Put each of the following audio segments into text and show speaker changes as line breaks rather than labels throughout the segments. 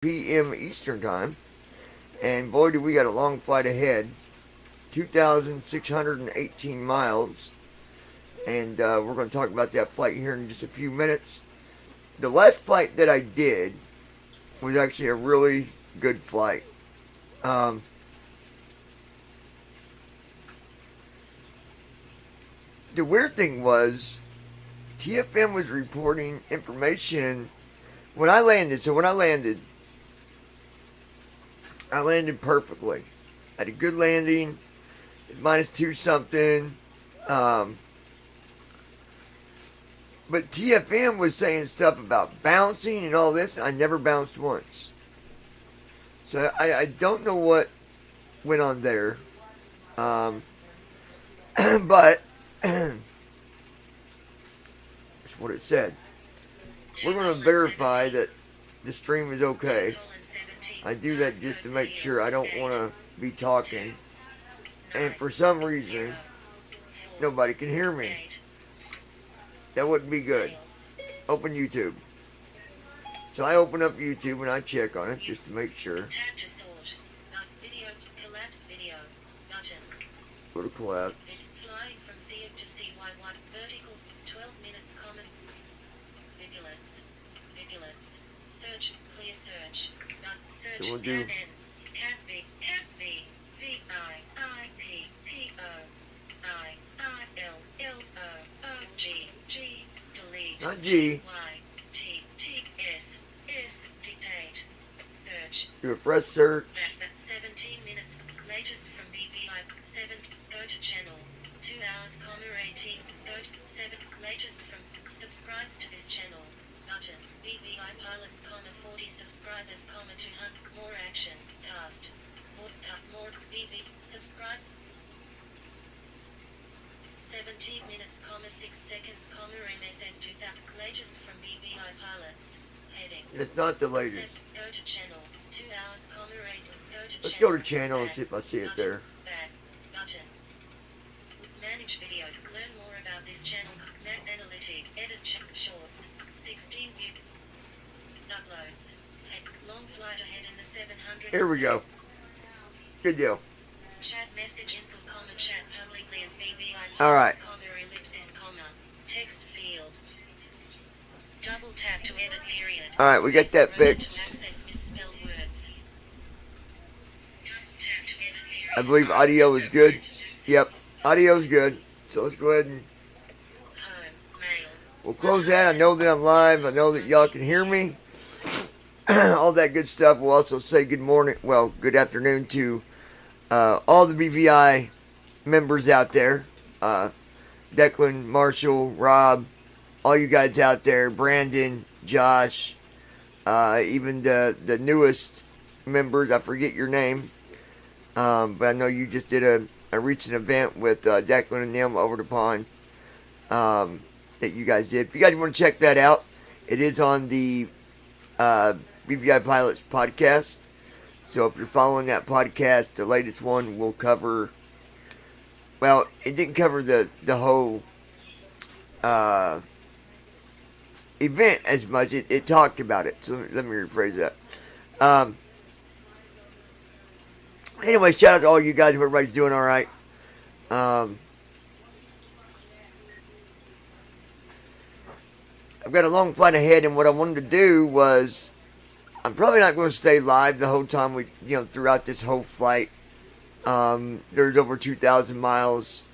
p.m. Eastern Time. And boy, do we got a long flight ahead. 2,618 miles. And we're going to talk about that flight here in just a few minutes. The last flight that I did was actually a really good flight. The weird thing was, TFM was reporting information when I landed. So when I landed perfectly. I had a good landing, -2 something. But TFM was saying stuff about bouncing and all this, and I never bounced once. So I don't know what went on there. But that's what it said. We're going to verify that the stream is okay. I do that just to make sure. I don't want to be talking, and for some reason nobody can hear me. That wouldn't be good. Open YouTube. So I open up YouTube and I check on it just to make sure. Go to collapse.
Flying from CYZ to CY1 verticals 12 minutes common. Vigilance. Search. Clear search. Search.
So we'll do.
Cat B V I P P O I L L O G delete.
Not G.
Y T S dictate. Search.
Do a fresh search.
17 minutes. Latest from BVI 7. Go to channel. 2 hours, 18. Go to 7. Latest from subscribes to this channel. Button. BVI pilots, 40 subscribers, 200. More action. Cast. More. BV. Subscribes. 17 minutes, 6 seconds, MSF 2000. Latest from BVI pilots. Heading.
It's not the latest.
Go to channel. 2 hours, 8. Go to
Let's
channel.
go to channel and see if I see it there.
Back. Button. Manage video. Learn more about this channel. Map analytic. Edit shorts. 16 view. Uploads. Long flight ahead in the 700.
Here we go. Good deal.
Chat message input, chat publicly as BVI.
All right.
Ellipsis, text field. Double tap to edit period.
All right, we got that fixed.
Access misspelled words. Double tap to edit period.
I believe audio is good. Yep, audio is good. So let's go ahead and we'll close that. I know that I'm live. I know that y'all can hear me. All that good stuff. We'll also say good morning, well, good afternoon to all the BVI members out there. Declan, Marshall, Rob, all you guys out there. Brandon, Josh, even the newest members. I forget your name. But I know you just did a recent event with Declan and them over the pond that you guys did. If you guys want to check that out, it is on the BVI Pilots podcast. So if you're following that podcast, the latest one will cover, well, it didn't cover the whole event as much. It talked about it. So let me rephrase that. Anyway, shout out to all you guys. Everybody's doing all right. I've got a long flight ahead, and what I wanted to do was, I'm probably not going to stay live the whole time throughout this whole flight. There's over 2,000 miles.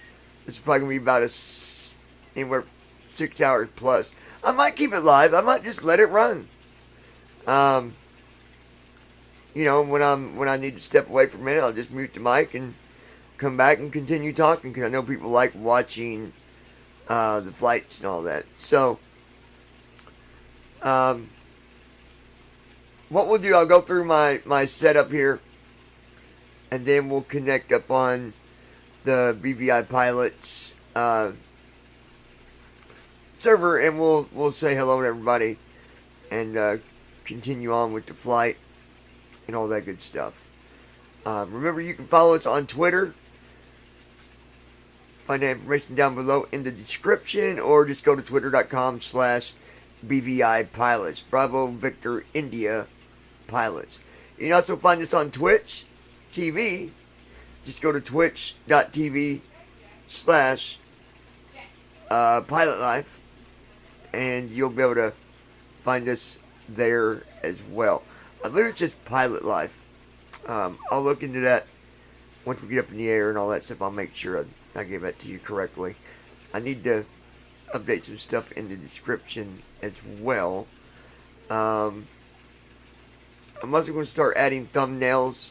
It's probably going to be about anywhere 6 hours plus. I might keep it live. I might just let it run. When I need to step away for a minute, I'll just mute the mic and come back and continue talking, because I know people like watching the flights and all that. So, what we'll do, I'll go through my setup here, and then we'll connect up on the BVI Pilots server, and we'll say hello to everybody and continue on with the flight and all that good stuff. Remember, you can follow us on Twitter. Find that information down below in the description, or just go to twitter.com/BVI Pilots. Bravo Victor India pilots. You can also find us on Twitch TV. Just go to twitch.tv/Pilot Life, and you'll be able to find us there as well. I believe it's just Pilot Life. I'll look into that once we get up in the air and all that stuff. I'll make sure I give that to you correctly. I need to update some stuff in the description as well. I'm also going to start adding thumbnails.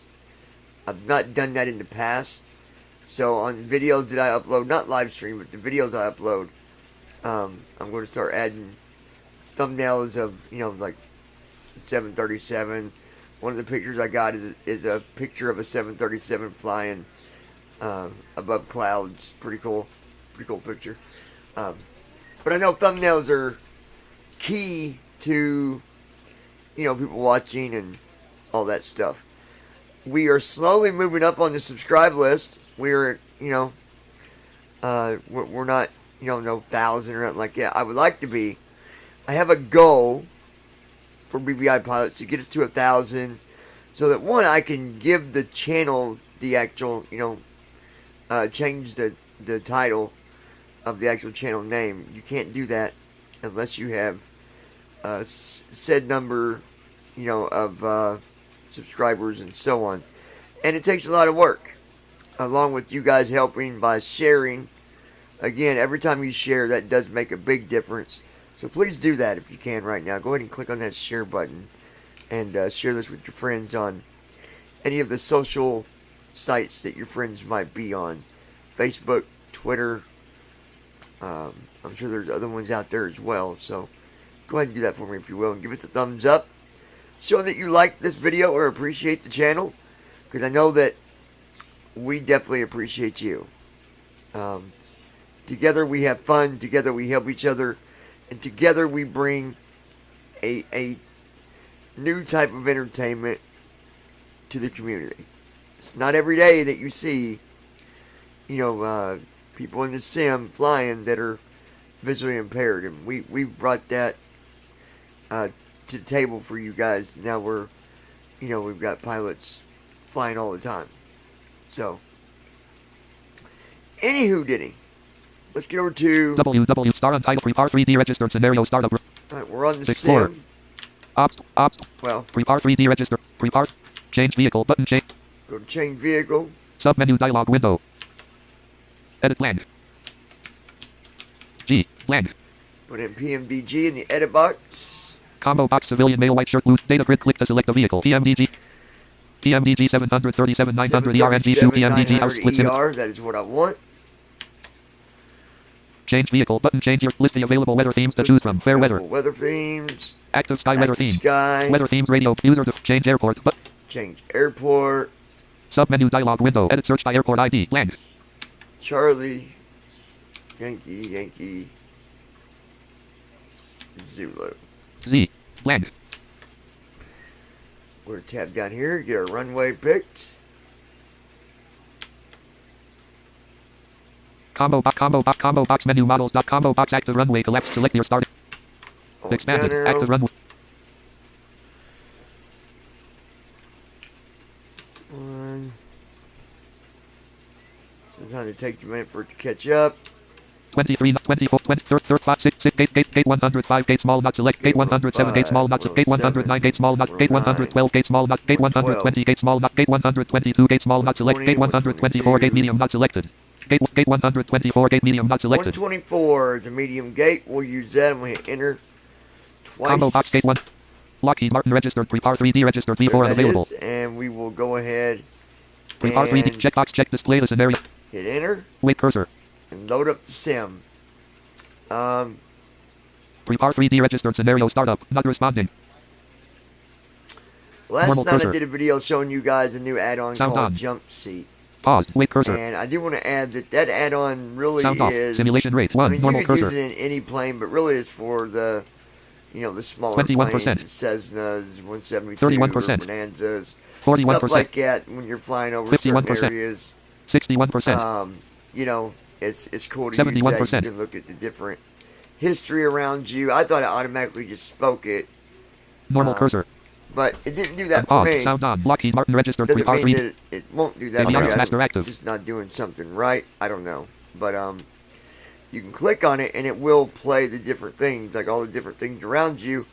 I've not done that in the past. So on videos that I upload, not live stream, but the videos I upload, I'm going to start adding thumbnails of, like 737. One of the pictures I got is a picture of a 737 flying above clouds. Pretty cool picture. But I know thumbnails are key to, people watching and all that stuff. We are slowly moving up on the subscribe list. We're, we're not, no 1,000 or nothing like that. I would like to be. I have a goal for BVI Pilots to get us to 1,000, so that one, I can give the channel the actual, change the title of the actual channel name. You can't do that unless you have said number, of subscribers and so on. And it takes a lot of work, along with you guys helping by sharing. Again, every time you share, that does make a big difference. So please do that if you can right now. Go ahead and click on that share button and share this with your friends on any of the social sites that your friends might be on. Facebook, Twitter. I'm sure there's other ones out there as well. So go ahead and do that for me if you will. And give us a thumbs up, showing that you like this video or appreciate the channel. Because I know that we definitely appreciate you. Together we have fun. Together we help each other. And together we bring a new type of entertainment to the community. It's not every day that you see, people in the sim flying that are visually impaired. And we've brought that to the table for you guys. Now we've got pilots flying all the time. So, anywho diddy. Let's get over to
WW star untitled prepare 3D registered scenario startup.
Alright, we're on the
Explorer.
sim.
Ops.
Well,
Prepare 3D register. Prepare. Change vehicle button. Change.
go to change vehicle.
Submenu dialog window. Edit blank. G blank.
Put in PMDG in the edit box.
Combo box civilian male white shirt blue data grid click to select the vehicle. PMDG 737 900 ERNG2 PMDG house split sim.
That is what I want.
Change vehicle button. Change your list of available weather themes to choose from. Fair weather.
Weather themes.
Active sky weather theme.
Sky.
Weather themes radio. User change airport. But
Change airport.
submenu dialog window. Edit search by airport ID. Blank.
Charlie. Yankee. Zulu.
Z blank.
We're gonna tab down here. Get our runway picked.
Combo box menu models. Combo box active runway collapse. Select your start. Expanded.
Down
Active
arrow.
runway.
One. Sometimes it takes a minute for it to catch up.
23, 24, 20, 35, 6, gate 105, gate small not select, gate 107, gate small not select, gate 109, gate small not, gate 112, gate small not, gate 120, gate small not, gate 122, gate small not select, gate 124, gate medium not selected. Gate 124, gate medium not selected.
124 is a medium gate. We'll use that and we hit enter twice.
Combo box gate 1. Lockheed Martin registered, prepare 3D registered,
There
V4
that
unavailable.
is, and we will go ahead
Prepare 3D,
and
checkbox, check display the scenario.
hit enter
Wait cursor.
and load up the sim.
Prepare 3D registered scenario startup, not responding.
Last
Normal
night
cursor.
I did a video showing you guys a new add-on
Sound
called
on.
Jump Seat.
Paused, wait cursor.
And I do want to add that add-on really
Sound off,
is...
simulation rate 1,
I mean,
normal
you could
cursor.
use it in any plane, but really is for the, the smaller
21%.
planes, Cessnas, 172,
31%.
Bonanzas,
41%.
stuff like that when you're flying over certain
51%.
areas.
61%.
It's cool to use that.
71%.
You can look at the different history around you. I thought it automatically just spoke it,
Normal cursor.
But it didn't do that for
Pause.
me.
Sound on. Lockheed Martin registered
Doesn't mean
3R3.
that it won't do that for
Avionics
you.
master active.
Just not doing something right. I don't know. But you can click on it and it will play the different things, like all the different things around you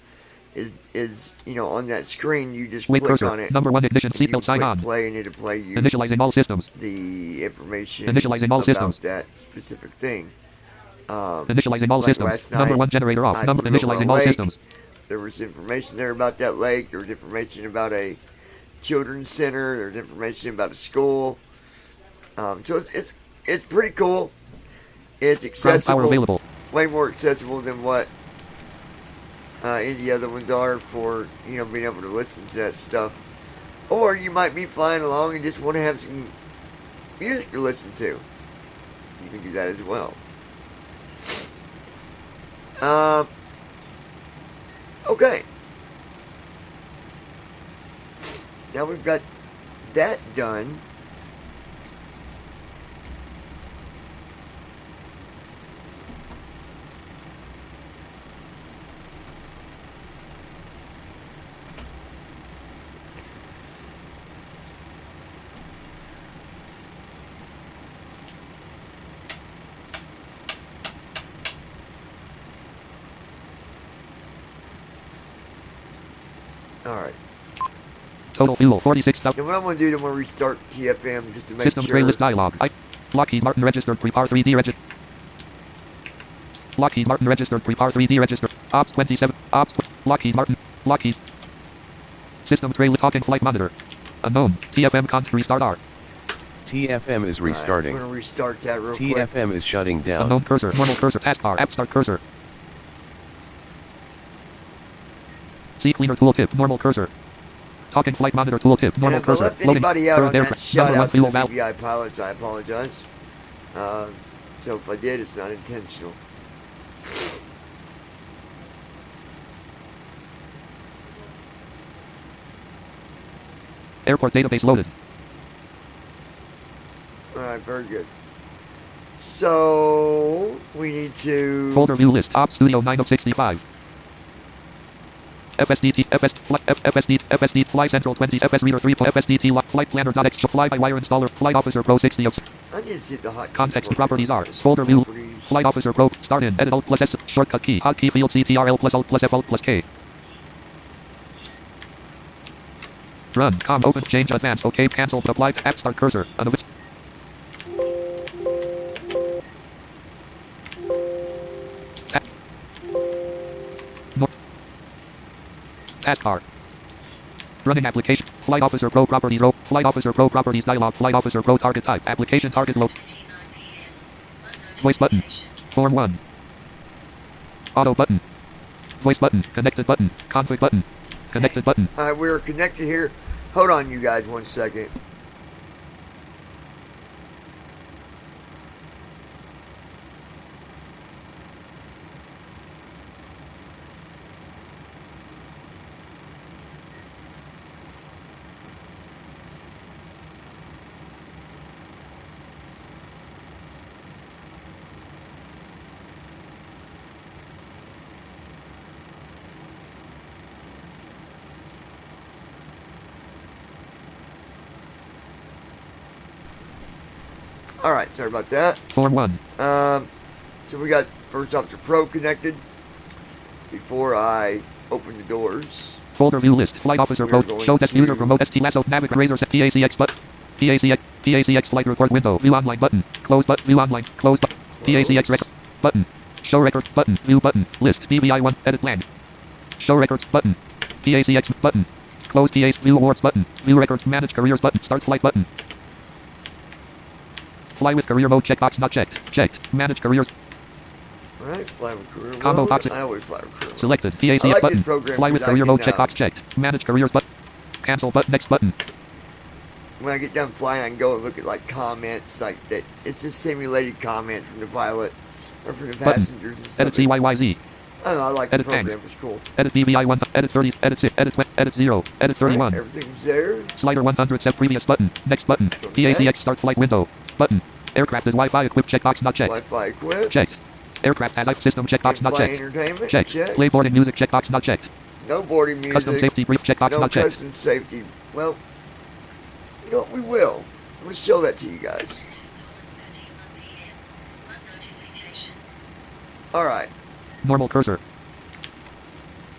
is on that screen. You just
Wait
click
cursor.
on it.
Number 1 ignition
and you
seatbelt sign
click
on.
play and it'll play you
Initializing all systems.
the information
Initializing all
about
systems.
that specific thing.
Initializing all
like
systems.
last
Number
night,
1 generator off.
I
Number
flew over
initializing
a
all
lake.
systems.
There was information there about that lake. There was information about a children's center. There's information about a school. So it's pretty cool. It's
Ground power
accessible,
available.
way more accessible than what any of the other ones are for being able to listen to that stuff. Or you might be flying along and just want to have some music to listen to. You can do that as well. Okay. Now we've got that done. Alright.
Total fuel 46,000.
Then what I'm going to do, I'm going to restart TFM just to make
System
sure.
tray list dialog. Lockheed Martin registered prepar 3D register. Lockheed Martin registered prepar 3D register. Ops 27. Ops. Lockheed Martin. Lockheed. System tray list talking flight monitor. Unknown. TFM const restart R.
TFM is restarting.
We're going to restart that real quick.
TFM is shutting down.
Unknown cursor. Normal cursor. Taskbar. App start cursor. C cleaner tooltip. Normal cursor. Talking flight monitor tooltip.
And
Normal
if I
cursor.
left anybody out on that shout
Number 1
out to
fuel
the
valve.
BVI pilots, I apologize. So if I did, it's not intentional.
Airport database loaded.
Alright, very good. So we need to
Folder view list. Ops Studio 9 of 65. FSDT, FSD, Fly Central 20, FS Reader 3, FSDT, Flight Planner.x, Fly by Wire Installer, Flight Officer Pro 60 of
I need to see the hot
Context properties are folder view, Flight Officer Pro, start in, edit Alt plus S, shortcut key, hotkey field CTRL plus Alt plus F Alt plus K. Run, open, change, advance, OK, cancel, apply, app start cursor, unavailable. Taskbar. Running application. Flight Officer Pro properties row. Flight Officer Pro properties dialog. Flight Officer Pro target type. Application target load.
29 p.m.
Voice button.
Notification.
Form 1. Auto button. Voice button. Connected button. Config button. Connected button.
Alright, we're connected here. Hold on, you guys, one second. Alright, sorry about that.
Form 1.
So we got First Officer Pro connected before I open the doors.
Folder view list. Flight Officer Pro.
We're going
Show desk
to-
user promote ST lasso navigate razor set PACX but PACX flight report window. View online button. Close but view online. Close but PACX record button. Show record button. View button. List BVI1 edit plan. Show records button. PACX button. Close PAC view awards button. View records manage careers button. Start flight button. Fly with career mode checkbox not checked. Checked. Manage careers.
Alright, fly with career
Combo
mode.
box-
I always fly with career mode.
Selected.
I
PACX
like
button.
this program
Fly with
because I
career mode
can,
checkbox checked. Manage careers button. Cancel button. Next button.
When I get done flying, I can go and look at like comments like that. It's just simulated comments from the pilot or from the
Button.
passengers and stuff.
Edit CYYZ.
I don't know, I like the
Edit
program.
tank.
It's cool.
Edit BVI1. Edit 30. Edit 6. Edit 20. Edit 0. Edit 31.
Right, everything's there.
Slider 100 set previous button. Next button. PACX start flight window. Button. Aircraft is Wi-Fi equipped checkbox not checked.
Wi-Fi equipped.
Checked. Aircraft has IF system checkbox not
Fly
checked.
entertainment.
Checked.
Check.
Play boarding music checkbox not checked.
No boarding music.
Custom safety brief checkbox
No
not checked.
custom safety. Well, you know what? We will. I'm going to show that to you guys.
2:31 p.m. One notification.
Alright.
Normal cursor.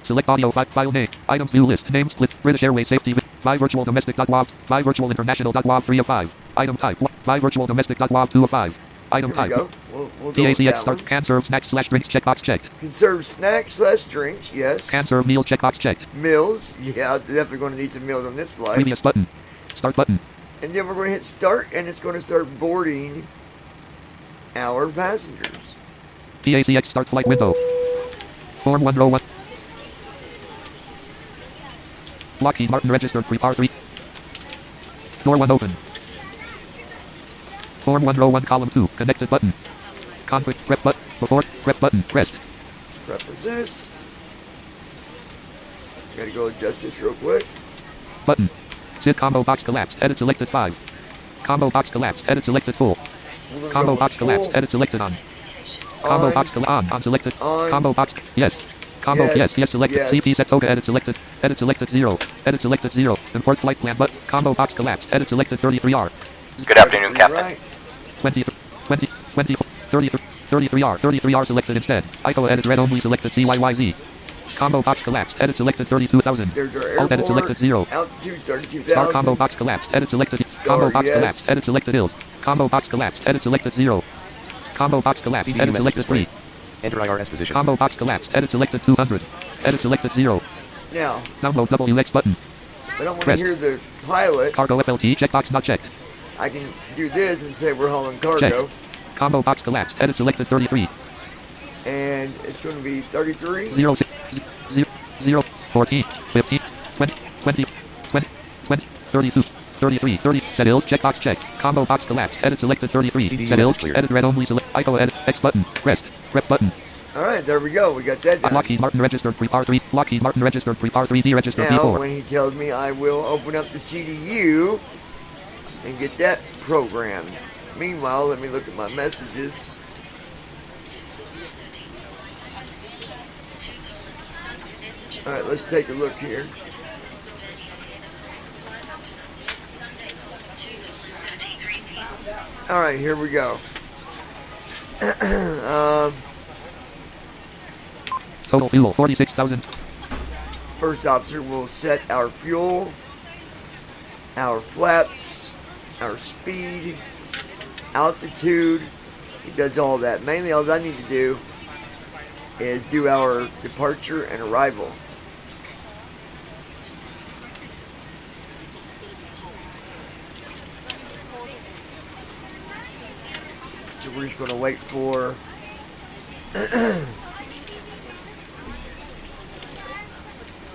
Select audio file name. Items view list. Name split. British Airways safety. 5 virtual domestic.wav. 5 virtual international.wav 3 of 5. Item type. 5 virtual domestic.wav 2 of 5. Item
Here we
type.
go. We'll go with
PACX
that
start.
one.
Can serve snacks slash drinks checkbox checked.
Conserve snacks / drinks. Yes.
Can serve meals checkbox checked.
Meals. Yeah, definitely going to need some meals on this flight.
Previous button. Start button.
And then we're going to hit start, and it's going to start boarding our passengers.
PACX start flight window. Form 1 row 1. Lockheed Martin registered prepar 3. Door 1 open. Form 1 row 1 column 2. Connected button. Conflict prep button. Before prep button. Pressed.
Prep is this. Gotta go adjust this real quick.
Button. SID combo box collapsed. Edit selected 5. Combo box collapsed. Edit selected full.
We're gonna
Combo
go
box
with
collapsed.
full.
Edit selected on. Combo
On.
box on selected.
On.
Combo box yes. Combo
Yes.
yes selected.
Yes.
CP set toga edit selected. Edit selected 0. Edit selected 0. Import flight plan but combo box collapsed. Edit selected 33R.
Good afternoon, Captain.
Right.
20 33R 33R selected instead. ICO edit red only selected CYYZ. Combo box collapsed. Edit selected 32,000.
There's our
Alt edit selected 0.
Altitude 32,000.
Star combo box collapsed. Edit selected.
Star,
Combo box
yes.
collapsed. Edit selected ills. Combo box collapsed. Edit selected 0. Combo box collapsed.
CDU
Edit
message
selected 3.
display. Enter IRS position.
Combo box collapsed. Edit selected 200. Edit selected 0.
Now,
Download WX button.
if I don't want to
Press.
hear the pilot,
Cargo FLT checkbox not checked.
I can do this and say we're hauling cargo.
Combo box collapsed. Edit selected 33.
And it's going to be 33.
0 0 14 15 20 20 20 20 32 33 30 set ills checkbox checked. Combo box collapsed. Edit selected 33.
CDU
Set ills
message clear.
edit red only select ICO edit X button. Pressed. Prep button.
Alright, there we go. We got that done.
Lockheed Martin registered prepar 3. Lockheed Martin registered prepar 3 deregistered
Now,
P4.
when he tells me, I will open up the CDU and get that programmed. Meanwhile, let me look at my messages.
2:07
Alright, let's take a look here. Alright, here we go.
Total fuel 46,000.
First officer will set our fuel, our flaps, our speed, altitude. He does all that. Mainly all I need to do is do our departure and arrival. So we're just going to wait for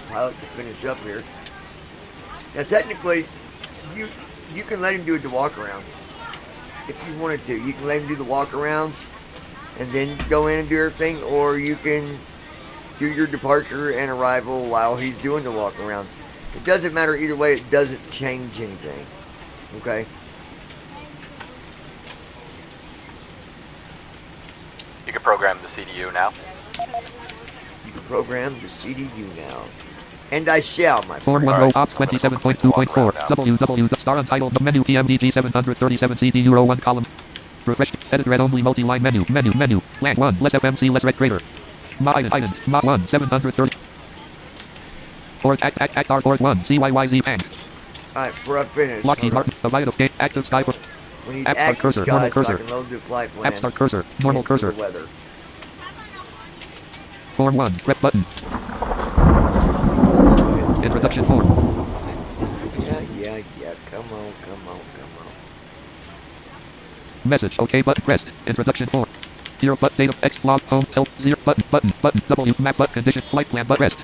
pilot to finish up here. Now technically, you can let him do the walk around if you wanted to. You can let him do the walk around and then go in and do everything, or you can do your departure and arrival while he's doing the walk around. It doesn't matter either way. It doesn't change anything. Okay.
You can program the CDU now.
You can program the CDU now. And I shall, my
Form
friend.
1 row ops 27.2.4. www. Star untitled menu PMDG 737 CD Euro 1 column. Refresh. Edit red only multi-line menu. Menu. Blank 1. Less FMC less red greater. Ma item. Ma 1. 730. Port act R port 1. CYYZ PANC.
Alright, before I finish.
Lockheed Martin. Avoid of game. Active sky for.
We need
App start
active
cursor,
sky
normal
so I
cursor.
can load the flight plan.
App start cursor. Normal
and do the
cursor.
weather.
Form 1. Prep button. Introduction form.
Yeah. Come on.
Message. OK button pressed. Introduction form. 0 but data X log home help 0 button W map but condition flight plan but pressed.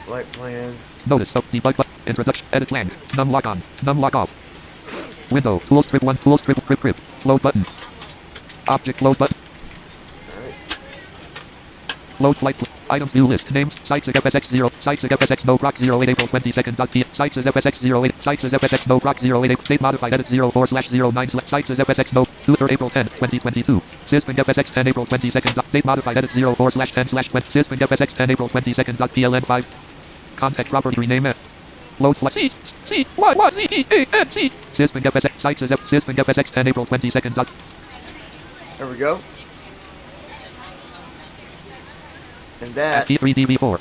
Flight plan.
Notice so debug but introduction edit lang num lock on num lock off. Window tool strip 1 tool strip grip load button. Object load button.
Alright.
Load flight. Items view list. Names. Sites FSX0. Sites FSX no proc 08 April 22nd. P. Sites FSX 08. Sites FSX no proc 08. Date modified edit 04/09. Sites FSX no 2/3 April 10, 2022. Sysping FSX 10 April 22nd. Date modified edit 04/10/20. Sysping FSX 10 April 22nd. PLN 5. Contact property rename it. Load flight. C-Y-Y-Z-E-A-N-C. Sysping FSX. Sites Sysping FSX 10 April 22nd.
There we go. And that
ST3DV4.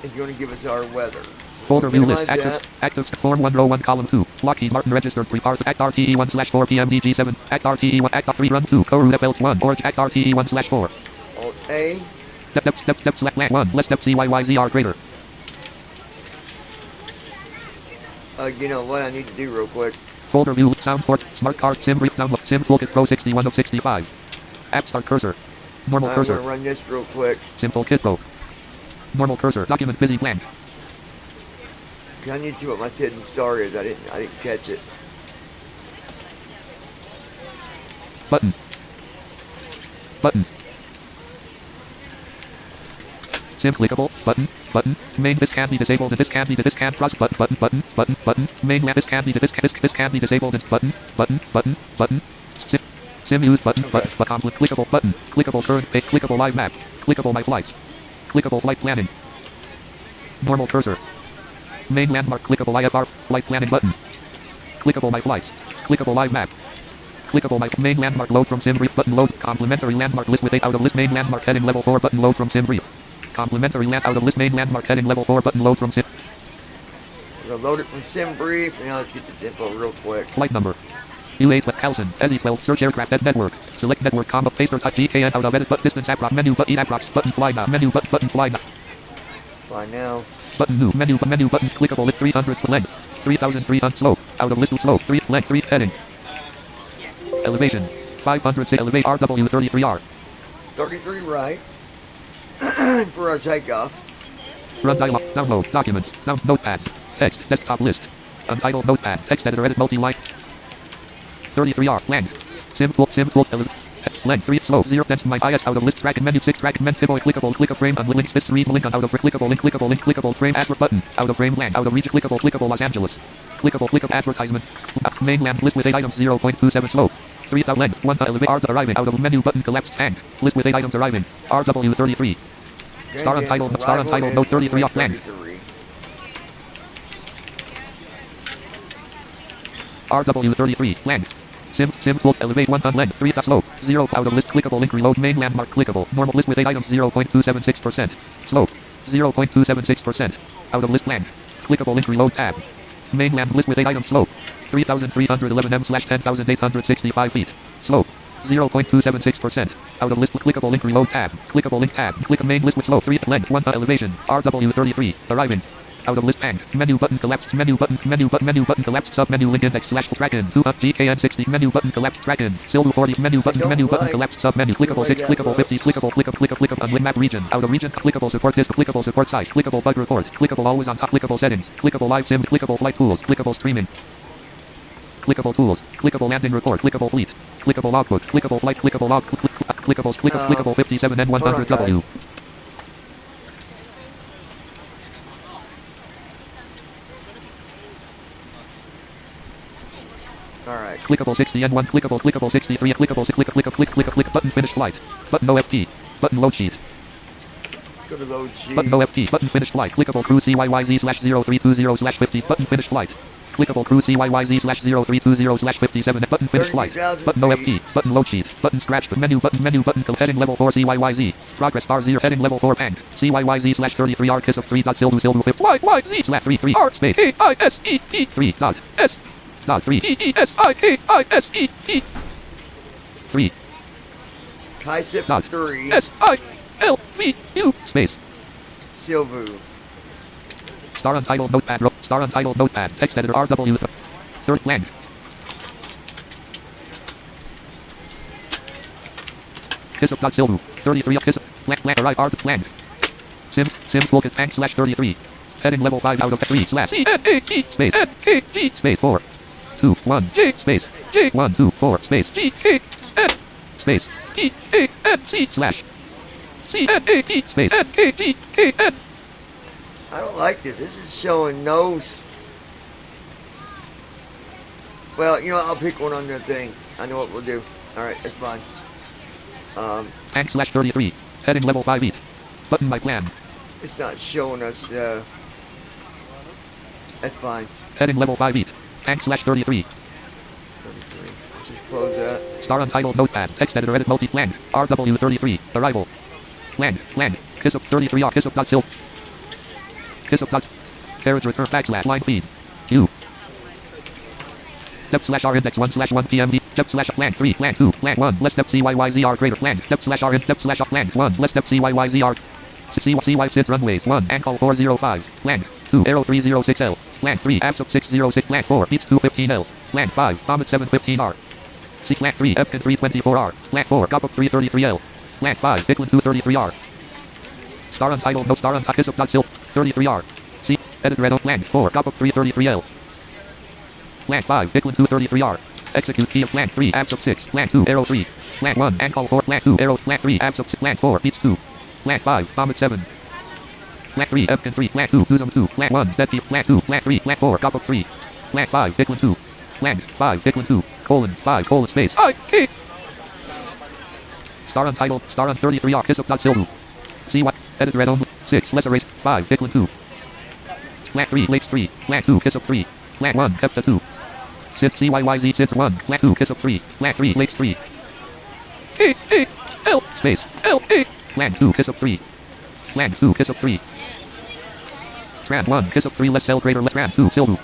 is going to give us our weather.
Folder view list.
Minimize
Active Form 1 row 1 column 2. Lockheed Martin registered prepar Act RTE1/4 PMDG7. Act RTE1 Act 3 run 2. Coroot FL1 or Act RTE1/4.
Alt A.
Step slash 1. Less step CYYZR greater.
You know what I need to do real quick.
Folder view sound port smart card sim brief download sim toolkit pro 61 of 65. App start cursor. Normal
I'm
cursor.
going to run this real quick.
Simple kit pro. Normal cursor. Document busy blank.
I need to see what my hidden star is. I didn't catch it.
Button. Button. Sim clickable. Button. Button. Main this can be disabled and this can be this can cross button. Main this can be this can be disabled and button. Sim use button.
Okay.
But clickable button. Clickable current page. Clickable live map. Clickable my flights. Clickable flight planning. Normal cursor. Main landmark. Clickable IFR. Flight planning button. Clickable my flights. Clickable live map. Clickable my main landmark load from sim brief button load. Complementary landmark list with 8 out of list main landmark heading level 4 button load from sim brief. Complementary land out of list main landmark heading level 4 button load from sim.
We're going to load it from sim brief. Now let's get this info real quick.
Flight number. U8 Helson, SE12, search aircraft at network. Select network combo paste or type GKN out of edit but distance approx menu but approx button fly now menu button fly now.
Fly now.
Button new menu button clickable at 300 length. 3003 slope. Out of list slope 3 length 3 heading. Elevation. 500 say elevate RW33R.
33 right. For our takeoff.
Run dialog. Download documents. Down notepad. Text desktop list. Untitled notepad. Text editor edit multi-line. 33R blank. Sim tool length 3 slope 0 dense my IS out of list track and menu 6 track and men tiboy clickable click a frame on link this read link on out of clickable frame advert button out of frame blank out of reach clickable Los Angeles clickable advertisement mainland list with 8 items 0.27 slope 3000 length 1 elevate R arriving out of menu button collapsed tank list with 8 items arriving RW33 star untitled note 33 off blank RW33 blank. Sim tool elevate 1 on length 3 slope 0 out of list clickable link reload main landmark clickable normal list with 8 items 0.276% slope 0.276% out of list blank clickable link reload tab mainland list with 8 items slope 3,311 m/10,865 feet slope 0.276% out of list clickable link reload tab clickable link tab click main list with slope 3 length 1 elevation RW33 arriving out of list bang menu button collapsed menu button collapsed sub menu link index / track in 2 up GKN 60 menu button collapsed track in silver 40 menu button collapsed sub menu clickable 6 clickable 50 clickable click on link map region out of region clickable support disk clickable support site clickable bug report clickable always on top clickable settings clickable live sim clickable flight tools clickable streaming clickable tools clickable landing report clickable fleet clickable output clickable flight clickable log clickable 57 N100W
Alright.
clickable 60 N1 clickable 63 click button finish flight button OFP button load sheet
Go to load sheet.
button OFP button finish flight clickable crew CYYZ/0320/50 button finish flight clickable crew CYYZ/0320/57 button finish flight button OFP button load sheet button scratch menu button heading level 4 CYYZ progress bar 0 heading level 4 PANC CYYZ/33R kiss of 3 dot silver 5YYZ/33R space AISEE 3 dot S dot 3 EESIAISEE 3
Kaisip
dot
3.
SILVU space
Silvu.
star untitled notepad text editor RW third blank kiss of dot silvu 33 kiss blank arrive art blank sim toolkit PANC /33 heading level 5 out of 3 /CNAE space NAG space 4 2 1 J space J 1 2 4 space G A N space E A N C / C-N-A-T space N-A-T-A-N.
I don't like this. This is showing no. Well, you know, I'll pick one on the thing. I know what we'll do. All right, that's fine.
PANC/33. Heading level 5 eat. Button my plan.
It's not showing us. That's fine.
Heading level 5 eat. PANC/33.
33. Just close that.
Star untitled notepad. Text editor edit multi-plan. RW33. Arrival. Land. Kiss up 33 off. Kiss up dot sil. Kiss up dot. Carriage return backslash line feed. U. Dep/R index 1/1 PMD. Dep/plan 3 plan 2 plan 1 less dep cyyzr greater plan Dep/R Dep/R plan 1 less dep cyyzr cy sit runways 1 ankle 405 plan 2 arrow 306L plan 3 absub 606 plan 4 beats 215L plan 5 comet 715R C plan 3 Epkin 324R plan 4 cop up 333L plan 5 Bicklin 233R star untitled no star untitled kissup dot sil 33R C edit red plan 4 cop up 333L plan 5 Bicklin 233R execute key of plan 3 absub 6 plan 2 arrow 3 plan 1 ankle 4 plan 2 arrow plan 3 absub 6 plan 4 beats 2 plan 5 comet 7 plan 3 Epkin 3 plan 2 Duzum 2 plan 1 dead thief plan 2 plan 3 plan 4 cop up 3 plan 5 Bicklin 2 plan 5 Bicklin 2 colon 5 colon space I star untitled star on 33R kiss up dot silver see what edit red on 6 less erase 5 Bicklin 2 plan 3 lakes 3 plan 2 kiss up 3 plan 1 Hepta 2 Sit CYYZ sit 1 plan 2 kiss up 3 plan 3 lakes 3 L space L plan 2 kiss up 3 plan 2 kiss up 3 tran 1 kiss up 3 less cell greater less tran 2 silvu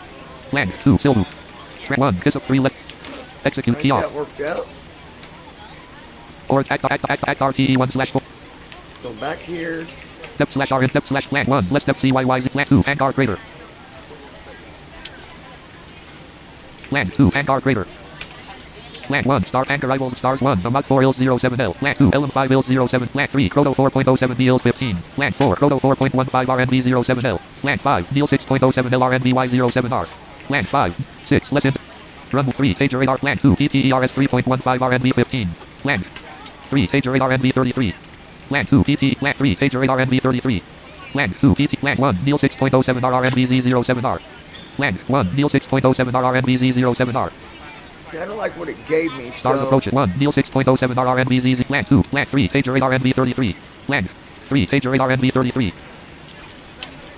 plan 2 silvu tran 1 kiss up 3 less execute key off
That worked out.
or act RTE 1/4
Go back here.
Dep/R in Dep/plan 1 less Dep CYYZ plan 2 and R greater plan 2 and R greater plan 1 star anch arrivals stars 1 Amag 4 ILS 07L plan 2 LM 5 ILS 07 plan 3 Croto 4.07 B ILS 15 plan 4 Croto 4.15 RNV 07L plan 5 Neil 6.07L RNVY 07R plan 5 6 less int run 3 Tager radar plan 2 PTERS 3.15 RNV 15 plan 3 Tager radar RNV 33 plan 2 PT plan 3 Tager radar RNV 33 plan 2 PT plan 1 Neil 6.07 RNV 07R plan 1 Neil 6.07 RNV 07R
See, I don't like what it gave me.
Stars
So
approaching 1 Neil 6.07 RNVZ plan 2 plan 3 Tager radar RNV 33 plan 3 Tager radar RNV 33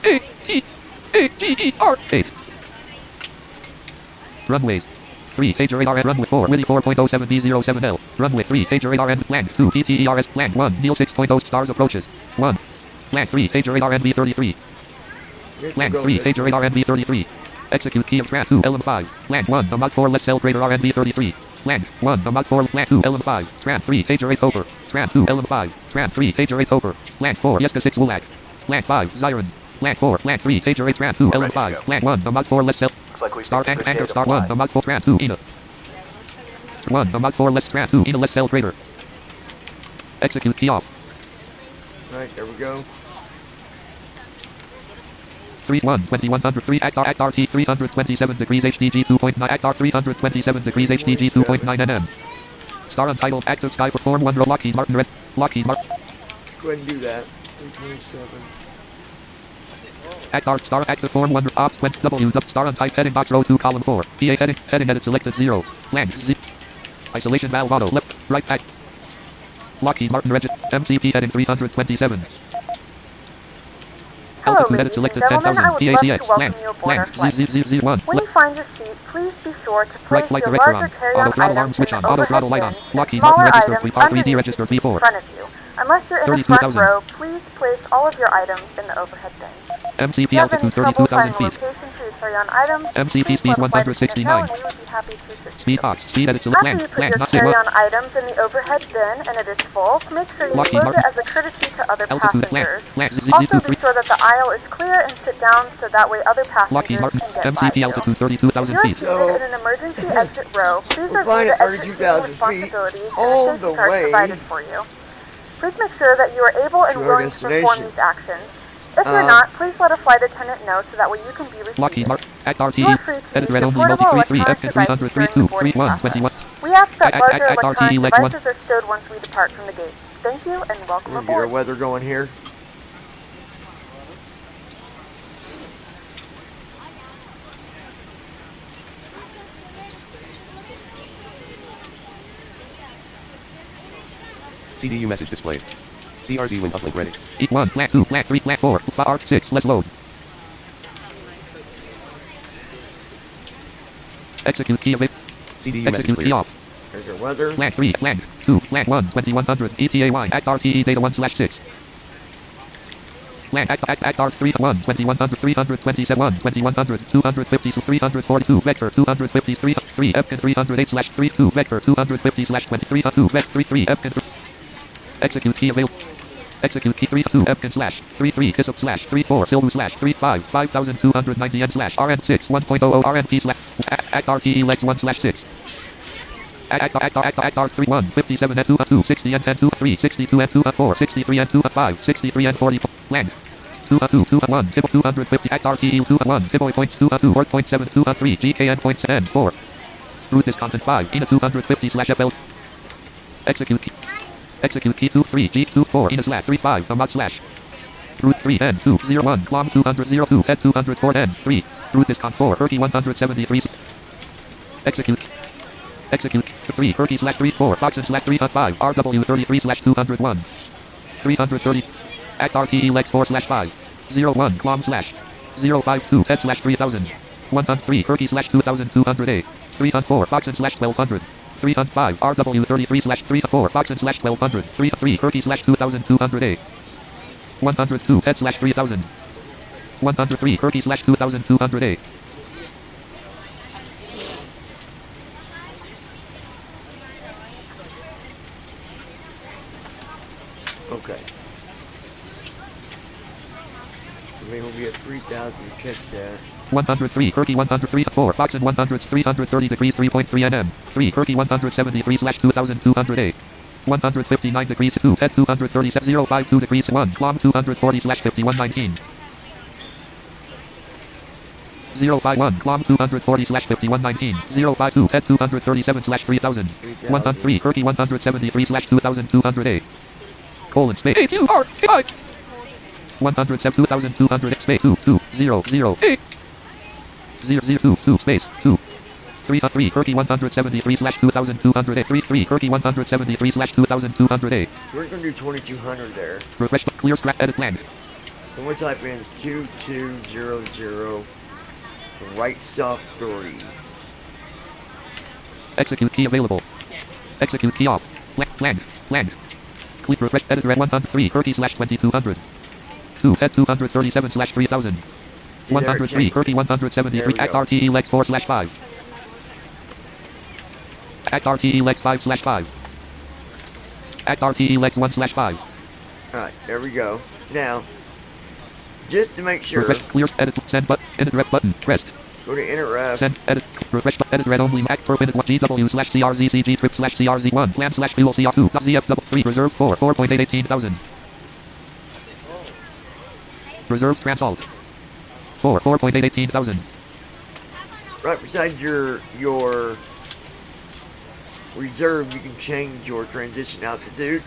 A-T-A-G-E-R 8 runways 3 Tager radar and runway 4 Willy 4.07 B07L runway 3 Tager radar and plan 2 PTERS plan 1 Neil 6.0 stars approaches 1 plan 3 Tager radar NV 33 plan 3 Tager radar NV 33 execute key of tran 2 LM5 plan 1 Amag 4 less cell greater RNV 33 plan 1 Amag 4 plan 2 LM5 tran 3 Tager 8 over tran 2 LM5 tran 3 Tager 8 over plan 4 Yeska 6 Wulag plan 5 Zyron plan 4 plan 3 Tager 8 tran 2 LM5 plan 1 Amag 4 less cell
Looks like we
star
picked a good
anchor
day to
star
fly.
1 Amag 4 tran 2 Ina 1 Amag 4 less tran 2 Ina less cell greater execute key off
right there we go.
3-1 2103 act RT 327 degrees HDG 2.9 act R 327 degrees HDG 2.9 nm star untitled active sky for form 1 row Lockheed Martin red Lockheed Martin
Go ahead and do that. 327.
act art star active form 1 ops 20 W star untyped heading box row 2 column 4 PA heading edit selected 0 land Z isolation valve auto left right act Lockheed Martin Regit MCP heading 327
Hello,
altitude edit
ladies
selected
and gentlemen.
10,000
I would love
PACX
to welcome
land
you aboard our flight.
ZZZ1
When you find your seat, please be sure to
right
place
flight
your
director
larger
on
carry-on
auto throttle arm
items
switch
in
on
the
auto
overhead
throttle light on
bins and
Lockheed
smaller
Martin register
items
R3D
underneath
register
the seat in
V4
front of you. Unless you're in the front
32,000
row, please place all of your items in the overhead bin.
MCP
If you have any
altitude
trouble
32,000
finding a
feet
location for your carry-on items,
MCP
please
speed
let a flight attendant
169
know and we would be happy to assist you.
speed box speed edit select
After
land
you put
land
your
not say
carry-on
well
items in the overhead bin and it is full, make sure you
Lockheed
load
Martin.
it as a courtesy to other
altitude
passengers.
land
Also, be
ZZ23
sure that the aisle is clear and sit down so that way other passengers
Lockheed Martin
can get by
MCP
you.
altitude
If
32,000
you're
feet
seated in an emergency exit row, please
We're
review
flying
the
at
exit seating
32,000 feet
responsibilities
all
and
the
safety cards
way
provided for you. Please make sure that you are able and
to our
willing to perform
destination.
these actions. If you're not, please let a flight attendant know so that way you can be received.
Lockheed Martin act
You are
RTE
free to
edit
use
red
the
only multi
portable
33
electronic
F300
devices during
32
the boarding
31
process.
21
We ask that
Act
larger
RTE
electronic
leg one.
devices are stowed once we depart from the gate. Thank you and welcome
We'll get our
aboard.
weather going here.
CDU message displayed. CRZ when uplink ready.
Heat 1, flat 2, flat 3, flat 4, flat 6, let's load. Execute key available.
CDU message
Execute key
clear.
off.
There's our weather.
Flat 3, flat 2, flat 1, 2100, ETAY, act RTE data 1/6. Flat act R 3, 1, 2100, 327, 1, 2100, 250, 342, vector 253, 3, F 308/3, 2, vector 250/23, 2, vector 3, F 3. Execute key available. Execute key 3, 2, F 3, Kissop /34, Silvu /35, 5290 N /RN 6, 1.00 RNP act RTE legs 1/6. Act R 3, 1, 57 N 2, 2, 60 N 10, 2, 3, 62 N 2, 4, 63 N 2, 5, 63 N 40, land. 2, 1, tip 250, act RTE 2, 1, tipoy points 2, 2, or 0.7, 2, 3, GKN points N 4. Route is content 5, ENA 250/FL. Execute key. Execute key 2, 3, G 2, 4, ENA /3, 5, /. Route 3, N 2, 0, 1, Clom 200, 02, Ed 204, N 3. Route is con 4, Herky 173. Execute. Execute 3, Herky /3, 4, Foxen /3, 5, RW 33/201. 330. Act RTE legs 4/5. 01, Clom /052, Ted /3000. 103, Herky /2200A. 304, Foxen /1200. 305, RW 33/304, Foxen /1200. 33, Herky /2200A. 102, Ted /3000. 103, Herky /2200A.
Okay. I mean, we'll be at 3,000 to catch that.
103, Herky 103, 4, Foxen 100, 330 degrees, 3.3 nm. 3, Herky 173/2200A. 159 degrees, 2, Ted 237, 052 degrees, 1, Clom 240/5119. 051, Clom 240/5119. 052, Ted 237/3000. 103, Herky 173/2200A. Colon space AQR 107 2200 space 2200 002 space 2 3 Herky 173/2200 33 Herky 173/2200.
We're going to do 2,200 there.
Refresh clear scrap edit land.
Then we type in 2200 right soft 3.
Execute key available. Execute key off. Land. Click refresh edit red 103 Herky /2200. 2 Ted 237/3000. 103 Herky 173 act RTE legs 4/5. Act RTE legs 5/5. Act RTE legs 1/5.
Alright, there we go. Now, just to make sure,
Refresh clear edit send button edit ref button pressed.
go to enter ref.
Send edit refresh edit red only act per minute GW/CRZCG trip /CRZ1 plan /fuel CR2 ZF3 reserved 4.818,000. Reserved transalt 4.818,000.
Right beside your reserve, you can change your transition altitude.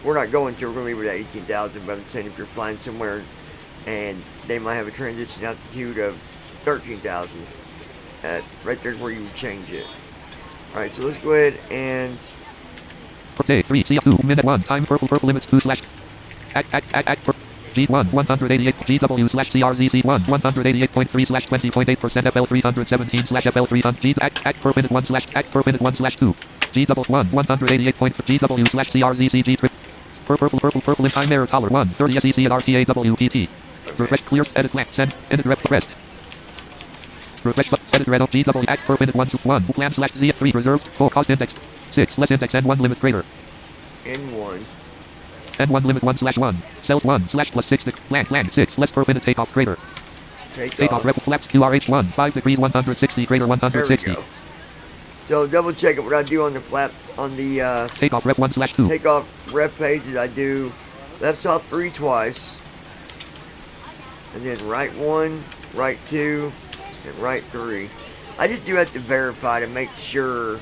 We're not going to. We're going to leave it at 18,000. But I'm saying if you're flying somewhere and they might have a transition altitude of 13,000, right there's where you would change it. All right, so let's go ahead and
Day 3 CR2 minute 1 time purple limits 2 / act G1 188 GW/CRZC1 188.3/20.8% FL 317/FL 300 G act per minute 1 / act per minute 1/2 GW1 188.3 GW/CRZCG trip purple in time error collar 130 SEC at RTA WPT. Refresh clear edit blank send edit ref pressed. Refresh edit red of GW act per minute 1 plan /Z3 reserved 4 cost index 6 less index N1 limit greater.
N1.
N1 limit 1/1 cells 1/+6 land 6 less per minute takeoff greater. Takeoff rep flaps QRH1 5 degrees 160 greater 160.
There we go. So double check it. What I do on the flap on the
takeoff rep 1/2
takeoff rep page is I do left soft 3 twice, and then right 1, right 2, and right 3. I just do have to verify to make sure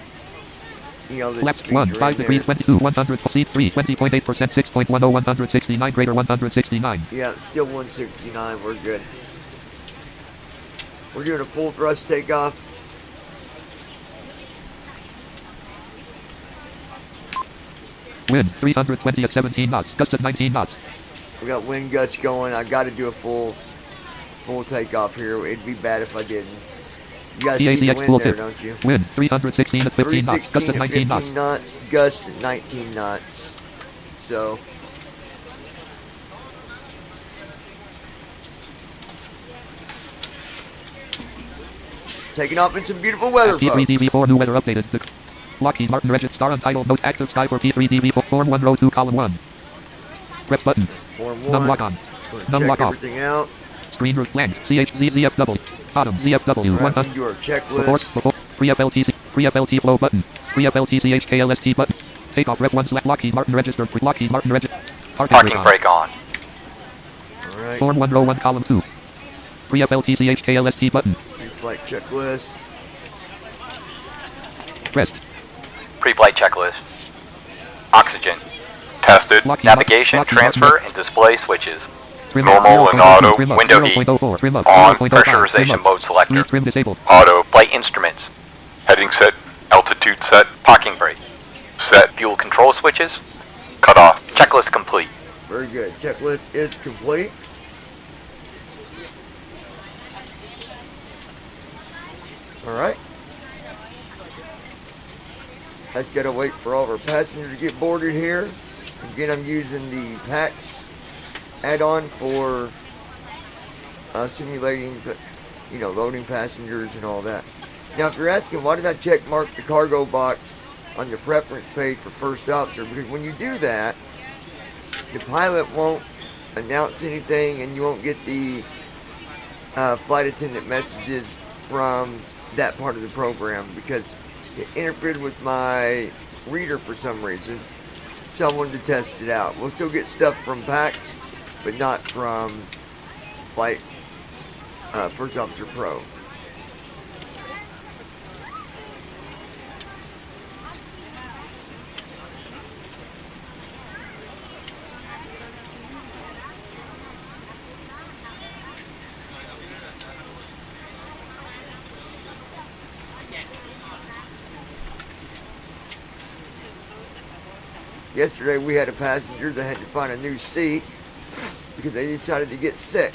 you know, the
Collapsed
speeds
1,
are
5
in
degrees,
there.
22, 100, C3, 20.8%, 6.10, 169, greater 169.
Yeah, still 169. We're good. We're doing a full thrust takeoff.
Wind 320 at 17 knots, gust at 19 knots.
We got wind gusts going. I got to do a full takeoff here. It'd be bad if I didn't. You guys see the
PACX
wind
full
there,
tip.
don't you?
Wind 316 at 15 knots, gust
316
at
at
19
15
knots.
knots, gust at 19 knots. So, taking off in some beautiful weather, folks.
P3DV4 new weather updated. Lockheed Martin Regit Star Untitled Note Active Sky for P3DV4 Form 1 Row 2 Column 1. Prep button.
Form
Num
1.
lock on.
Check
Num lock off.
everything out.
Screen root blank. CHZZFW. Bottom ZFW.
Right,
100.
we do our checklist.
Before. Pre-FLTC. Pre-FLT flow button. Pre-FLTCHKLST button. Takeoff rep 1 select Lockheed Martin registered. Lockheed Martin registered.
Parking brake on.
Alright,
Form 1 row 1 column 2. Pre-FLTCHKLST button.
flight checklist.
Pressed.
Pre-flight checklist. Oxygen. Tested.
Lockheed
Navigation,
Lockheed
transfer, and display switches.
Trim up,
Normal and
0.02,
auto.
trim up,
Window heat.
0.04, trim up,
On.
0.05, trim
Pressurization
up.
mode selector.
Lead trim disabled.
Auto. Flight instruments. Heading set. Altitude set. Parking brake. Set fuel control switches. Cut off. Checklist complete.
Very good. Checklist is complete. Alright. I've got to wait for all of our passengers to get boarded here. Again, I'm using the PANC add-on for simulating, you know, loading passengers and all that. Now, if you're asking, why did I check mark the cargo box on the preference page for first officer? Because when you do that, the pilot won't announce anything and you won't get the flight attendant messages from that part of the program because it interfered with my reader for some reason. So I wanted to test it out. We'll still get stuff from PAX, but not from Flight First Officer Pro. Yesterday we had a passenger that had to find a new seat because they decided to get sick.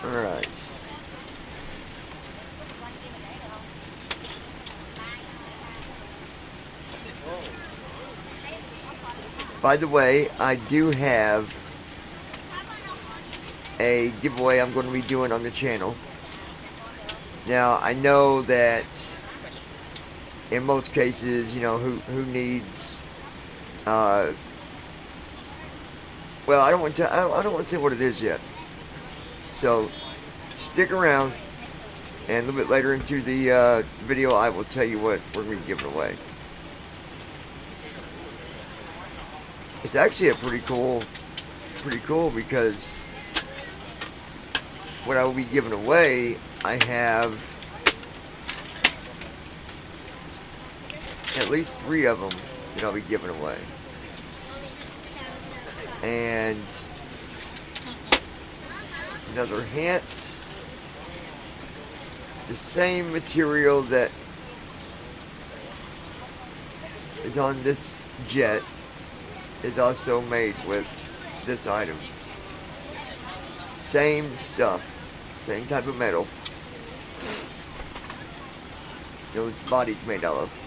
Alright. By the way, I do have a giveaway I'm going to be doing on the channel. Now, I know that in most cases, you know, who needs well, I don't want to say what it is yet. So, stick around and a little bit later into the video I will tell you what we're going to be giving away. It's actually a pretty cool because what I will be giving away, I have at least 3 of them that I'll be giving away. And another hint, the same material that is on this jet is also made with this item. Same stuff, same type of metal. You know, the body's made out of.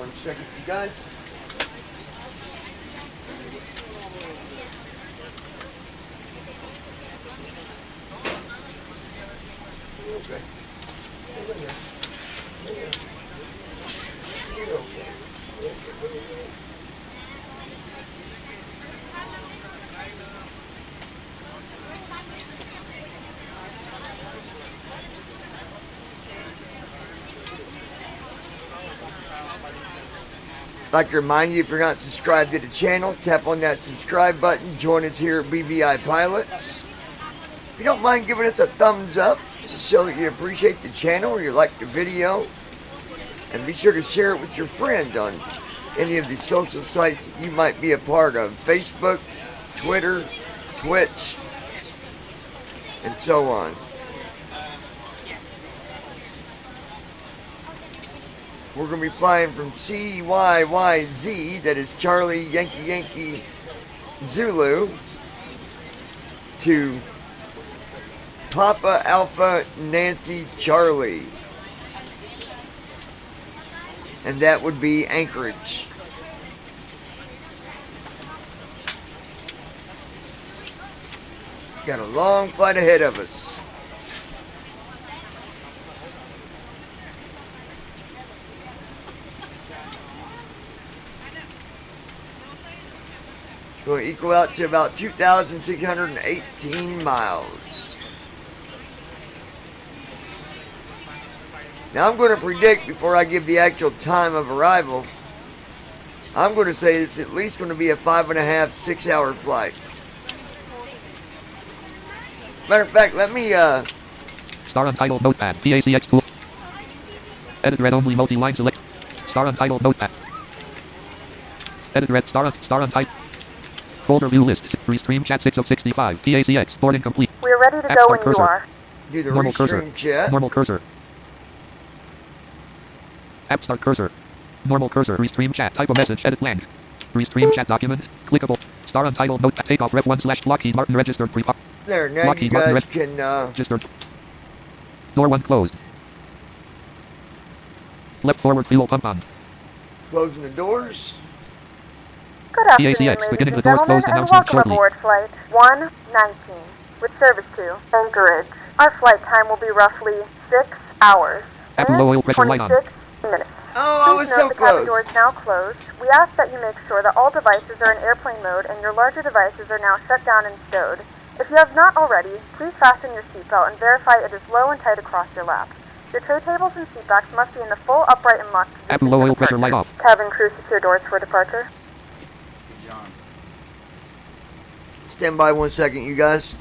1 second, you guys. Okay. I'd like to remind you, if you're not subscribed to the channel, tap on that subscribe button. Join us here at BVI Pilots. If you don't mind giving us a thumbs up, just to show that you appreciate the channel or you like the video. And be sure to share it with your friend on any of the social sites that you might be a part of. Facebook, Twitter, Twitch, and so on. We're going to be flying from cyyz, that is Charlie Yankee Yankee Zulu, to Papa Alpha Nancy Charlie. And that would be Anchorage. Got a long flight ahead of us. It's going to equal out to about 2,618 miles. Now I'm going to predict, before I give the actual time of arrival, I'm going to say it's at least going to be a 5.5, 6 hour flight. Matter of fact, let me
Star Untitled Notepad. PACX tool. Edit red only multi-line select. Star Untitled Notepad. Edit red Star Untitled. Folder view list. Restream chat 6 of 65. PACX. Boarding complete.
We're ready to
App
go
start
when you
cursor.
are.
do the
Normal cursor.
restream chat.
Normal cursor. App start cursor. Normal cursor. Restream chat. Type a message. Edit blank. Restream chat document. Clickable. Star Untitled Notepad. Takeoff ref 1 / Lockheed Martin registered pre.
There, now you
Lockheed Martin
guys can
registered. Door 1 closed. Left forward fuel pump on.
closing the doors.
Good afternoon,
PACX,
ladies
beginning
and
the doors
gentlemen,
closed
and
announcement
welcome
shortly.
aboard Flight 119 with service to Anchorage. Our flight time will be roughly 6 hours
Apple
and
low oil pressure light on.
26 minutes.
Oh, I was
Please
so
note the cabin
close.
door is now closed. We ask that you make sure that all devices are in airplane mode and your larger devices are now shut down and stowed. If you have not already, please fasten your seatbelt and verify it is low and tight across your lap. Your tray tables and seatbacks must be in the full upright and locked position
Apple low
for
oil pressure
departure.
light off.
Cabin crew secure doors for departure.
Stand by 1 second, you guys.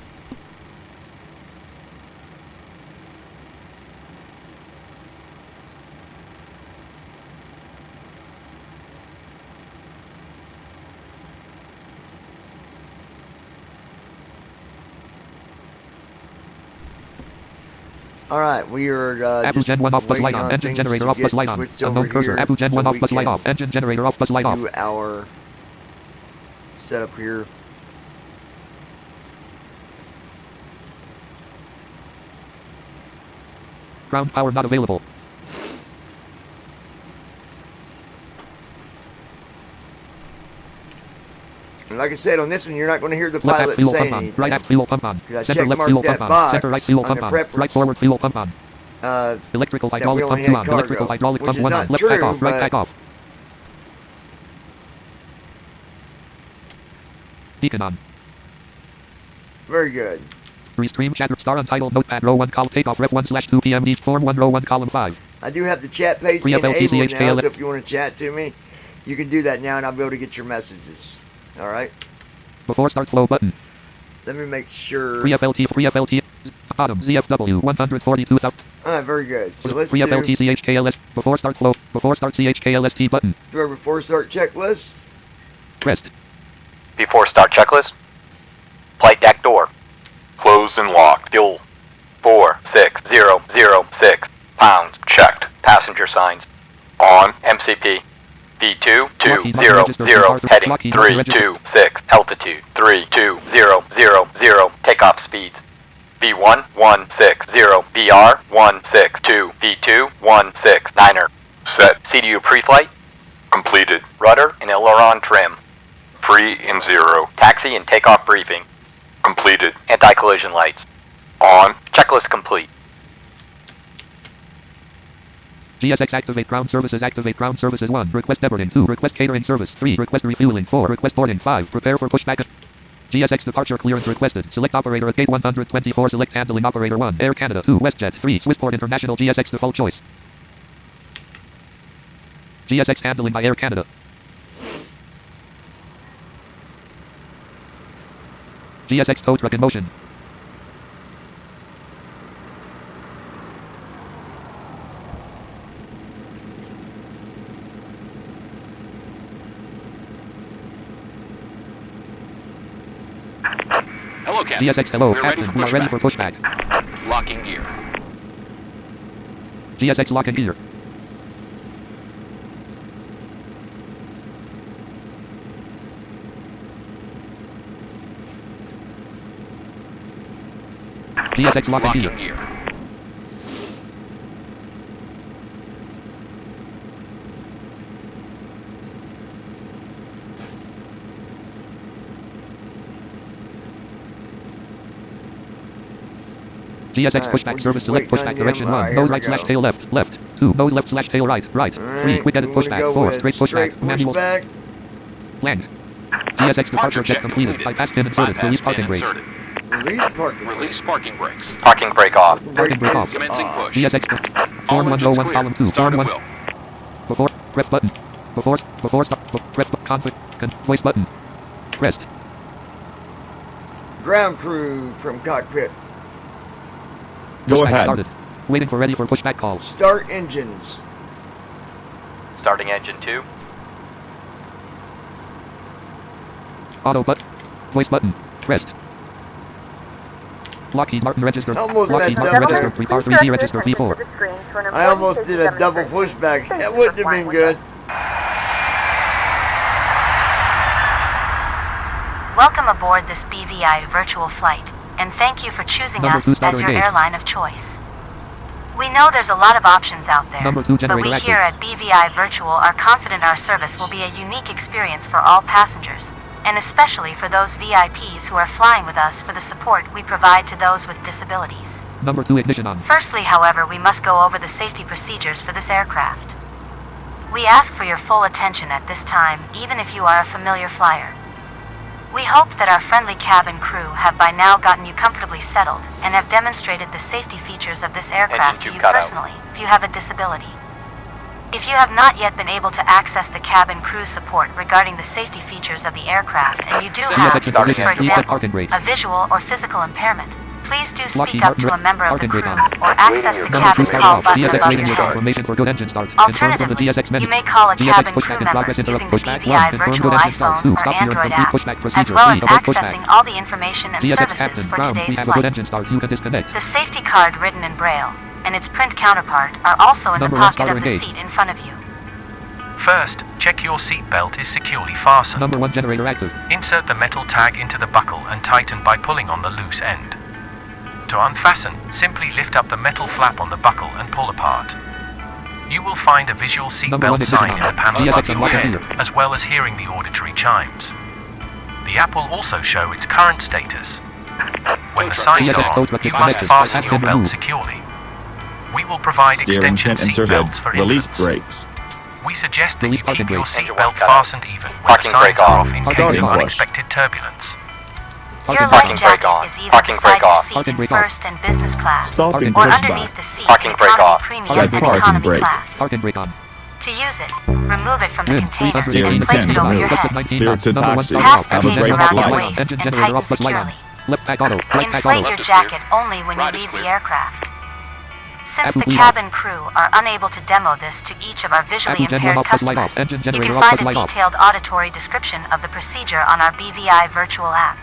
All right, we are
Apple
just
Gen 1 off bus
waiting
light on. Engine
things
generator
to
off bus
get
light on.
switched
Unknown
over
cursor.
here
Apple Gen
so
1 off
we
bus light
can
off. Engine generator off bus light off.
do our setup here.
Ground power not available.
And like I said, on this one, you're not going to hear the
Left
pilot
aft fuel
say
pump on.
anything.
Right aft fuel pump on.
Because I
Center
check
left
marked
fuel
that
pump on.
box
Center right fuel
on
pump
the
on.
preference.
Right forward fuel pump on. Electrical
that we
hydraulic
only
pump 2
had
on.
cargo,
Electrical hydraulic
which
pump
is
1 on.
not
Left
true,
tack off. Right
but-
tack off. Beacon on.
Very good.
Restream chat Star Untitled Notepad row 1 column takeoff ref 1 / 2 p.m. Deep form 1 row 1 column 5.
I do have the chat page
Free
enabled
FLTCH
now,
KLS.
so if you want to chat to me, you can do that now, and I'll be able to get your messages. All right?
Before start flow button.
Let me make sure.
Free FLT. Bottom ZFW 142,000.
All right, very good. So let's
Free
do
FLT CHKLS. Before start flow. Before start CHKLST button.
our before start checklist.
Rest.
Before start checklist. Flight deck door. Closed and locked. Fuel. 46006 pounds. Checked. Passenger signs. On. MCP. V220 heading 326. Altitude 3200. Takeoff speeds. V1160 BR162 V2169er. Set. CDU pre-flight. Completed. Rudder and aileron trim. Free in 0. Taxi and takeoff briefing. Completed. Anti-collision lights. On. Checklist complete.
GSX activate ground services 1. Request departing 2. Request catering service 3. Request refueling 4. Request boarding 5. Prepare for pushback. GSX departure clearance requested. Select operator at gate 124. Select handling operator 1. Air Canada 2. WestJet 3. Swissport International GSX default choice. GSX handling by Air Canada. GSX tow truck in motion.
Hello, Captain.
GSX hello,
We're
Captain.
ready for
We are ready
pushback.
for pushback.
Locking gear.
GSX lock and gear. GSX lock and
Locking
gear.
gear.
GSX
Alright,
pushback
we're
service
just
select
waiting
pushback
on him.
direction
Alright,
1.
here
Nose
we
right slash
go.
tail left. 2. Nose left slash tail right. 3.
Alright,
Quick edit
we're gonna
pushback.
go
4.
with
Straight
straight
pushback. Manual.
pushback.
Land. GSX departure check
check
completed.
completed.
Bypass pin inserted.
Bypass
Release
pin
parking brakes.
inserted.
Release parking.
Release parking brakes.
Parking brake off.
Parking brake off.
Commencing push.
GSX.
All
Form
engines
101
clear.
column 2.
Start
Form
at
1.
will.
Before. Press button. Before stop. Press conflict. Voice button. Pressed.
Ground crew from cockpit.
Go
Pushback
ahead.
started. Waiting for ready for pushback call.
Start engines.
Starting engine 2.
Auto button. Voice button. Pressed. Lockheed Martin registered.
Almost
Lockheed
messed
Martin
up.
registered.
Please
R3D
direct your
registered
attention
P4.
to the screen to an
I
important
almost
safety
did a double
demonstration.
pushback.
Thank
That
you
wouldn't
for
have been
flying with
good.
us.
Welcome aboard this BVI virtual flight, and thank you for choosing
Number
us
2
as
starter
your
engaged.
airline of choice. We know there's a lot of options out there,
Number 2
but
generator
we
active.
here at BVI Virtual are confident our service will be a unique experience for all passengers, and especially for those VIPs who are flying with us for the support we provide to those with disabilities.
Number 2 ignition on.
Firstly, however, we must go over the safety procedures for this aircraft. We ask for your full attention at this time, even if you are a familiar flyer. We hope that our friendly cabin crew have by now gotten you comfortably settled and have demonstrated the safety features of this aircraft to
Engine
you
two cut out.
personally, if you have a disability. If you have not yet been able to access the cabin crew support regarding the safety features of the aircraft and you do have,
GSX in position.
for
Reset
example,
parking brakes.
a visual or physical impairment, please do
Lockheed
speak up
Martin
to a member of the
parking
crew
brake on.
or access the
Number 2
cabin
started
call
off.
button
GSX
above
waiting
your
with
head.
confirmation for good engine start. Confirm from the
Alternatively,
GSX menu.
you may call a
GSX
cabin
pushback
crew
and
member
progress interrupt
using the
pushback
BVI
1. Confirm
virtual
good engine start.
iPhone
2.
or
Stop here and
Android
complete
app,
pushback
as
procedure.
well
3.
as
Abort
accessing
pushback.
all the information and
GSX
services
captain
for
ground. We
today's
have a good
flight.
engine start. You can disconnect.
The safety card written in Braille and its print counterpart are also in
Number
the
1
pocket
starter
of the
engaged.
seat in front of you.
First, check your seatbelt is securely fastened.
Number 1 generator active.
Insert the metal tag into the buckle and tighten by pulling on the loose end. To unfasten, simply lift up the metal flap on the buckle and pull apart. You will find a visual
Number 1
seatbelt
ignition
sign
on.
in the panel
GSX
above your
unlock and
head,
gear.
as well as hearing the auditory chimes. The app will also show its current status. When the signs
GSX
are
tow
on,
truck
you
disconnected.
must fasten
Bypass
your
pin
belt
removed.
securely. We will provide
Steering
extension
pin inserted.
seatbelts for
Release
infants.
brakes.
We suggest that
Release
you
parking
keep your
brakes.
Engine
seatbelt
one cut out.
fastened even when the
Parking
signs
brake
are
off.
off in
Starting
case of
push.
unexpected turbulence.
Your
Parking
life
brake
jacket
on.
is either
Parking
beside
brake
your
off.
seat
Parking
in
brake off.
first and business class,
Stopping
or
pushback.
underneath the seat
Parking
in
brake
economy,
off.
premium,
Set
and
parking
economy
brake.
class.
Parking brake on.
To use it, remove it from the
Win.
container
Steering
and place
pin
it over your
removed.
head.
19
Clear
knots.
to
Number 1
taxi.
start
Pass
off.
the
Have a
tapes
brake
around your
light.
waist
Engine
and
generator
tighten
up plus light on.
securely.
Left back auto. Right back
Inflate
auto.
your
Left is clear.
jacket only when you
Right is
leave
clear.
the aircraft. Since
Apple
the
lead
cabin crew are unable to demo this to each of our visually
Apple Gen 1
impaired
off plus light
customers,
off. Engine
you
generator
can
off
find
plus
a
light off.
detailed auditory description of the procedure on our BVI virtual app.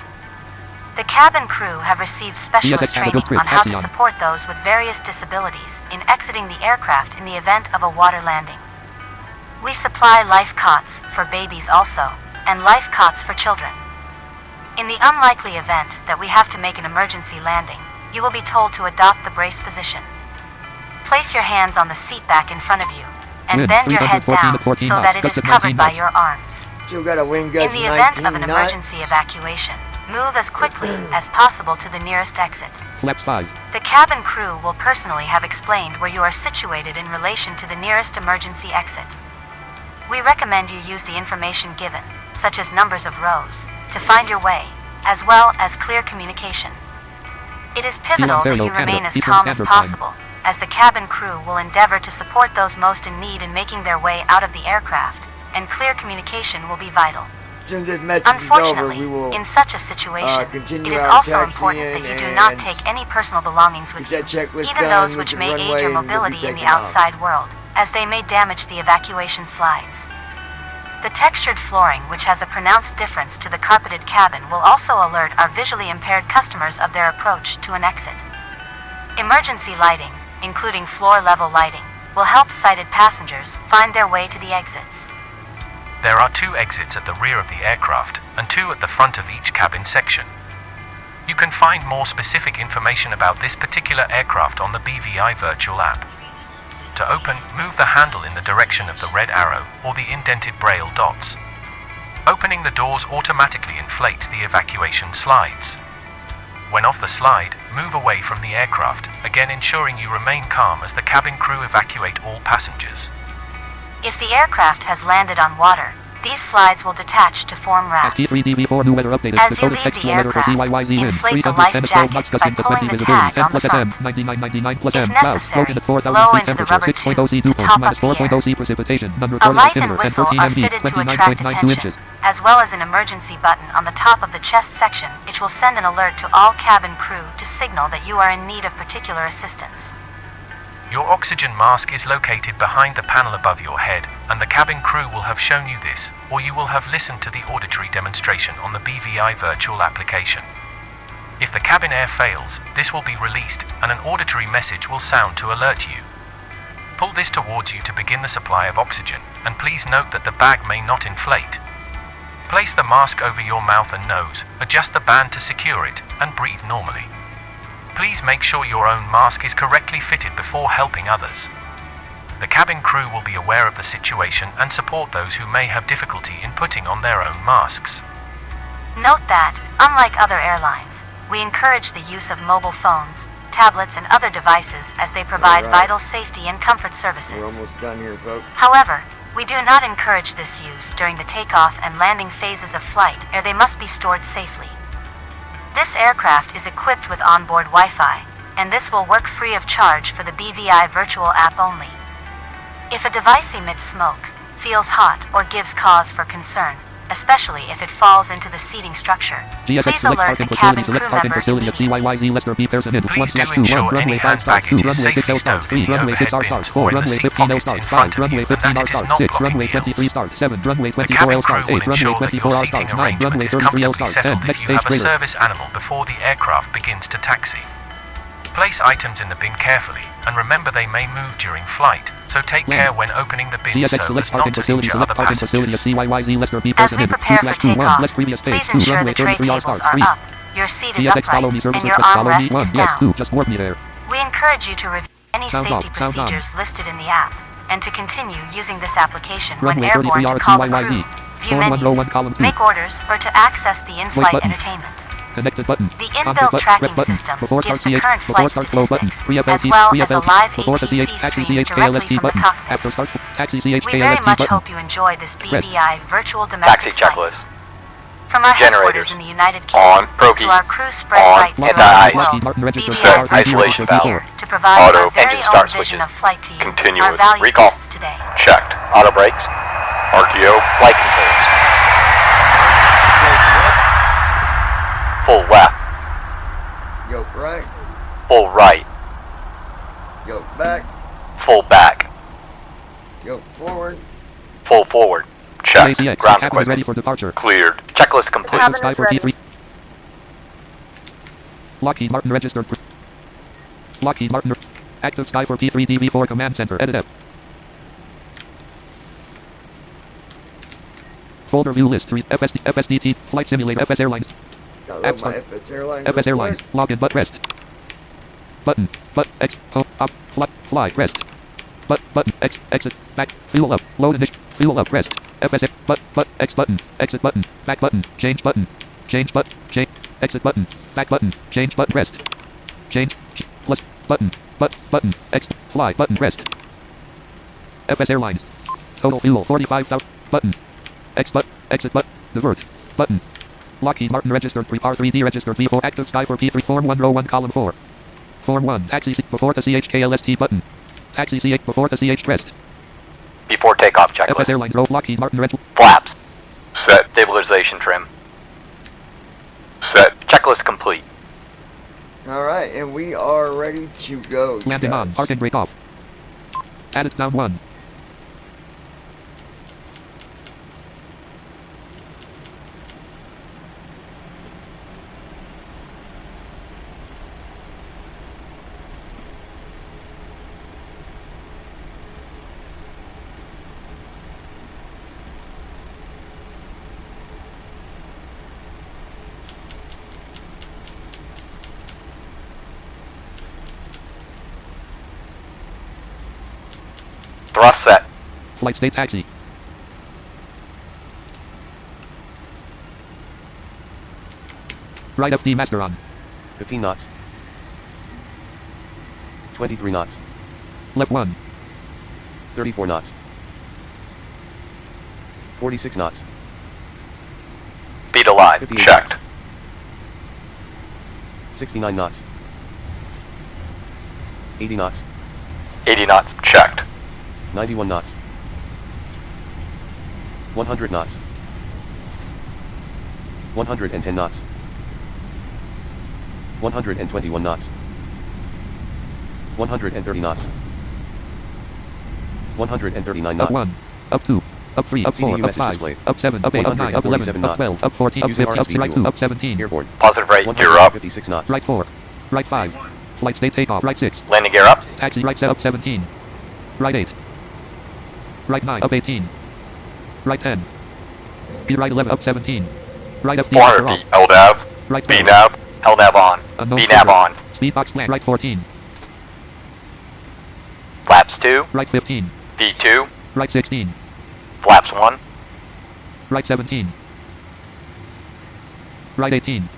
The cabin crew have received specialist
GSX have a
training
good grip.
on how to
Taxi on.
support those with various disabilities in exiting the aircraft in the event of a water landing. We supply life cots for babies also, and life cots for children. In the unlikely event that we have to make an emergency landing, you will be told to adopt the brace position. Place your hands on the seat back in front of you,
and
Wind,
bend your head
314
down
at 14
so
knots,
that it
gusts
is
at
covered
19
by
knots.
your arms.
Still got a wind
In
gust
the
of
event
19
of an emergency
knots.
evacuation, move as quickly as possible to the nearest exit.
Flaps 5.
The cabin crew will personally have explained where you are situated in relation to the nearest emergency exit. We recommend you use the information given, such as numbers of rows, to find your way, as well as clear communication. It is pivotal that
Ontario,
you remain
Canada,
as
Eastern
calm as
Standard Time.
possible, as the cabin crew will endeavor to support those most in need in making their way out of the aircraft, and clear communication will be vital.
As soon as this message is over,
Unfortunately,
we will
in such a situation,
continue
it is
our
also
taxiing
important that you do not
and
take any personal belongings with you,
get that checklist
even
done
those
with
which
the
may aid
runway
your
and we'll be
mobility in the
taking off.
outside world, as they may damage the evacuation slides. The textured flooring, which has a pronounced difference to the carpeted cabin, will also alert our visually impaired customers of their approach to an exit. Emergency lighting, including floor-level lighting, will help sighted passengers find their way to the exits.
There are 2 exits at the rear of the aircraft and 2 at the front of each cabin section. You can find more specific information about this particular aircraft on the BVI virtual app. To open, move the handle in the direction of the red arrow or the indented braille dots. Opening the doors automatically inflates the evacuation slides. When off the slide, move away from the aircraft, again ensuring you remain calm as the cabin crew evacuate all passengers.
If the aircraft has landed on water, these slides will detach to form rafts.
ST3DV4 new weather updated.
As you
Dakota
leave
text
the
flow weather for
aircraft,
CYYZ wind.
inflate the
310
life
at 12
jacket
knots
by
gusting to 20
pulling the
visibility.
tag
10
on the
plus FM.
front.
9999 plus
If
M. Cloud.
necessary,
Slogan at 4,000
blow
feet
into the
temperature.
rubber
6.0
tube
dew
to
point.
top
Minus
up the
4.0
air.
C precipitation. Number
A light and
altimeter.
whistle
1014
are
MV.
fitted to attract
29.92
attention,
inches.
as well as an emergency button on the top of the chest section, which will send an alert to all cabin crew to signal that you are in need of particular assistance.
Your oxygen mask is located behind the panel above your head, and the cabin crew will have shown you this, or you will have listened to the auditory demonstration on the BVI virtual application. If the cabin air fails, this will be released, and an auditory message will sound to alert you. Pull this towards you to begin the supply of oxygen, and please note that the bag may not inflate. Place the mask over your mouth and nose, adjust the band to secure it, and breathe normally. Please make sure your own mask is correctly fitted before helping others. The cabin crew will be aware of the situation and support those who may have difficulty in putting on their own masks.
Note that, unlike other airlines, we encourage the use of mobile phones, tablets, and other devices as they provide
Alright.
vital safety and comfort services.
We're almost done here, folks.
However, we do not encourage this use during the takeoff and landing phases of flight, or they must be stored safely. This aircraft is equipped with onboard Wi-Fi, and this will work free of charge for the BVI virtual app only. If a device emits smoke, feels hot, or gives cause for concern, especially if it falls into the seating structure,
GSX
please
select
alert
parking
the
facility.
cabin
Select
crew
parking
member
facility at
immediately.
CYYZ Lester B. Pearson in.
Please do
1/2
ensure
1
any
runway 5
hand
start 2
baggage is
runway 6
safely
L start
stowed
3
in the
runway 6 R
overhead
start
bins
4
or in the
runway
seat
15 L
pockets
start
in front
5
of
runway
you, and
15
that
R
it is
start
not
6
blocking
runway
wheels.
23 start 7 runway
The
24
cabin
L
crew
start
will
8 runway
ensure that
24
your
R
seating
start 9
arrangement
runway
is
33 L
comfortably
start 10
settled
next
if you
stage
have a
trailer.
service animal before the aircraft begins to taxi. Place items in the bin carefully, and remember they may move during flight, so take care when opening the bin
GSX
so
select
as
parking
not to
facility.
injure
Select
other
parking facility at
passengers.
CYYZ Lester B.
As
Pearson
we
in
prepare for
2/2 1
takeoff,
left previous page
please
2
ensure
runway
the tray
33 R
tables
start
are
3
up, your seat is
GSX follow
upright,
me service
and your
request follow me
armrest
1
is
yes
down.
2 just warp me there.
We encourage you to review any
Sound
safety
off, sound on.
procedures listed in the app, and to continue using this application when
Runway
airborne
33
to call the
RCYYZ.
crew, view
Form 1 row 1
menus,
column 2
make orders, or to access the in-flight
button.
entertainment.
Connected button.
The
Contact
inbuilt
button.
tracking
Rep button.
system
Before
gives
start
the
CH.
current
Before
flight
start flow button.
statistics,
Pre-FLT.
as well as a
Pre-FLT.
live
Before the
ATC
CH. Taxi
stream
CH
directly
KLST
from the
button.
cockpit.
After start. Taxi CH
We very
KLST
much
button.
hope you enjoy this
Rest.
BVI virtual
Taxi
domestic flight.
checklist.
From our
Generators.
headquarters in the United
On.
Kingdom
Pro
to
heat.
our crew spread
On.
right throughout
Anti-ice.
the world,
Lockheed Martin registered
BVI
Set
Virtual
isolation
is
valve.
here to provide
Auto
our very
engine
own
start
vision
switches.
of flight to you, our
Continuous.
valued
Recall.
guests today.
Checked. Auto brakes. RTO. Flight controls. Full left.
Yoke right,
Full right.
yoke back,
Full back.
yoke forward.
Full forward. Checked.
ACX.
Ground
Cabin is ready
equipment.
for departure.
Cleared. Checklist complete.
Active
Cabin
sky
is
for
ready.
P3. Lockheed Martin registered. Lockheed Martin. Active sky for P3 DV4 command center. Edit F. Folder view list 3 FSDT flight simulator FS Airlines
Gotta
App
love my
start.
FS Airlines.
FS
real
Airlines
quick.
login but rest button but X up fly rest button, exit, back, fuel up, load initial, fuel up, rest, FSF, X button, exit button, back button, change button, change exit button, back button, change button, rest, change, plus, button, X, fly, button, rest, FS Airlines, total fuel 45,000, button, exit button, divert, button, Lockheed Martin registered R3D registered V4 active sky for P3 Form 1 row 1 column 4. Form 1 taxi before the CHKLST button. Taxi CH before the CH rest.
Before takeoff checklist.
FS Airlines row Lockheed Martin red.
Flaps. Set. Stabilization trim. Set. Checklist complete.
Alright, and we are ready to go.
Landing on. Park and break off. Added down 1.
Thrust set.
Flight state taxi. Right FD master on.
15 knots. 23 knots.
Left 1.
34 knots. 46 knots.
Speed alive.
58
Checked.
knots. 69 knots. 80 knots.
80 knots. Checked.
91 knots. 100 knots. 110 knots. 121 knots. 130 knots. 139
Up
knots.
1. Up 2. Up 3. Up 4.
CDU
Up
message
5.
displayed.
Up 7. Up 8. Up 9. Up 11. Up 12. Up 14. Up
Using
15. Up
RSV
right
fuel.
2. Up 17.
Airborne.
Positive rate. Gear up.
156 knots.
Right 4. Right 5. Flight state takeoff. Right 6.
Landing gear up.
Taxi right 7. Up 17. Right 8. Right 9. Up 18. Right 10. P right 11. Up 17. Right FD
400
master
feet.
off.
LNAV.
Right
B
12.
nav. LNAV on.
Unknown
B nav
filter.
on.
Speed box plan. Right 14.
Flaps 2.
Right 15.
V2.
Right 16.
Flaps 1.
Right 17. Right 18.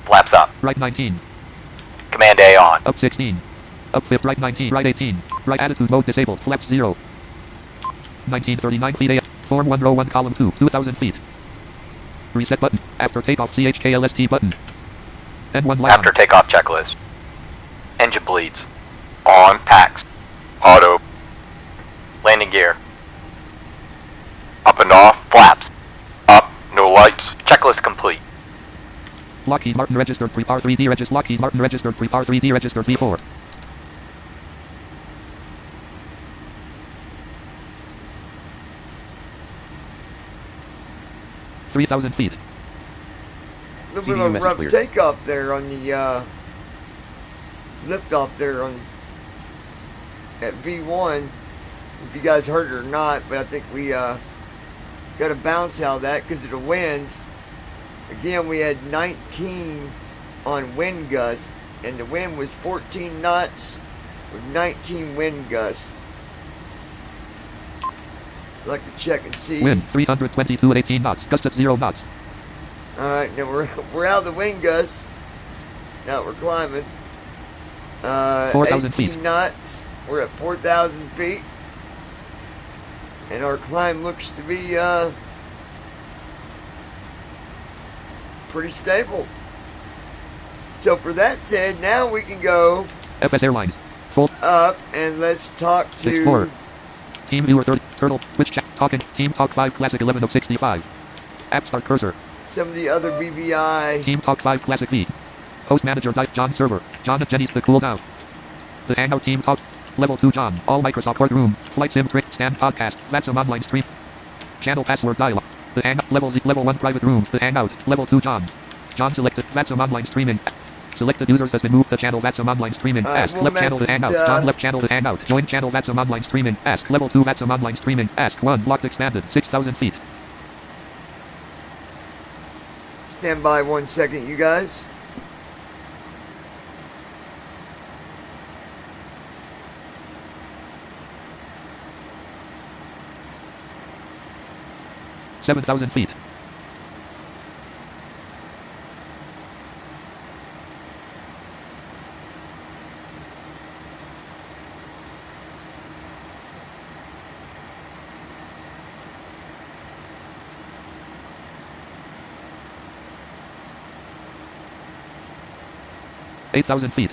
Flaps up.
Right 19.
Command A on.
Up 16. Up 5th. Right 19. Right 18. Right attitude mode disabled. Flaps 0. 1939 feet A. Form 1 row 1 column 2. 2000 feet. Reset button. After takeoff CHKLST button. N1 land.
After takeoff checklist. Engine bleeds. On. Packs. Auto. Landing gear. Up and off. Flaps. Up. No lights. Checklist complete.
Lockheed Martin registered R3D registered Lockheed Martin registered R3D registered V4. $3,000 feet.
A little
CDU
bit of
message
rough
cleared.
takeoff there on the liftoff there on at V1. If you guys heard it or not, but I think we got a bounce out of that because of the wind. Again, we had 19 on wind gusts, and the wind was 14 knots with 19 wind gusts. I'd like to check and see.
Wind 322 at 18 knots. Gusts at 0 knots.
Alright, now we're out of the wind gusts. Now we're climbing.
4,000
18
feet.
knots. We're at 4,000 feet. And our climb looks to be pretty stable. So for that said, now we can go
FS Airlines. Full.
up and let's talk to
Explorer. Team viewer 30. Turtle. Twitch chat. Talking. Team talk 5 classic 11 of 65. App start cursor.
some of the other BVI.
Team talk 5 classic feed. Host manager John server. John and Jenny's the cool down. The hangout team talk. Level 2 John. All Microsoft Workroom. Flight Sim Trick. Stand podcast. That's some online stream. Channel password dialog. The hangout. Level 1 private room. The hangout. Level 2 John. John selected. That's some online streaming. Selected users has been moved to channel That's some online streaming.
Alright,
Ask
we'll
left channel to
message,
hangout. John left channel to hangout. Join channel That's some online streaming. Ask level 2 That's some online streaming. Ask 1 blocked expanded 6,000 feet.
Stand by 1 second, you guys.
7,000 feet. Eight thousand feet.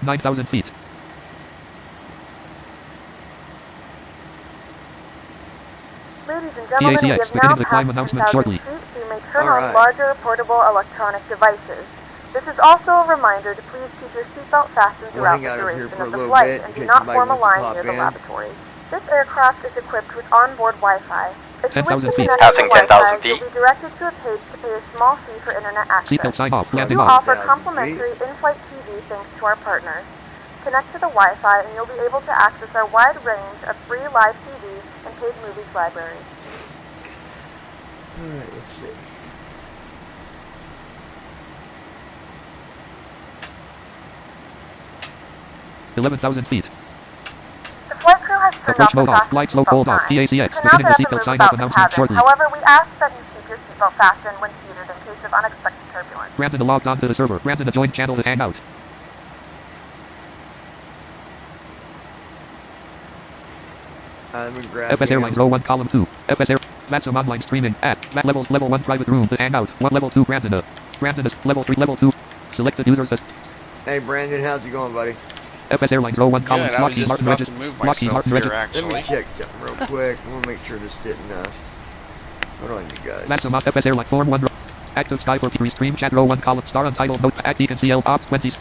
Nine thousand feet.
Ladies and gentlemen, we have
PACX,
now
beginning the climb
passed
announcement
10,000
shortly.
feet, so you may turn
All
on
right.
larger portable electronic devices. This is also a reminder to please keep your seatbelt fastened
We'll
throughout
hang
the
out over here
duration
for a
of the
little
flight
bit in
and do
case
not
somebody
form a
wants to
line
pop
near the
in.
lavatory. This aircraft is equipped with onboard Wi-Fi. If you wish
10,000
to
feet.
connect
Passing
to Wi-Fi,
10,000 feet.
you'll be directed to a page to pay a small fee for internet access.
Seatbelt sign off.
We
Landing
do
off.
offer
10,000
complimentary in-flight TV thanks to our partners. Connect to the Wi-Fi and you'll be able to access our wide range of free live TV and paid movies library.
Alright, let's see.
Eleven thousand feet.
The flight crew has turned
Approach
off
mode
the
off.
fasten
Flight slow
seatbelt
hold off.
sign.
PACX,
You can now
beginning the
get up and
seatbelt
move
sign
about
off
the
announcement
cabin.
shortly.
However, we ask that you keep your seatbelt fastened when seated in case of unexpected turbulence.
Brandon logged onto the server. Brandon joined channel to hang out.
I'm gonna grab
FS
him.
Airlines row 1 column 2. FS Air. Vatsum online streaming at Vat levels level 1 private room to hang out. 1 level 2 Brandon. Brandon is level 3 level 2. Selected users as
Hey Brandon, how's it going, buddy?
FS Airlines row 1 column
Good, I was
Lockheed
just
Martin
about to
register.
move
Lockheed
myself
Martin
here,
register.
Let me
actually.
check something real quick. I wanna make sure this didn't hold on you guys.
Vatsum FS Airline form 1 row. Active Sky for P3 stream chat row 1 column star untitled note at DCL ops 20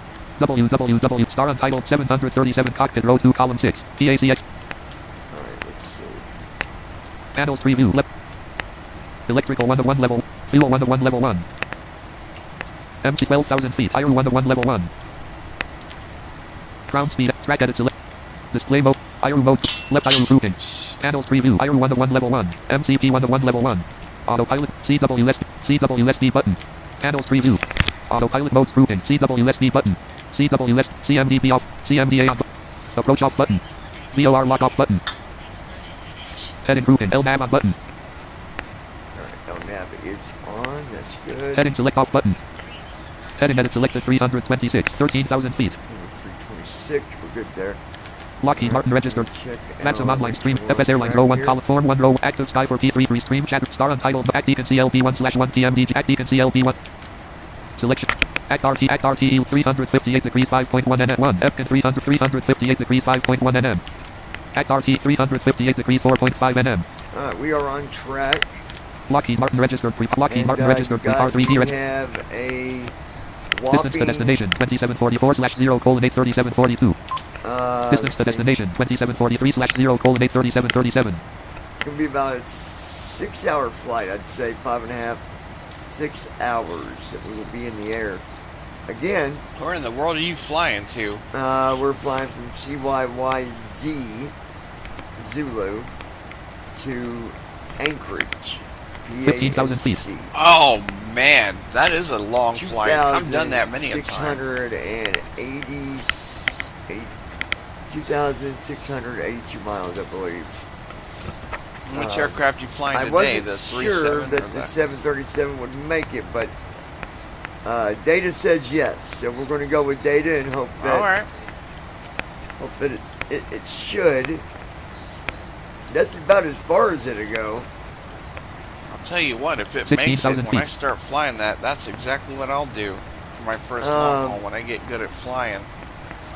www star untitled 737 cockpit row 2 column 6 PACX
Alright, let's see.
panels preview electrical 1 to 1 level fuel 1 to 1 level 1 MC 12,000 feet higher 1 to 1 level 1 ground speed track edit select display mode higher mode left higher grouping panels preview higher 1 to 1 level 1 MCP 1 to 1 level 1 autopilot CWSB button panels preview autopilot modes grouping CWSB button CWS CMDB off CMDA on approach off button VOR lock off button heading grouping LNAV on button
Alright, nav is on, that's good.
heading select off button heading edit selected 326 13,000 feet
It was 326, we're good there.
Lockheed Martin registered
Check
Vatsum
out
online stream
the
FS Airlines
track
row 1
here.
column form 1 row active sky for P3 stream chat star untitled at Deacon CLB1 / 1 PMDG at Deacon CLB1 selection at RTE 358 degrees 5.1 nm 1 Fkin 358 degrees 5.1 nm at RT 358 degrees 4.5 nm
Alright, we are on track.
Lockheed Martin registered Lockheed
And,
Martin registered
you guys,
R3D
we
registered
have a
distance to
whopping,
destination 2744/0:83742 distance to destination 2743/0:83737
Gonna be about a 6-hour flight, I'd say 5.5, 6 hours that we will be in the air. Again,
Where in the world are you flying to?
we're flying from cyyz Zulu to Anchorage.
15,000 feet.
PANC.
Oh man, that is a long flight. I've done that many a time.
2,682 miles, I believe.
Which aircraft you flying
I
today?
wasn't
The
sure
37
that
or
the
the
737 would make it, but data says yes, so we're going to go with data and hope that
All right.
it should. That's about as far as it'll go.
I'll tell you what, if it makes it
16,000
when I
feet.
start flying that, that's exactly what I'll do for my first long haul when I get good at flying.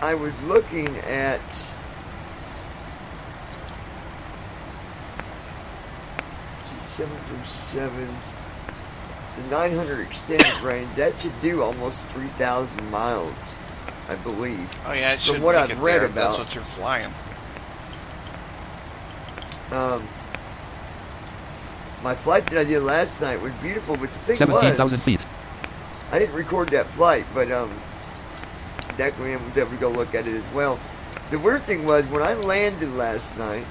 I was looking at G737, the 900 extended range. That should do almost 3,000 miles, I believe.
Oh yeah, it
From
should
what
make
I've
it
read
there if that's
about.
what you're flying.
My flight that I did last night was beautiful, but the thing
17,000
was,
feet
I didn't record that flight, but definitely am able to go look at it as well. the weird thing was when I landed last night,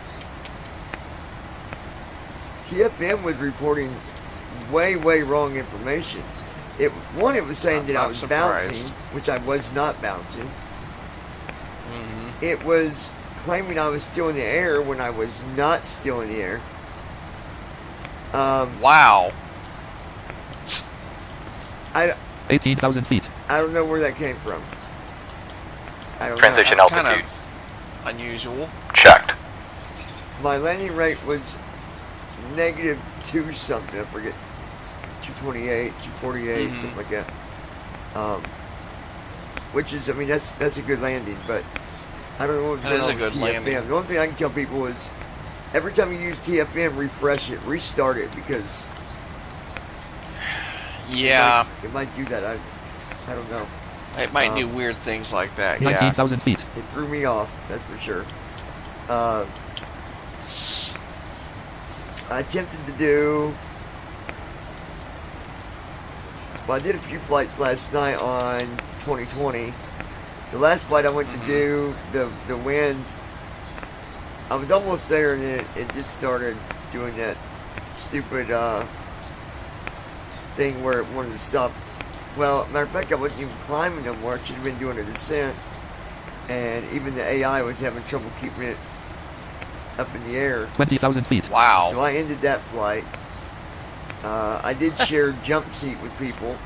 TFM was reporting way wrong information. It was saying that I was bouncing, which I was not bouncing. It was claiming I was still in the air when I was not still in the air.
Wow.
18,000 feet.
I don't know where that came from. I don't
Transition
know.
Kind
altitude.
of unusual.
Checked.
My landing rate was -2 something. I forget. 228, 248, something like that. Which is, I mean, that's a good landing, but I don't know what's going on with TFM. The only thing I can tell people is every time you use TFM, refresh it, restart it, because it might do that. I don't know.
It might do weird things like that.
19,000 feet.
It threw me off, that's for sure. I attempted to do. Well, I did a few flights last night on 2020. The last flight I went to do, the wind, I was almost there, and then it just started doing that stupid thing where it wanted to stop. Well, matter of fact, I wasn't even climbing no more. I should have been doing a descent, and even the AI was having trouble keeping it up in the air.
20,000 feet.
Wow.
So I ended that flight. I did share jump seat with people.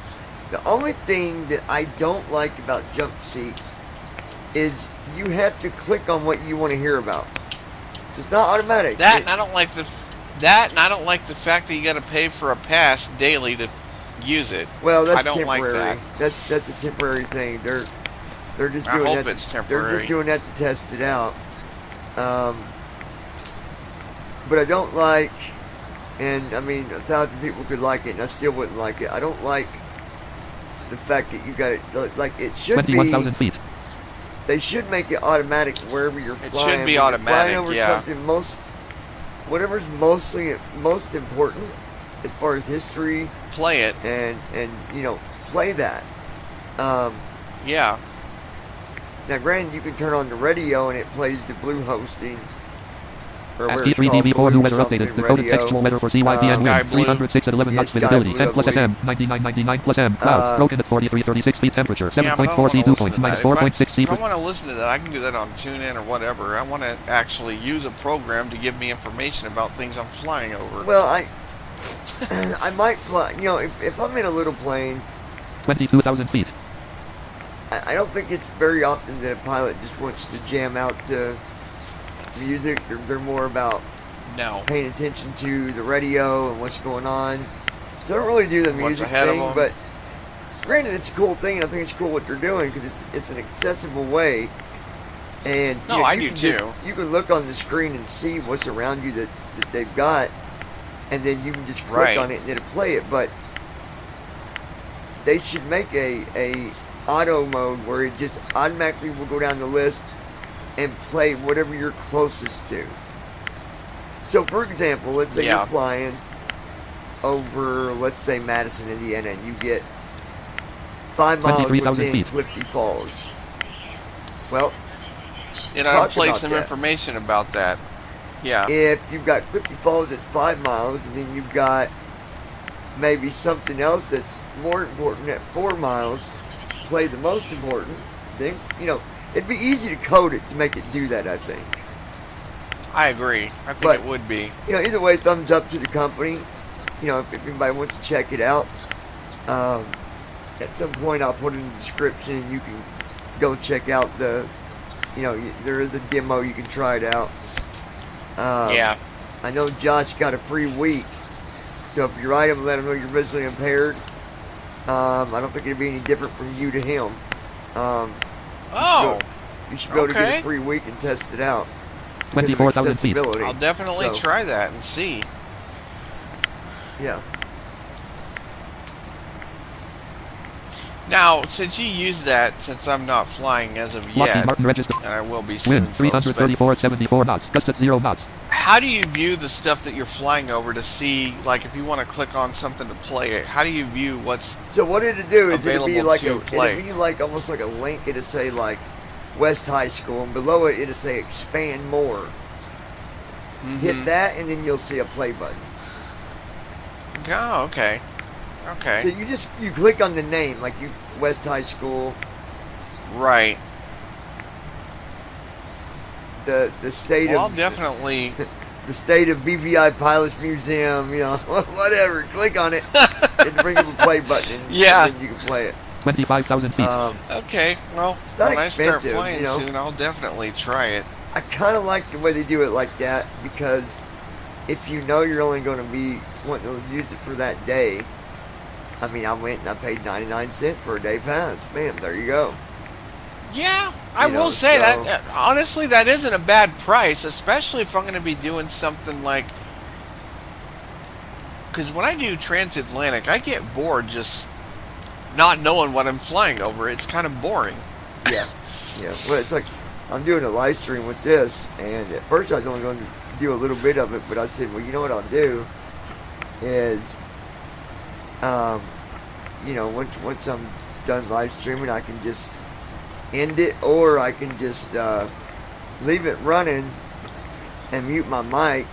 The only thing that I don't like about jump seat is you have to click on what you want to hear about. So it's not automatic.
And I don't like the fact that you got to pay for a pass daily to use it.
Well, that's
I don't
temporary.
like that.
That's a temporary thing. They're just
I
doing
hope
that.
it's temporary.
They're just doing that to test it out. But I don't like, and I mean, 1,000 people could like it, and I still wouldn't like it. I don't like the fact that you got it, like it should
21,000 feet.
They should make it automatic wherever you're flying.
It should be
when
automatic,
you're flying over
yeah.
something whatever's most important as far as history.
Play it.
And play that.
Yeah.
Now, granted, you can turn on the radio and it plays the blue hosting.
ST3DV4 new weather updated. Decoded textual weather for CYPN wind. 306 at 11 knots visibility. 10 plus SM. 99 plus M. Clouds. Broken at 4336 feet temperature. 7.4 C. Dew point. Minus 4.6 C.
If I want to listen to that, I can do that on TuneIn or whatever. I want to actually use a program to give me information about things I'm flying over.
Well, I might fly. If I'm in a little plane.
22,000 feet.
I don't think it's very often that a pilot just wants to jam out to music. They're more about paying attention to the radio and what's going on. So I don't really do the music thing, but granted, it's a cool thing, and I think it's cool what they're doing because it's an accessible way. And
I do too.
You can look on the screen and see what's around you that they've got, and then you can just click on it and it'll play it. But they should make a auto mode where it just automatically will go down the list and play whatever you're closest to. So, for example, let's say you're flying over, let's say, Madison, Indiana, and you get 5 miles within Clifty Falls. Well,
I'll play some information about that. Yeah.
If you've got Clifty Falls that's 5 miles, and then you've got maybe something else that's more important at 4 miles, play the most important, then, it'd be easy to code it to make it do that, I think.
I agree. I think it would be.
Either way, thumbs up to the company. If anybody wants to check it out. At some point, I'll put in the description. You can go check out there is a demo. You can try it out.
Yeah.
I know Josh got a free week. So if you write him, let him know you're visually impaired. I don't think it'd be any different from you to him. You should be able to get a free week and test it out.
24,000 feet.
I'll definitely try that and see.
Yeah.
Now, since you use that, since I'm not flying as of yet,
Martin registered.
and I will be soon,
Wind 334 at 74 knots. Gust at 0 knots.
How do you view the stuff that you're flying over to see, like if you want to click on something to play it, how do you view what's
So what it'd do is
available
it'd be like
to play?
it'd be like almost like a link. It'd say like West High School, and below it it'll say expand more. Hit that, and then you'll see a play button.
Oh, okay. Okay.
So you click on the name, like you West High School.
Right.
The state
Well,
of
I'll definitely
the state of BVI Pilots Museum, you know, whatever. Click on it. And bring up a play button. And then you can play it.
25,000 feet.
Okay. Well,
it's not
when I start
expensive,
playing
you know?
soon, I'll definitely try it.
I kind of like the way they do it like that, because if you know you're only going to be wanting to use it for that day, I mean, I went and I paid 99 cents for a day pass. Bam, there you go.
Yeah, I will say that, honestly, that isn't a bad price, especially if I'm going to be doing something like, because when I do transatlantic, I get bored just not knowing what I'm flying over. It's kind of boring.
Yeah. Well, it's like, I'm doing a live stream with this, and at first I was only going to do a little bit of it, but I said, well, you know what I'll do is, you know, once I'm done live streaming, I can just end it, or I can just leave it running and mute my mic,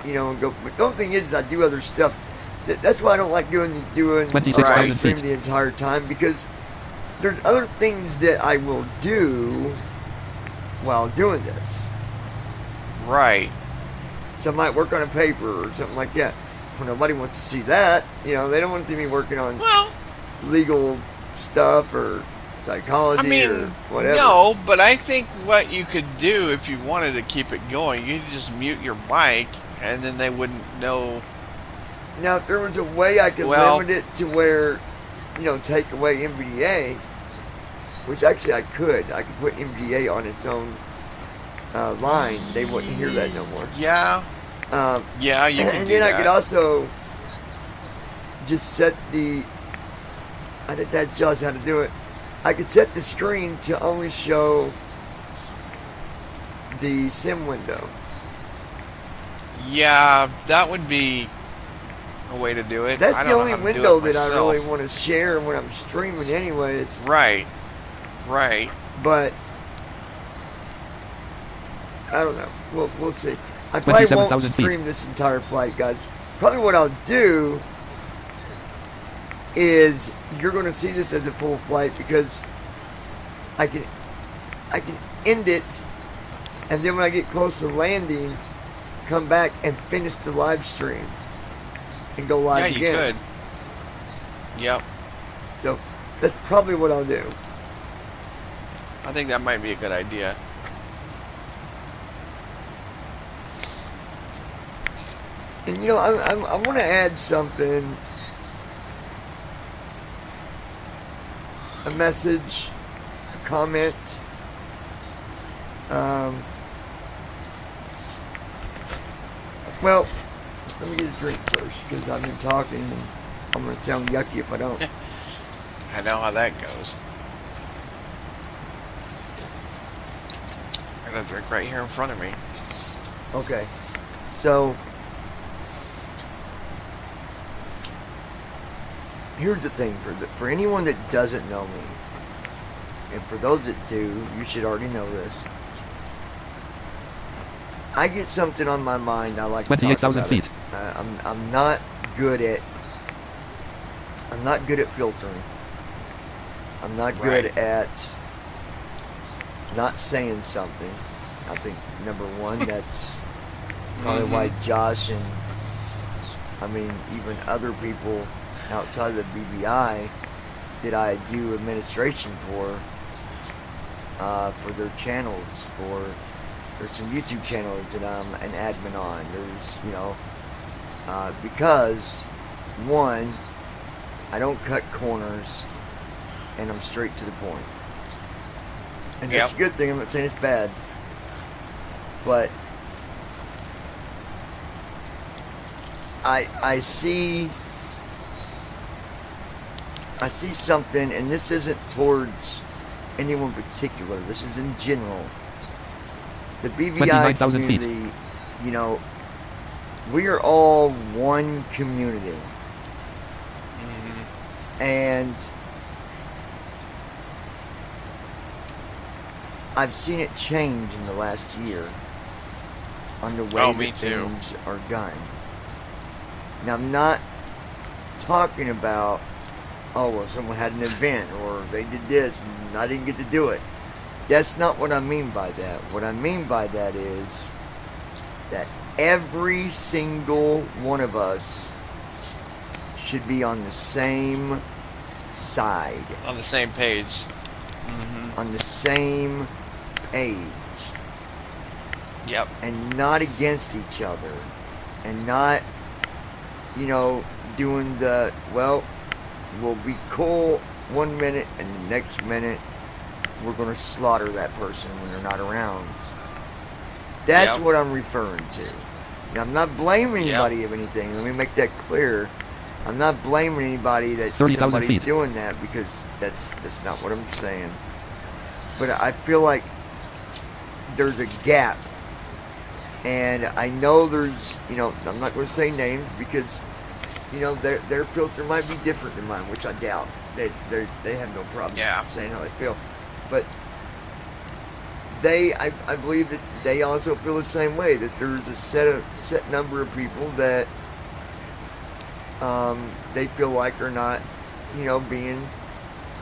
you know, and go. But the only thing is, I do other stuff. That's why I don't like doing live stream the entire time, because there's other things that I will do while doing this.
Right.
So I might work on a paper or something like that. Well, nobody wants to see that. You know, they don't want to see me working on legal stuff or psychology or whatever.
No, but I think what you could do if you wanted to keep it going, you could just mute your mic, and then they wouldn't know.
Now, if there was a way I could limit it to where, you know, take away MBDA, which actually I could put MBDA on its own line. They wouldn't hear that no more.
Yeah. Yeah, you can
and
do
then
that.
I could also just set the. I did that just how to do it. I could set the screen to only show the sim window.
Yeah, that would be a way to do it.
That's
I
the
don't
only
know how to do
window
it
that I
myself.
really want to share when I'm streaming anyway. It's
right.
But I don't know. We'll see. I probably won't stream this entire flight, guys. Probably what I'll do is you're going to see this as a full flight, because I can end it, and then when I get close to landing, come back and finish the live stream and go live again.
Yeah, you could. Yep.
So that's probably what I'll do.
I think that might be a good idea.
And you know, I want to add something, a message, a comment. Well, let me get a drink first, because I've been talking and I'm going to sound yucky if I don't.
I know how that goes. I got a drink right here in front of me.
Okay, so here's the thing, for anyone that doesn't know me, and for those that do, you should already know this. I get something on my mind, I like to talk
28,000
about
feet.
it. I'm not good at filtering. I'm not good at not saying something. I think number one, that's probably why Josh and even other people outside of the BBI that I do administration for their channels. There's some YouTube channels that I'm an admin on. There's, because one, I don't cut corners, and I'm straight to the point. And that's a good thing. I'm not saying it's bad, but I see something, and this isn't towards anyone particular. This is in general. The BVI community, we are all one community. And I've seen it change in the last year on the way
Oh, me
that
too.
things are done. Now, I'm not talking about, oh, well, someone had an event or they did this and I didn't get to do it. That's not what I mean by that. What I mean by that is that every single one of us should be on the same side,
On the same page.
on the same page,
Yep.
and not against each other, and not, you know, doing the, well, we'll be cool 1 minute and the next minute we're going to slaughter that person when they're not around. That's
Yep.
what I'm referring to. Now, I'm not blaming
Yep.
anybody of anything. Let me make that clear. I'm not blaming anybody that
30,000
somebody's
feet.
doing that, because that's not what I'm saying. But I feel like there's a gap. And I know there's, you know, I'm not going to say names because, you know, their filter might be different than mine, which I doubt. They have no problem saying how they feel. But I believe that they also feel the same way, that there's a set number of people that they feel like are not, you know, being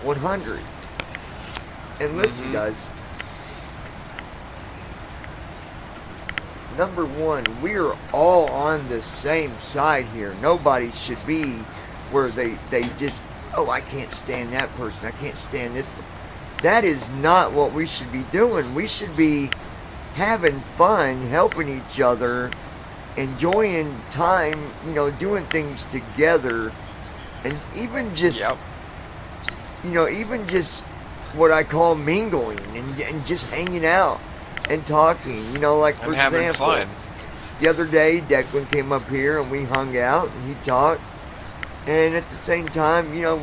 100. And listen, guys, number one, we are all on the same side here. Nobody should be where they just, oh, I can't stand that person, I can't stand this. That is not what we should be doing. We should be having fun, helping each other, enjoying time, you know, doing things together, and even just, you know, even just what I call mingling and just hanging out and talking, you know, like for
And having
example,
fun.
the other day Declan came up here and we hung out and he talked, and at the same time, you know,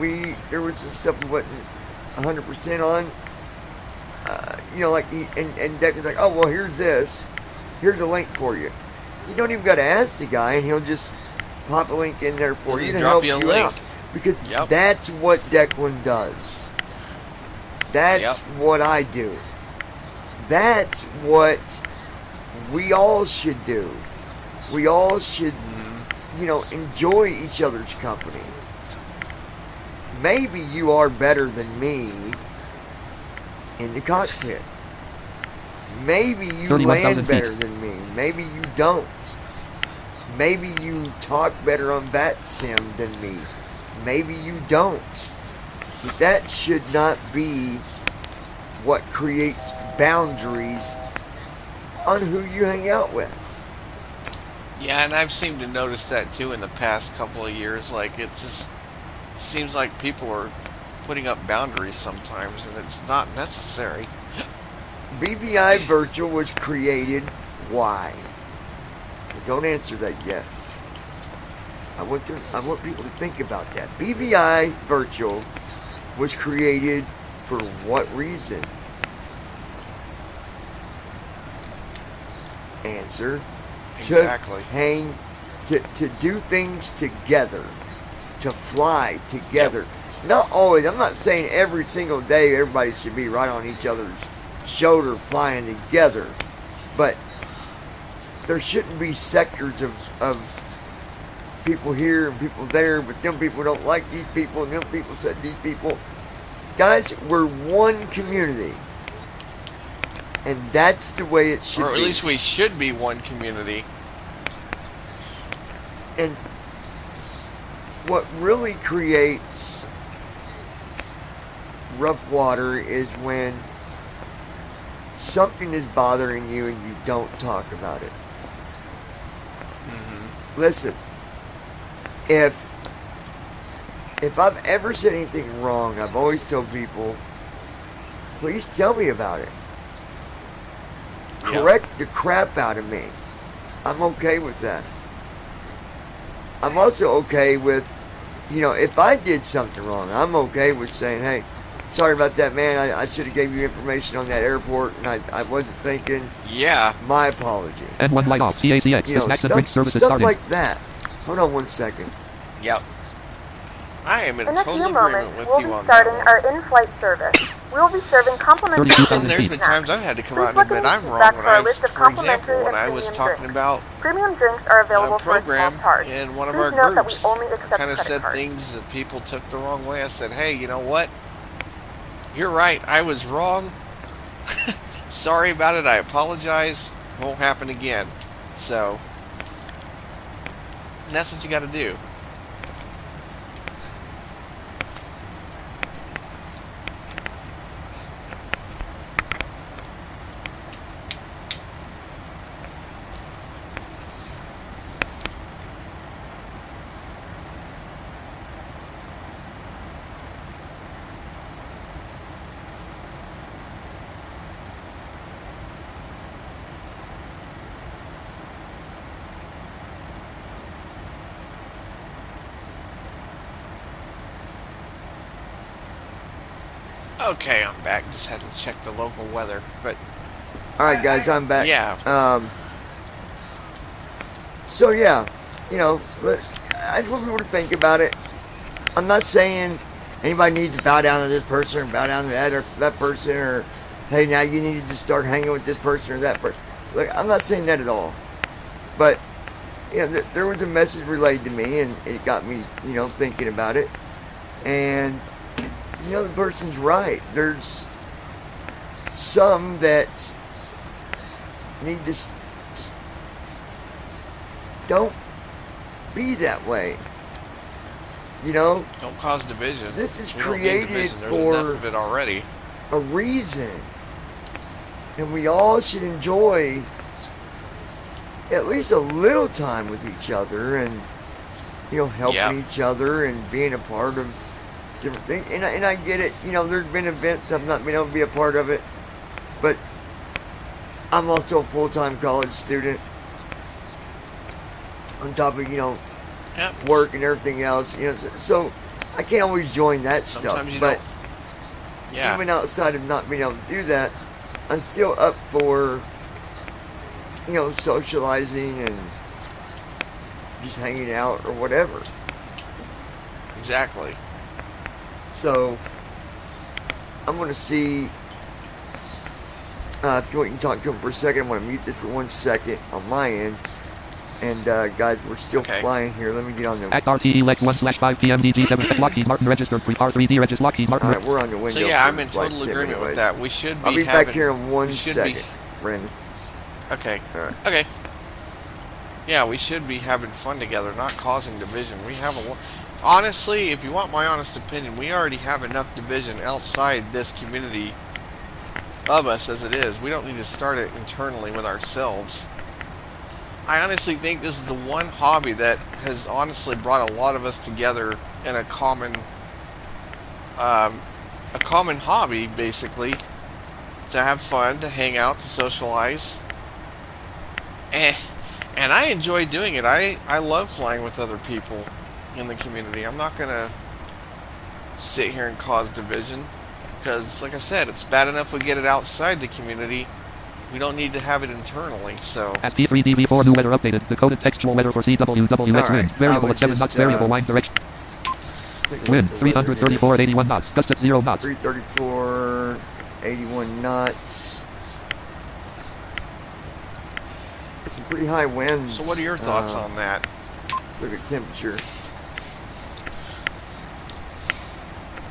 there was some stuff we wasn't 100% on, you know, like and Declan's like, oh, well, here's a link for you. You don't even got to ask the guy, and he'll just pop a link in there for you to help you out, because that's what Declan does. That's what I do. That's what we all should do. We all should, you know, enjoy each other's company. Maybe you are better than me in the cockpit. Maybe you land better than me. Maybe you don't. Maybe you talk better on that sim than me. Maybe you don't. But that should not be what creates boundaries on who you hang out with.
Yeah, and I've seemed to notice that too in the past couple of years. Like, it just seems like people are putting up boundaries sometimes, and it's not necessary.
BVI Virtual was created why? Don't answer that yet. I want people to think about that. BVI Virtual was created for what reason? Answer.
Exactly.
To do things together, to fly together. Not always. I'm not saying every single day everybody should be right on each other's shoulder flying together, but there shouldn't be sectors of people here and people there, but them people don't like these people and them people said these people. Guys, we're one community, and that's the way it should be.
Or at least we should be one community.
And what really creates rough water is when something is bothering you and you don't talk about it. Listen, if I've ever said anything wrong, I've always told people, please tell me about it. Correct the crap out of me. I'm okay with that. I'm also okay with, you know, if I did something wrong, I'm okay with saying, hey, sorry about that, man. I should have gave you information on that airport, and I wasn't thinking.
Yeah.
My apology.
N1 light off. cyyz.
You know,
Snacks and drinks services
stuff
starting.
like that. Hold on 1 second.
Yep. I am in
In a
total
few
agreement
moments,
with
we'll
you
be
on
starting
that
our
one.
in-flight service. We will be serving complimentary
32,000
And there's
feet.
been
snacks.
times I've had to come
Please
out and
look in
admit
the
I'm
seat
wrong
back
when
for our
I,
list of
for example,
complimentary
when
and
I was
premium
talking
drinks.
about
Premium drinks are
a
available for a small
program
charge.
in one of
Please
our
note that we
groups.
only accept
Kind of
credit
said
cards.
things that people took the wrong way. I said, hey, you know what? You're right. I was wrong. Sorry about it. I apologize. Won't happen again. So, that's what you got to do. Okay, I'm back. Just had to check the local weather. But
All right, guys, I'm back.
yeah,
So yeah, you know, I just want people to think about it. I'm not saying anybody needs to bow down to this person or bow down to that or that person or hey, now you need to just start hanging with this person or that person. Look, I'm not saying that at all. But you know, there was a message relayed to me, and it got me, you know, thinking about it. And you know, the person's right. There's some that need to just don't be that way. You know,
don't cause division.
This is
We don't need
created
division. There's
for
enough of it already.
a reason, and we all should enjoy at least a little time with each other, and you know, helping each other and being a part of different things. And I get it. You know, there's been events I've not been able to be a part of it, but I'm also a full-time college student. On top of, you know, work and everything else, you know, so I can't always join that
Sometimes
stuff.
you
But
don't.
even outside of not being able to do that, I'm still up for, you know, socializing and just hanging out or whatever.
Exactly.
So I'm gonna see if you want, you can talk to him for a second. I'm gonna mute this for 1 second on my end. And guys, we're still flying here. Let me get on the.
Act RTE Lex 1/5 PMDG 7 Lockheed Martin registered R3D register Lockheed Martin.
All right, we're on the window.
So yeah,
for
I'm in
flight
total
sim
agreement with
anyways.
that. We should be.
I'll be
having,
back here in 1 second, Brandon.
Okay.
All right.
Okay. Yeah, we should be having fun together, not causing division. We have a. Honestly, if you want my honest opinion, we already have enough division outside this community of us as it is. We don't need to start it internally with ourselves. I honestly think this is the one hobby that has honestly brought a lot of us together in a common hobby, basically, to have fun, to hang out, to socialize, and I enjoy doing it. I love flying with other people in the community. I'm not gonna sit here and cause division, because, like I said, it's bad enough we get it outside the community. We don't need to have it internally, so.
As P3DV4 new weather updated, decoded textual weather for CWWX wind. Variable at 7 knots, variable line direction. Wind, 334 at 81 knots, gust at 0 knots.
334, 81 knots. It's some pretty high winds.
So what are your thoughts on that?
Let's look at temperature.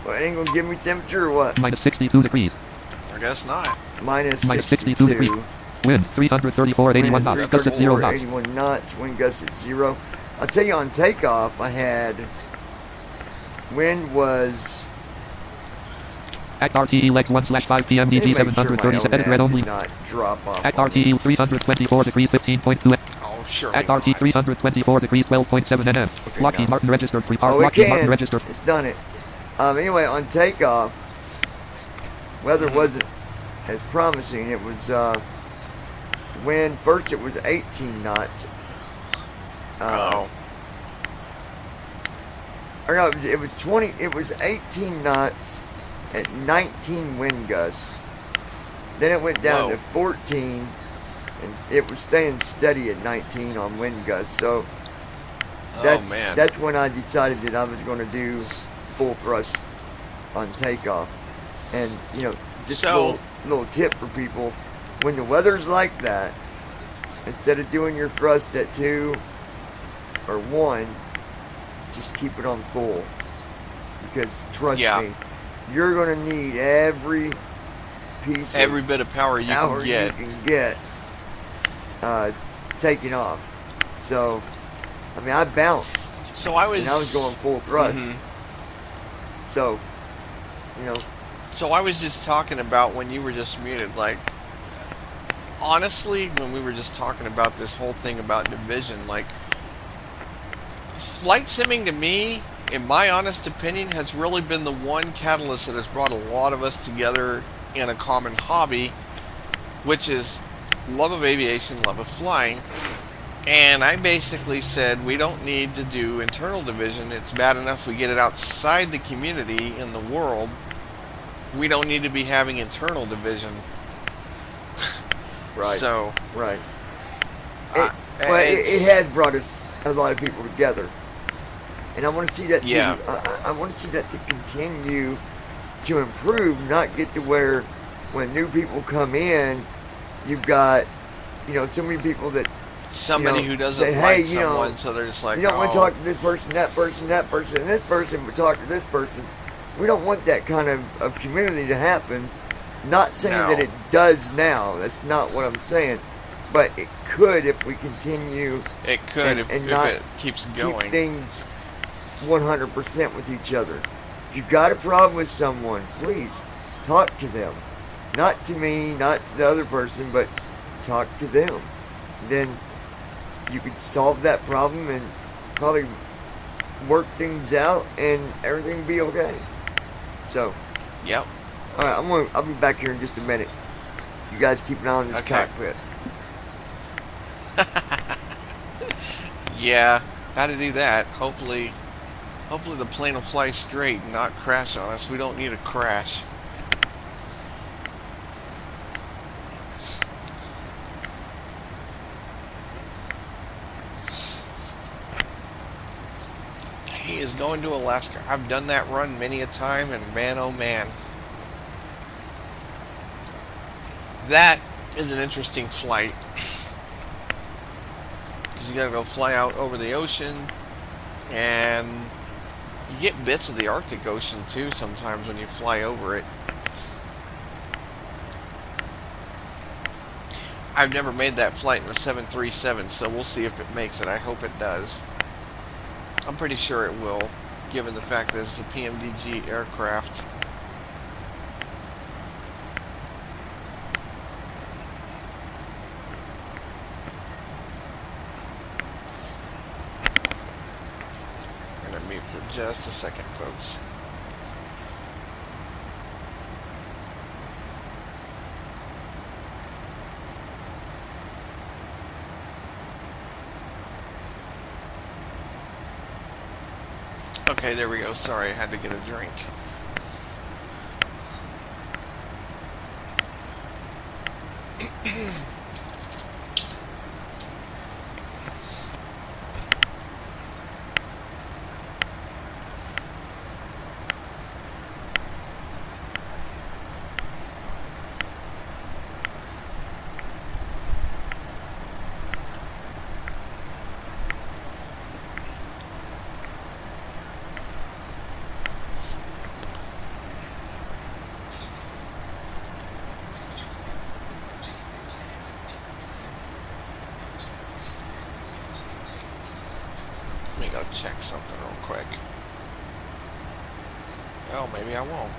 Well, it ain't gonna give me temperature or what?
Minus 62 degrees.
I guess not.
Minus
62 degrees. Wind, 334 at 81 knots, gust at 0 knots.
81 knots, wind gust at 0. I'll tell you, on takeoff, I had, wind was...
Act RTE Lex 1/5 PMDG 737 edit red only.
Not drop off.
Act RTE 324 degrees 15.2.
Oh, sure.
Act RT 324 degrees 12.7 NM.
Okay,
Lockheed
no.
Martin registered pre
Oh, it
Lockheed
can.
Martin registered.
It's done it. Anyway, on takeoff, weather wasn't as promising. It was wind. First, it was 18 knots. Or no, it was 20. It was 18 knots at 19 wind gusts. Then it went down to 14, and it was staying steady at 19 on wind gusts. So
man.
That's when I decided that I was going to do full thrust on takeoff. And just a little tip for people: when the weather's like that, instead of doing your thrust at 2 or 1, just keep it on full. Because trust me, you're going to need every
bit of power you can get
taking off. So, I mean, I bounced.
So I was
going full thrust.
Mm-hmm.
So,
So I was just talking about when you were just muted, like, honestly, when we were just talking about this whole thing about division, like, flight simming to me, in my honest opinion, has really been the one catalyst that has brought a lot of us together in a common hobby, which is love of aviation, love of flying. And I basically said we don't need to do internal division. It's bad enough we get it outside the community in the world. We don't need to be having internal division.
Right.
So,
right. It has brought us a lot of people together, and I want to see that.
Yeah.
I want to see that to continue to improve, not get to where when new people come in, you've got so many people that
somebody who doesn't
say,
like
hey,
someone, so they're just like,
you don't want to talk to this person, and this person, but talk to this person. We don't want that kind of community to happen. Not saying that it does now. That's not what I'm saying. But it could if we continue.
It could if it keeps going.
Keep things 100% with each other. If you've got a problem with someone, please talk to them. Not to me, not to the other person, but talk to them. Then you could solve that problem and probably work things out and everything will be okay. So,
yep.
All right, I'll be back here in just a minute. You guys keep an eye on this cockpit.
Yeah, how to do that. Hopefully the plane will fly straight and not crash on us. We don't need a crash. He is going to Alaska. I've done that run many a time, and man, oh man. That is an interesting flight. Because you gotta go fly out over the ocean, and you get bits of the Arctic Ocean too sometimes when you fly over it. I've never made that flight in a 737, so we'll see if it makes it. I hope it does. I'm pretty sure it will, given the fact that it's a PMDG aircraft. I'm going to mute for just a second, folks. Okay, there we go. Sorry, I had to get a drink. Let me go check something real quick. Oh, maybe I won't.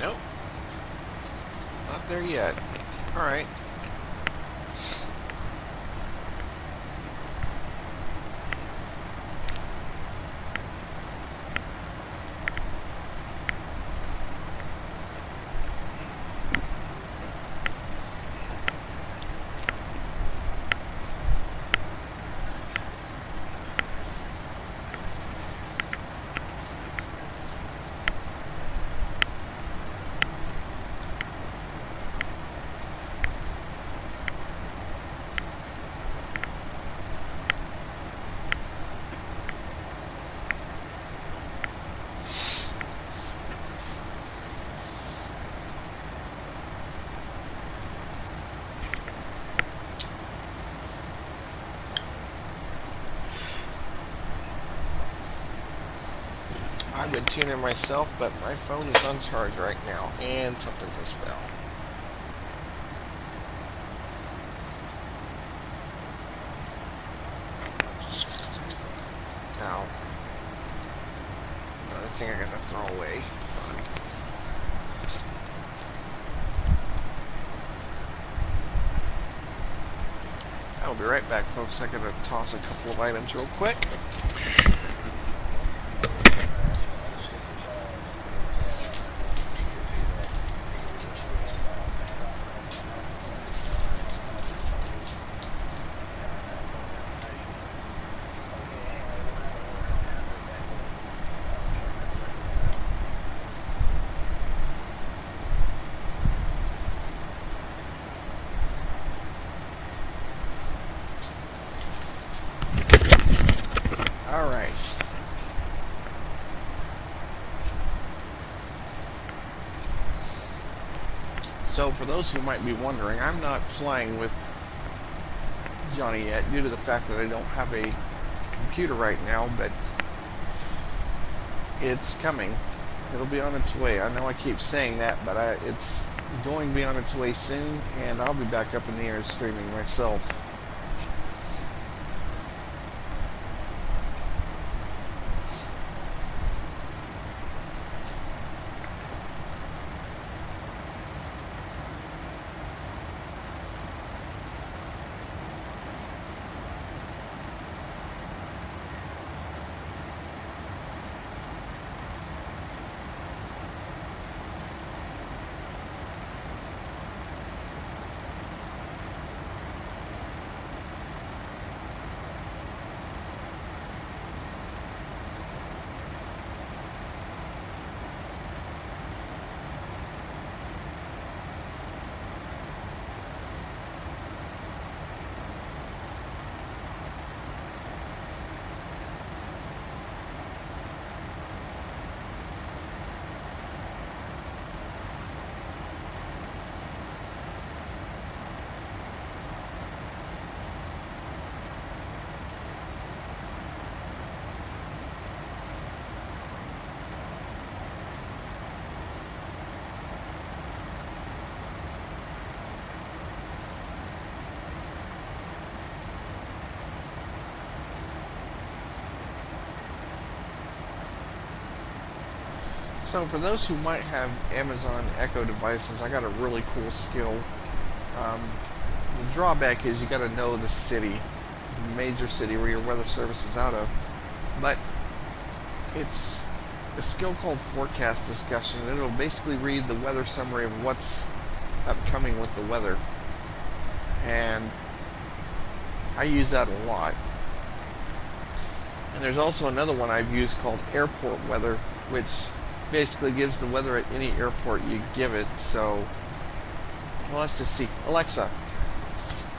Nope. Not there yet. Alright. I would tune in myself, but my phone is on charge right now, and something just fell. Ow. Another thing I gotta throw away. Fun. I'll be right back, folks. I gotta toss a couple of items real quick. Alright. So, for those who might be wondering, I'm not flying with Johnny yet due to the fact that I don't have a computer right now, but it's coming. It'll be on its way. I know I keep saying that, but it's going to be on its way soon, and I'll be back up in the air streaming myself. So for those who might have Amazon Echo devices, I got a really cool skill. The drawback is you got to know the city, the major city where your weather service is out of. But it's a skill called forecast discussion, and it'll basically read the weather summary of what's upcoming with the weather. And I use that a lot. And there's also another one I've used called airport weather, which basically gives the weather at any airport you give it. So, well, let's just see. Alexa,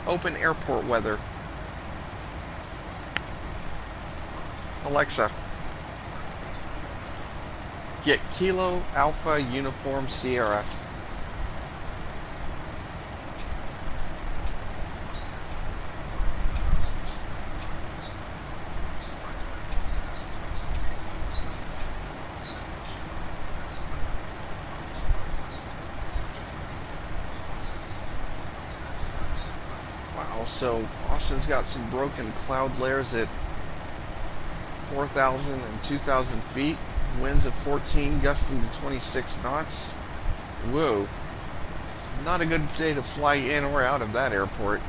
open airport weather. Alexa, get Kilo Alpha Uniform Sierra. So Austin's got some broken cloud layers at 4,000 and 2,000 feet. Winds of 14, gusting to 26 knots. Whoa. Not a good day to fly in or out of that airport.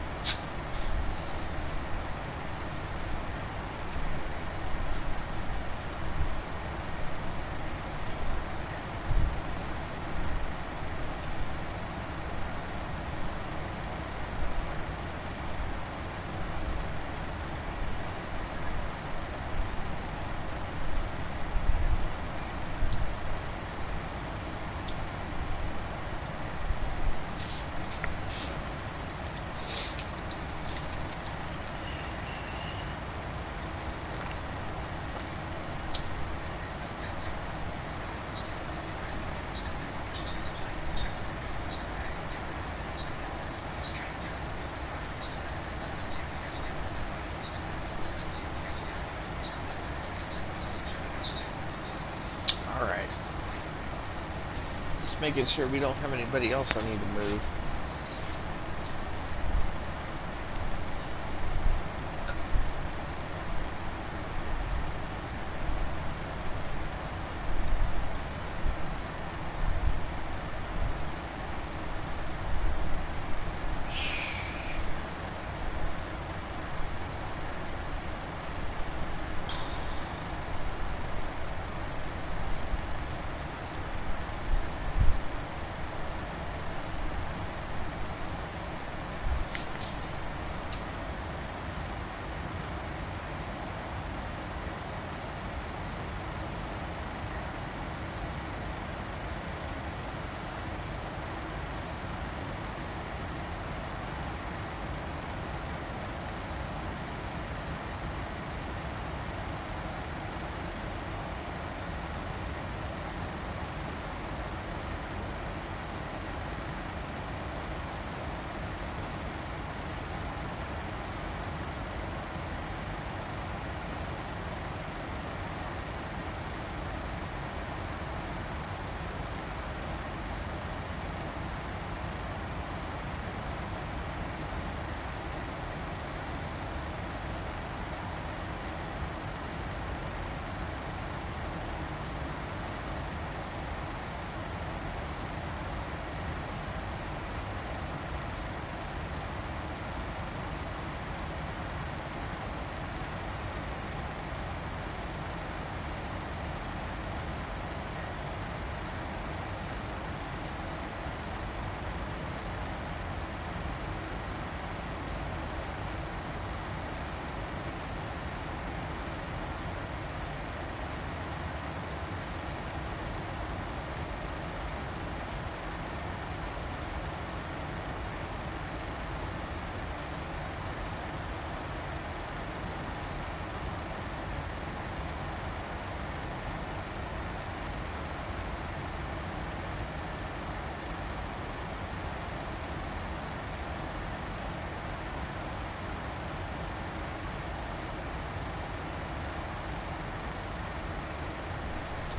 making sure we don't have anybody else I need to move.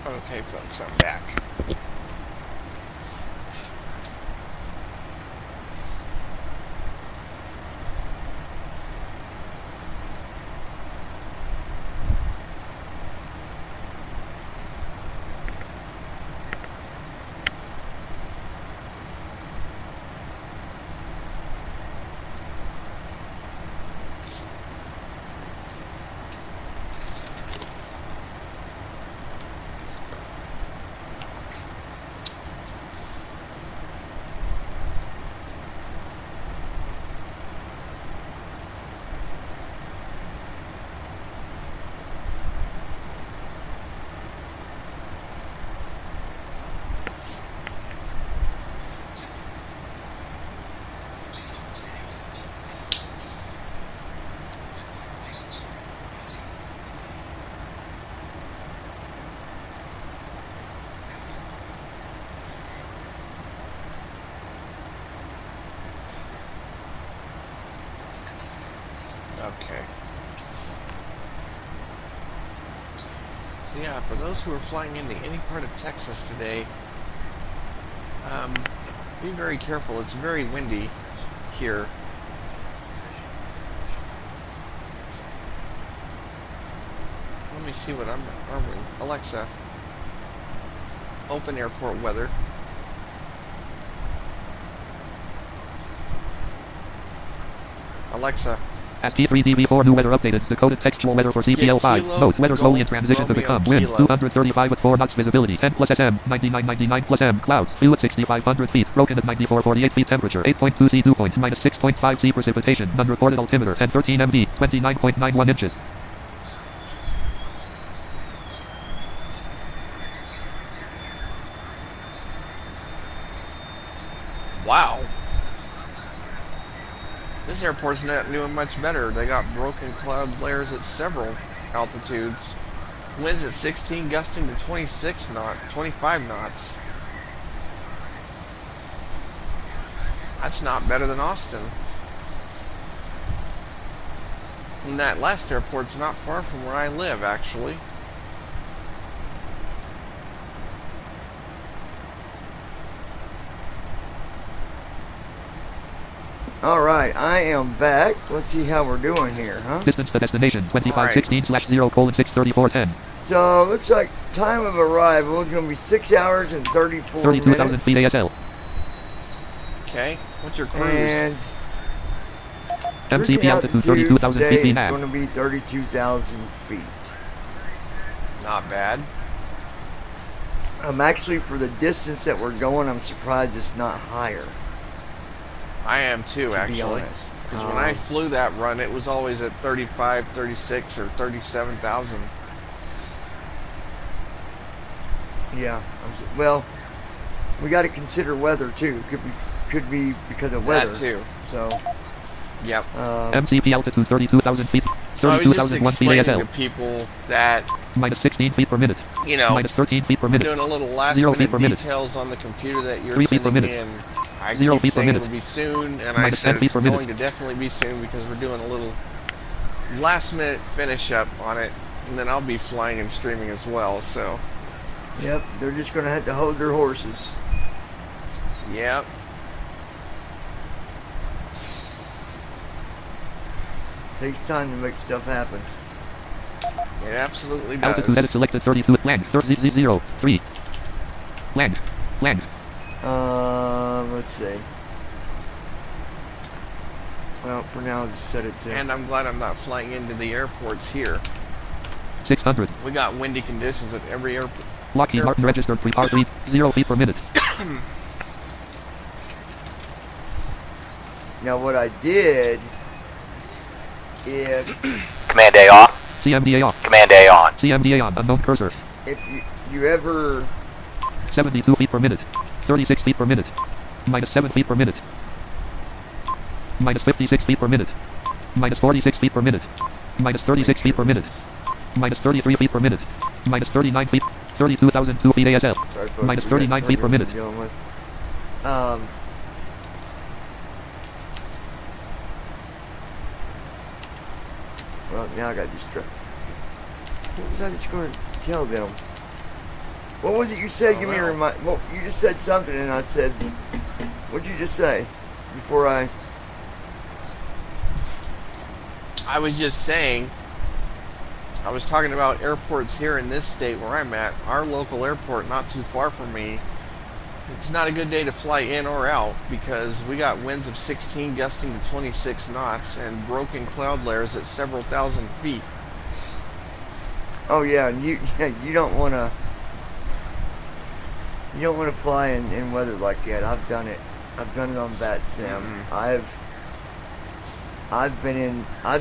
Okay, folks, I'm back. Okay. So yeah, for those who are flying into any part of Texas today, be very careful. It's very windy here. Let me see what I'm ordering. Alexa, open airport weather. Alexa.
As P3DV4 new weather updated, decoded textual weather for CPL5. Note, weather slowly in transition to become wind, 235 with 4 knots visibility, 10 plus SM, 99 plus M, clouds, few at 6,500 feet, broken at 9448 feet temperature, 8.2 C, 2 point, minus 6.5 C precipitation, unrecorded altimeter, 1013 MV, 29.91 inches.
Wow. This airport's not doing much better. They got broken cloud layers at several altitudes. Winds at 16, gusting to 25 knots. That's not better than Austin. And that last airport's not far from where I live, actually.
Alright, I am back. Let's see how we're doing here, huh?
Distance to destination 2516/0:63410.
So, looks like time of arrival is going to be 6 hours and 34
32,000
minutes.
feet ASL.
Okay. What's your cruise?
And
MCP altitude 32,000 feet
today is
VNAV.
going to be 32,000 feet.
Not bad.
I'm actually, for the distance that we're going, I'm surprised it's not higher.
I am too,
To be
actually.
honest.
Because when I flew that run, it was always at 35, 36, or 37,000.
Yeah. Well, we got to consider weather too. Could be because of weather.
That too.
So.
Yep.
MCP altitude 32,000 feet.
So I was just
32,001 feet
explaining
ASL.
to people that,
Minus 16 feet per minute.
you know,
Minus 13 feet per minute.
doing a little last
0 feet
minute
per minute.
details on the computer that you're
3 feet per
sending
minute.
in. I
0
keep
feet per
saying
minute.
it'll be soon, and
Minus
I said
10 feet
it's
per
going
minute.
to definitely be soon because we're doing a little last minute finish up on it, and then I'll be flying and streaming as well, so.
Yep. They're just going to have to hold their horses.
Yep.
Takes time to make stuff happen.
It absolutely does.
Altitude edit selected 32. Land 0 3. Land. Land.
Let's see. Well, for now, I'll just set it to.
And I'm glad I'm not flying into the airports here.
600.
We got windy conditions at every airport.
Lockheed Martin registered pre-par 3. 0 feet per minute.
Now, what I did is,
Command A off.
CMDA off.
Command A on.
CMDA on. Unknown cursor.
if you ever
72 feet per minute. 36 feet per minute. Minus 7 feet per minute. Minus 56 feet per minute. Minus 46 feet per minute. Minus 36 feet per minute. Minus 33 feet per minute. Minus 39 feet. 32,002 feet ASL.
Sorry, folks,
Minus
we got
39 feet per
trouble
minute.
dealing with. Well, now I got distracted. What was I just going to tell them? What was it you said? Give me a reminder. Well, you just said something, and I said, what'd you just say? Before I
was just saying, I was talking about airports here in this state where I'm at. Our local airport, not too far from me, it's not a good day to fly in or out because we got winds of 16 gusting to 26 knots and broken cloud layers at several thousand feet.
Oh yeah, and you don't want to fly in weather like that. I've done it. I've done it on that sim. I've been in. I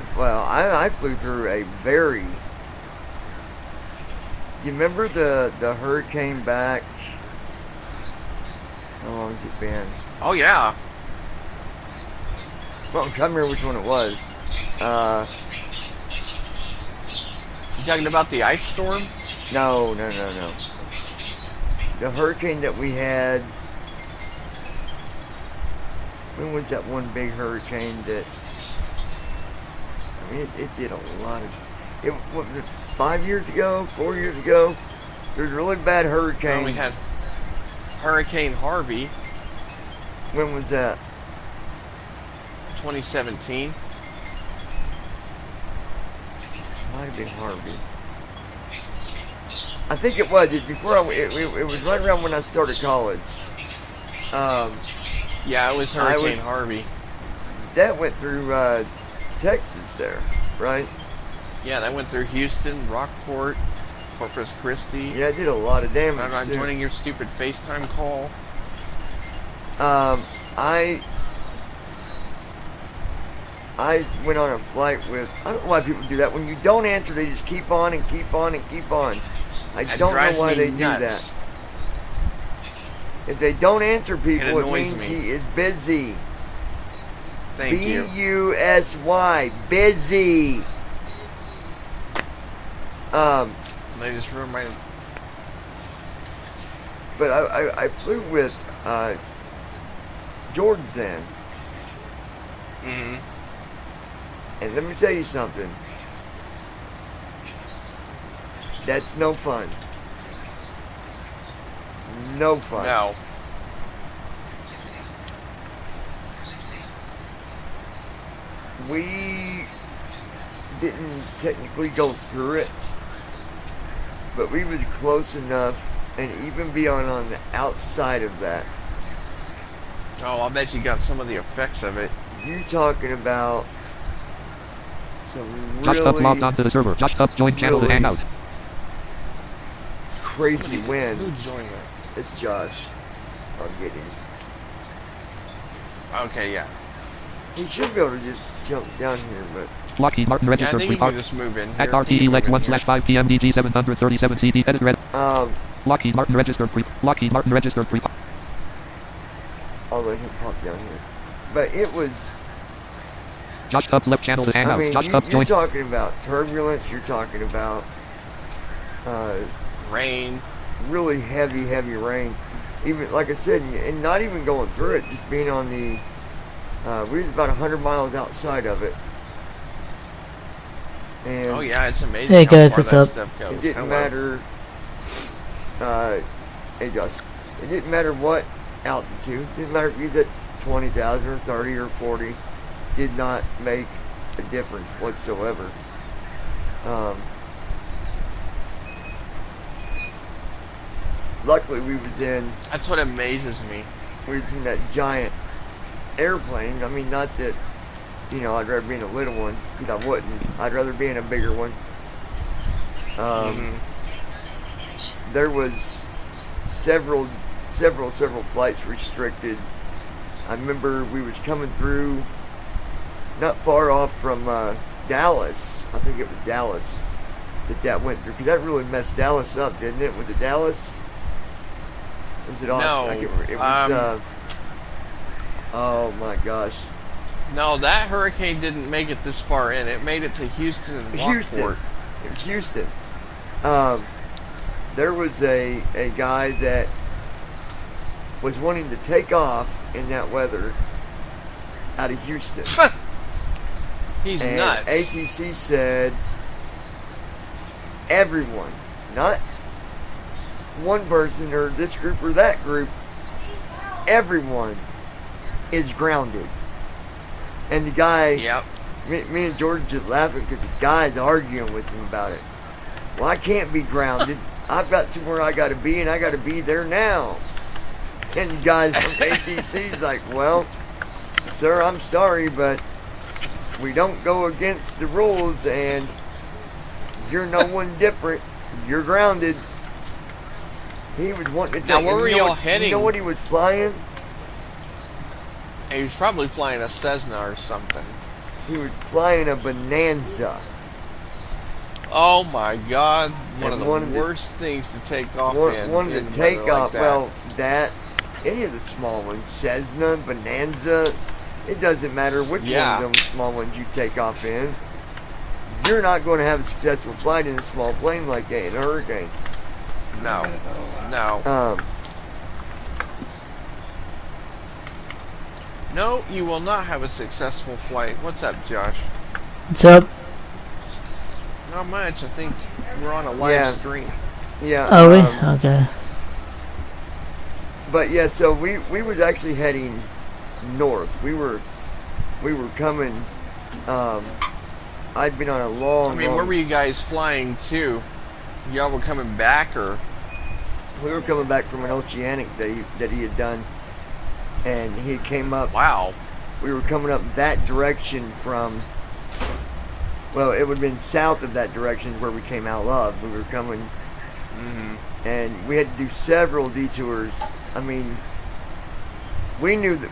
flew through a very. You remember the hurricane back? How long has it been?
Oh yeah.
Well, I'm trying to remember which one it was.
You talking about the ice storm?
No. The hurricane that we had. When was that one big hurricane that? I mean, it did a lot of. What was it? 5 years ago? 4 years ago? There's a really bad hurricane.
Well, we had Hurricane Harvey.
When was that?
2017.
Might have been Harvey. I think it was. It was right around when I started college.
Yeah, it was Hurricane Harvey.
That went through Texas there, right?
Yeah, that went through Houston, Rockport, Corpus Christi.
Yeah, it did a lot of damage.
I'm not
too.
joining your stupid FaceTime call.
I went on a flight with. I don't know why people do that. When you don't answer, they just keep on and keep on and keep on. I
That
don't know
drives
why
me
they
nuts.
do that. If they don't answer people, it
annoys
means
me.
he is busy.
Thank you.
B-U-S-Y, busy.
They just ruined my.
But I flew with Jordan's then.
Mm-hmm.
And let me tell you something. That's no fun. No fun.
No.
we didn't technically go through it, but we was close enough, and even beyond on the outside of that.
Oh, I bet you got some of the effects of it.
You talking about some
Josh Tubbs logged
really
onto the server. Josh Tubbs joined channel to hang out.
crazy
Who
winds.
joined that?
It's Josh. I'll get him.
Okay, yeah.
He should be able to just jump down here, but
Lockheed Martin
Yeah, I
registered
think you can just move in.
at
here.
RTE Lex 1/5 PMDG 737 CD edit red. Lockheed Martin registered pre. Lockheed Martin registered pre.
I'll let him pop down here. But it was,
Josh Tubbs left channel to hang
I
out.
mean,
Josh Tubbs
you're
joined.
talking about turbulence, you're talking about
Rain.
really heavy rain. Even, like I said, and not even going through it, just being on the, we was about 100 miles outside of it. And
Oh yeah, it's amazing
Hey,
how
guys,
far
what's
that
up?
stuff goes.
it didn't
Hello.
matter, hey Josh, it didn't matter what altitude, it didn't matter if you was at 20,000 or 30 or 40, did not make a difference whatsoever. Luckily we was in
That's what amazes me.
that giant airplane. I mean, not that, you know, I'd rather be in a little one, because I wouldn't. I'd rather be in a bigger one. There was several flights restricted. I remember we was coming through not far off from Dallas. I think it was Dallas that went through, because that really messed Dallas up, didn't it? Was it Dallas? Was it Austin?
No,
I can't remember. It was, oh my gosh.
No, that hurricane didn't make it this far in. It made it to Houston and
Houston.
Lockport.
It was Houston. There was a guy that was wanting to take off in that weather out of Houston.
He's
And
nuts.
ATC said everyone, not one person or this group or that group, everyone is grounded. And the guy,
Yep.
me and George just laughing because the guy's arguing with him about it. Well, I can't be grounded. I've got somewhere I got to be, and I got to be there now. And the guys from ATC's like, well, sir, I'm sorry, but we don't go against the rules, and you're no one different. You're grounded. He was wanting to
Now,
take.
where
and
were
you know
y'all
what-
heading?
You know what he was flying?
He was probably flying a Cessna or something.
He was flying a Bonanza.
Oh my God! One
And
of
one
the
of the-
worst things to take off in.
One of
in
the
the weather
takeoff,
like that.
well, that, any of the small ones, Cessna, Bonanza, it doesn't matter which
Yeah.
one of them small ones you take off in. You're not going to have a successful flight in a small plane like that in a hurricane.
No, no, no. You will not have a successful flight. What's up, Josh?
What's up?
Not much. I think we're on a live
Yeah.
stream.
yeah.
Oh, we? Okay.
But yeah, so we was actually heading north. We were coming. I'd been on a long.
I mean, where were you guys flying to? Y'all were coming back, or?
We were coming back from an oceanic that he had done, and he came up.
Wow.
We were coming up that direction from. Well, it would have been south of that direction where we came out of. We were coming, and we had to do several detours. I mean, we knew that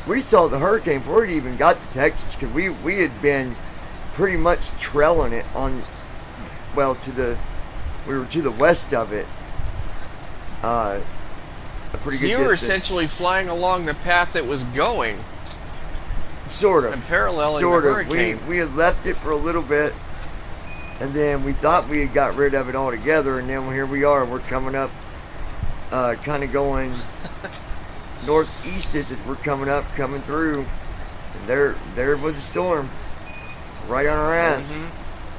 we saw the hurricane before it even got to Texas, because we had been pretty much trailing it on, well, we were to the west of it, a pretty
So
good
you were
distance.
essentially flying along the path that was going
Sort of.
and paralleling
Sort
the
of.
hurricane.
We had left it for a little bit, and then we thought we had got rid of it altogether, and then here we are. We're coming up, kind of going northeast as we're coming through, and there was a storm, right on our ass.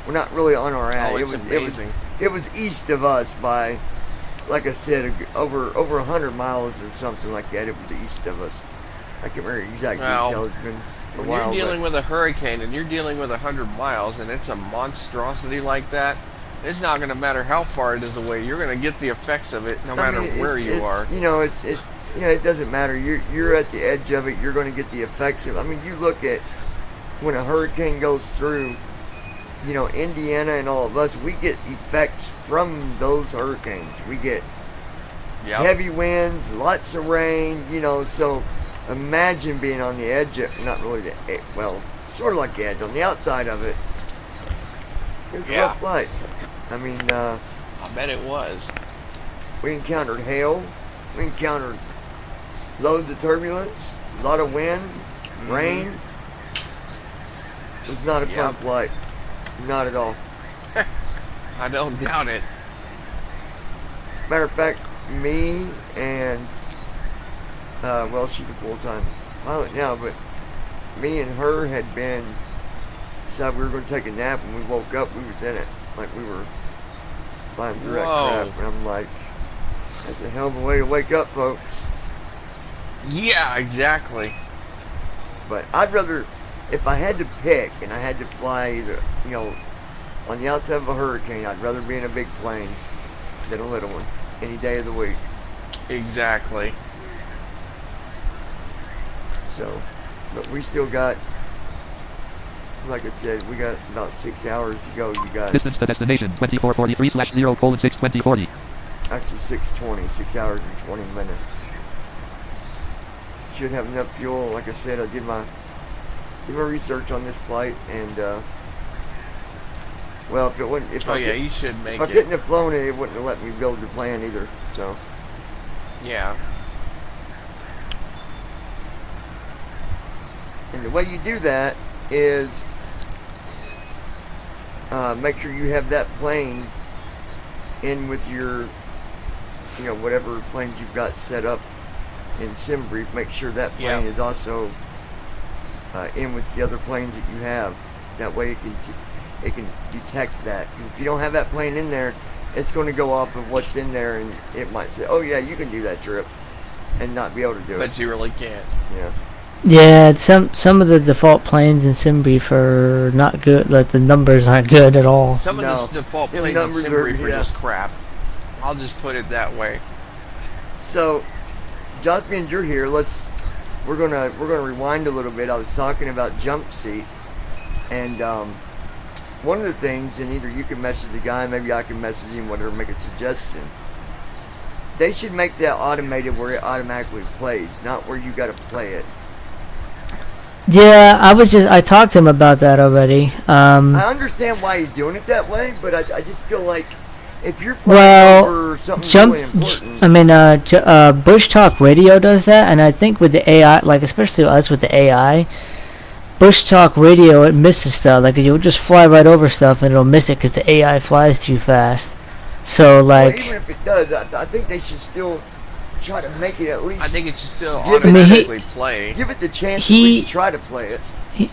Well, not really on our ass.
Oh, it's amazing.
It was east of us by, like I said, over 100 miles or something like that. It was east of us. I can't remember exact
Well,
details.
When
while.
you're dealing with a hurricane and you're dealing with 100 miles and it's a monstrosity like that, it's not going to matter how far it is away. You're going to get the effects of it no matter where you are.
You know, it doesn't matter. You're at the edge of it. You're going to get the effects of it. I mean, you look at when a hurricane goes through, you know, Indiana and all of us, we get effects from those hurricanes. We get heavy winds, lots of rain, you know, so imagine being on the edge of, not really sort of like the edge, on the outside of it. It was a rough flight. I mean,
I bet it was.
we encountered hail, we encountered loads of turbulence, a lot of wind, rain. It was not a fun flight. Not at all.
I don't doubt it.
Matter of fact, me and, well, she's a full-time pilot now, but me and her had been, decided we were going to take a nap, and we woke up, we was in it. Like, we were flying through that crap, and I'm like, that's a hell of a way to wake up, folks.
Yeah, exactly.
But I'd rather, if I had to pick, and I had to fly either, you know, on the outside of a hurricane, I'd rather be in a big plane than a little one, any day of the week.
Exactly.
So, but we still got, like I said, we got about 6 hours to go, you guys.
Distance to destination 2443/0:62040.
Actually 6:20, 6 hours and 20 minutes. Should have enough fuel. Like I said, I did my research on this flight, and well, if it wouldn't, if
you should make
if I couldn't have flown it, it wouldn't have let me build the plan either. So
yeah.
And the way you do that is make sure you have that plane in with your, you know, whatever planes you've got set up in SimBrief. Make sure that plane is also in with the other planes that you have. That way it can detect that. If you don't have that plane in there, it's going to go off of what's in there, and it might say, "Oh yeah, you can do that trip," and not be able to do it.
But you really can't.
Yeah.
Yeah, some of the default planes in SimBrief are not good. Like the numbers aren't good at all.
Some of the default planes in SimBrief are just crap. I'll just put it that way.
So, Jonathan, you're here. We're gonna rewind a little bit. I was talking about jump seat, and one of the things, and either you can message the guy, maybe I can message him, whatever, make a suggestion. They should make that automated where it automatically plays, not where you got to play it.
Yeah, I talked to him about that already.
I understand why he's doing it that way, but I just feel like if you're flying over something really important.
I mean, Bush Talk Radio does that, and I think with the AI, like especially us with the AI, Bush Talk Radio, it misses stuff. Like you'll just fly right over stuff and it'll miss it because the AI flies too fast. So like,
well, even if it does, I think they should still try to make it at least.
I think it should still automatically play.
Give it the chance at least to try to play it.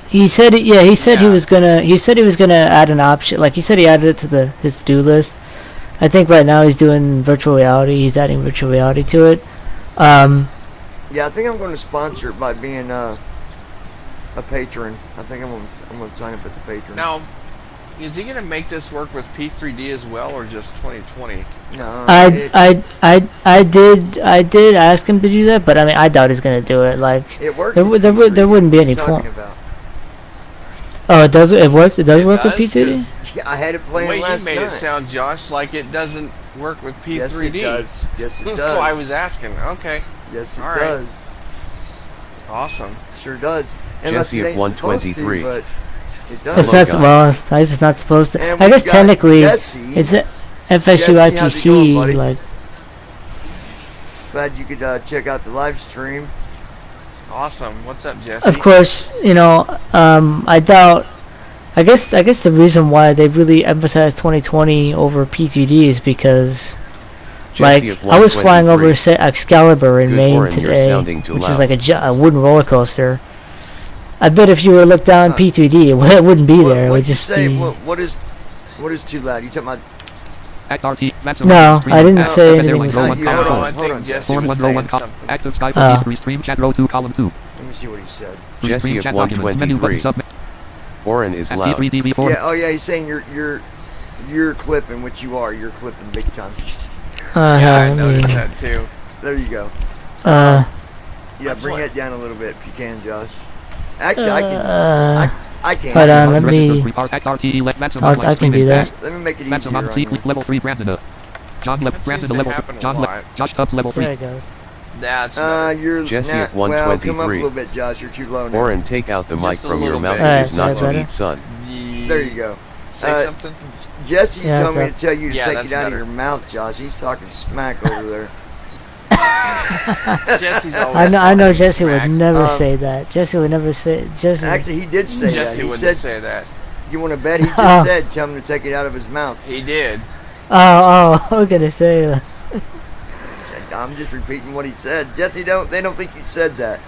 He said it. Yeah, he said he was gonna. He said he was gonna add an option. Like he said, he added it to his to-do list. I think right now he's doing virtual reality. He's adding virtual reality to it.
Yeah, I think I'm going to sponsor it by being a patron. I think I'm going to sign up at the patron.
Now, is he going to make this work with P3D as well, or just 2020?
No.
I did ask him to do that, but I mean I doubt he's going to do it. Like
it works.
There wouldn't be any point. Oh, it does. It works. It does work with P3D.
Yeah, I had it playing last night.
The way you made it sound, Josh, like it doesn't work with P3D.
Yes, it does. Yes, it does.
So I was asking. Okay.
Yes, it does.
Awesome.
Sure does.
Jesse at 123.
But it does.
It's not, well, it's not supposed to. I guess technically it's a FSU IPC. Like.
Glad you could check out the live stream.
Awesome. What's up, Jesse?
Of course, you know, I doubt. I guess the reason why they really emphasize 2020 over P3D is because, like, I was flying over Excalibur in Maine today, which is like a wooden roller coaster. I bet if you were to look down P3D, it wouldn't be there. It would just be.
What is too loud? You talking about?
No, I didn't say anything.
Hold on, I think Jesse was saying something.
Active Skype 3 stream chat row 2 column 2.
Let me see what he said.
Jesse of 123. Oren is loud.
Yeah, oh yeah, he's saying you're clipping, which you are. You're clipping big time.
Yeah, I noticed that too.
There you go.
Uh.
Yeah,
That's
bring
what-
it down a little bit if you can, Josh. Actually, I can.
Hold on, let me.
I
can do that.
Let me make it
Maximum
easier on you.
level 3 Brandon. John
That seems
Brandon
to
level
happen a
John
lot.
Josh Tubbs level 3.
There it goes.
That's better.
You're
Jesse at
well, come up a
123.
little bit, Josh. You're too low now.
Oren, take out the mic
Just a
from your
little
mouth.
bit.
It is
Alright,
not
sorry,
to
better?
eat, son.
There you go.
Say something.
Jesse
Yeah,
told me to
that's
tell you to
Yeah,
take
that's
it out
better.
of your mouth, Josh. He's talking smack over there.
Jesse's
I
always
know
talking
Jesse
smack.
would never
Um,
say that. Jesse would never say. Jesse.
Actually, he did say
Jesse
that. He
wouldn't
said,
say that.
"You want to bet?" He just
Oh.
said, "Tell him to take it out of his mouth."
He did.
I was gonna say.
I'm just repeating what he said. Jesse, they don't think you said that.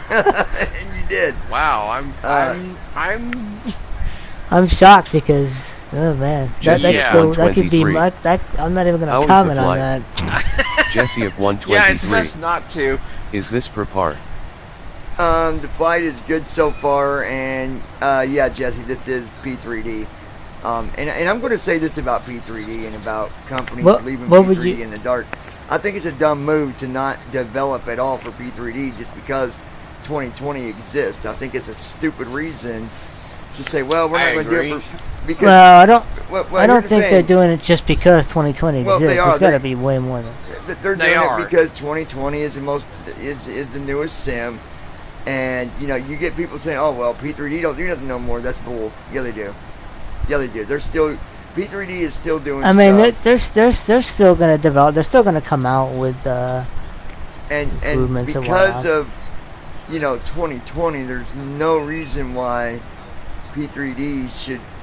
And you did.
Wow, I'm
I'm shocked because oh man,
Jesse
at
that could be
123.
that. I'm not even
How
gonna
is the
comment on
flight?
that.
Jesse of
yeah, it's
123.
best not to.
Is this per par?
The flight is good so far, and yeah, Jesse, this is P3D. And I'm going to say this about P3D and about companies leaving
what would
P3D
you-
in the dark. I think it's a dumb move to not develop at all for P3D just because 2020 exists. I think it's a stupid reason to say, well, we're
I
not going to do
agree.
it because.
Well, I don't.
well,
I don't
here's the
think
thing.
they're doing it just because 2020
Well,
exists.
they are.
It's got to
They're-
be way more than.
They're
They
doing
are.
it because 2020 is the newest sim, and you get people saying, "Oh well, P3D don't do nothing no more." That's bull. Yeah, they do. Yeah, they do. They're still P3D is still doing.
I mean,
stuff.
they're still gonna develop. They're still gonna come out with
and
improvements and
because
whatnot.
of 2020, there's no reason why P3D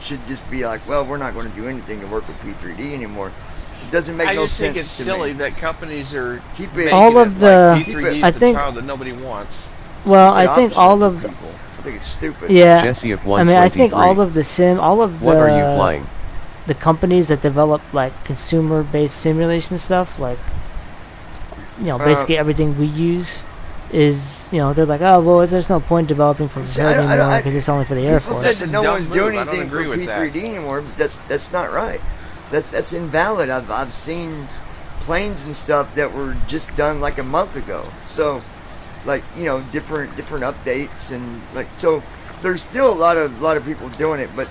should just be like, well, we're not going to do anything to work with P3D anymore. It doesn't make
I
no
just
sense
think it's
to
silly
me.
that companies are
Keep it.
making
All of
it
the-
like P3D
I
is the
think-
child that nobody wants.
Well,
the
I think
opposite
all
for
of
people. I think it's stupid.
yeah.
Jesse of
I
123.
mean, I think all of the
What are you flying?
the companies that develop like consumer-based simulation stuff, like basically everything we use, is they're like, oh well, there's no point developing for
See,
Hood
I-
anymore because it's only for the Air
People
Force.
said
That's a
that no
dumb
one's doing
move. I don't
anything for
agree with that.
P3D anymore, but that's not right. That's invalid. I've seen planes and stuff that were just done like a month ago. So, like different updates and like so. There's still a lot of people doing it, but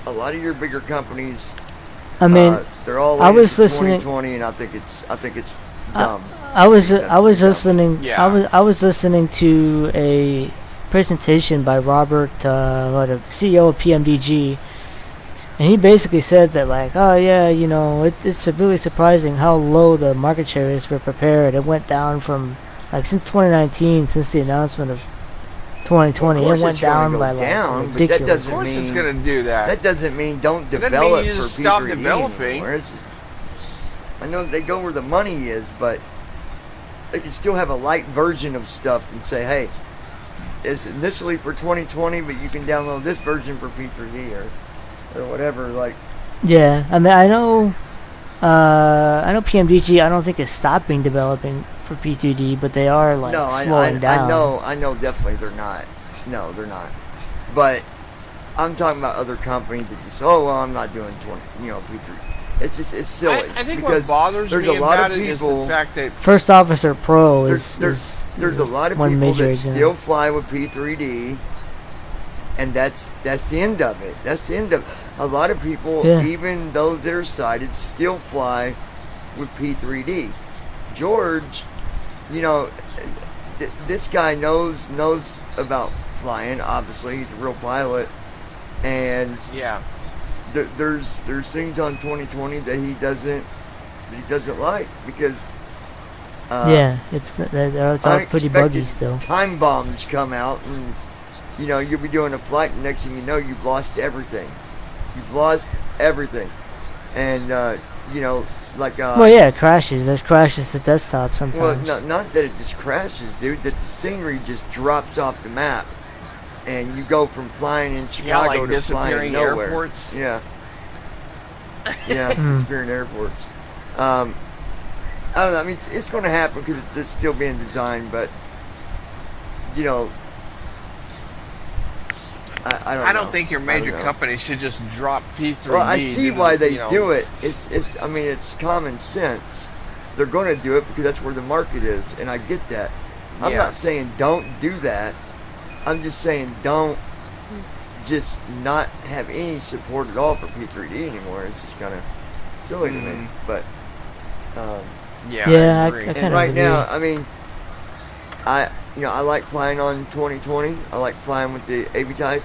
a lot of your bigger companies,
I mean,
they're all
I
in
was
for
listening-
2020, and I think it's dumb.
I was
Big time
listening.
Yeah.
I was listening to a presentation by Robert, the CEO of PMDG, and he basically said that like, oh yeah, it's really surprising how low the market share is for Prepared. It went down from like since 2019, since the announcement of 2020,
Well, of course
it went
it's gonna
down
go
by like
down, but that
ridiculous.
doesn't
Of course, it's
mean-
going to do that.
That doesn't mean don't
It doesn't
develop
mean you
for
just stop
P3D
developing.
anymore. It's just, I know they go where the money is, but they can still have a light version of stuff and say, hey, it's initially for 2020, but you can download this version for P3D or whatever. Like,
Yeah, I mean, I know PMDG. I don't think is stopping developing for P2D, but they are like
no,
slowing down.
I know definitely they're not. No, they're not. But I'm talking about other companies that just, oh, well, I'm not doing 20, P3. It's just, it's silly.
I think
because
what bothers
there's
me
a lot
about
of
it is the
people.
fact that
First Officer Pro is
There's a lot of
one
people
major
that
example.
still fly with P3D, and that's the end of it. That's the end of it. A lot of people,
Yeah.
even those that are sighted, still fly with P3D. George, this guy knows about flying. Obviously, he's a real pilot, and
yeah,
there's things on 2020 that he doesn't like because.
they're all pretty buggy
unexpected
still.
Time bombs come out, and you'll be doing a flight, and next thing you know, you've lost everything. And like
Well, yeah, it crashes. There's crashes to desktop sometimes.
well, not that it just crashes, dude. That the scenery just drops off the map, and you go from flying in Chicago
like
to flying
disappearing
nowhere.
airports.
Yeah, disappearing airports. I don't know. I mean, it's going to happen because it's still being designed, but you know, I don't know.
think your major companies should just drop P3D.
Well, I see why they do
it.
it. I mean, it's common sense. They're going to do it because that's where the market is, and I get that. I'm not saying don't do that. I'm just saying don't just not have any support at all for P3D anymore. It's just kind of silly to me. But
yeah, I kind
and
of
right
agree.
now, I mean, I like flying on 2020. I like flying with the AV type,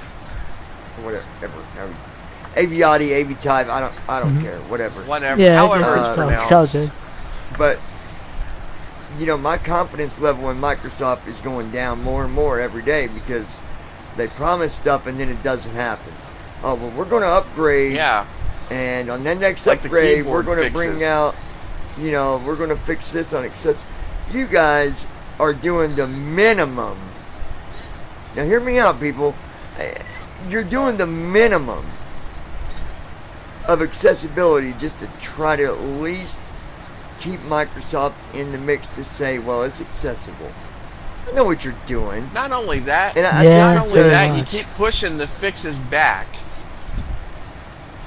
whatever. Aviati, AV type. I don't care. Whatever.
Yeah,
However it's pronounced.
sounds good.
But my confidence level in Microsoft is going down more and more every day because they promise stuff and then it doesn't happen. Oh well, we're going to upgrade.
Yeah.
And on the next
Like the
upgrade, we're
keyboard
going to
fixes.
bring out. We're going to fix this on access. You guys are doing the minimum. Now hear me out, people. You're doing the minimum of accessibility just to try to at least keep Microsoft in the mix to say, well, it's accessible. I know what you're doing.
Not only that,
And
not only that, you keep pushing the fixes back.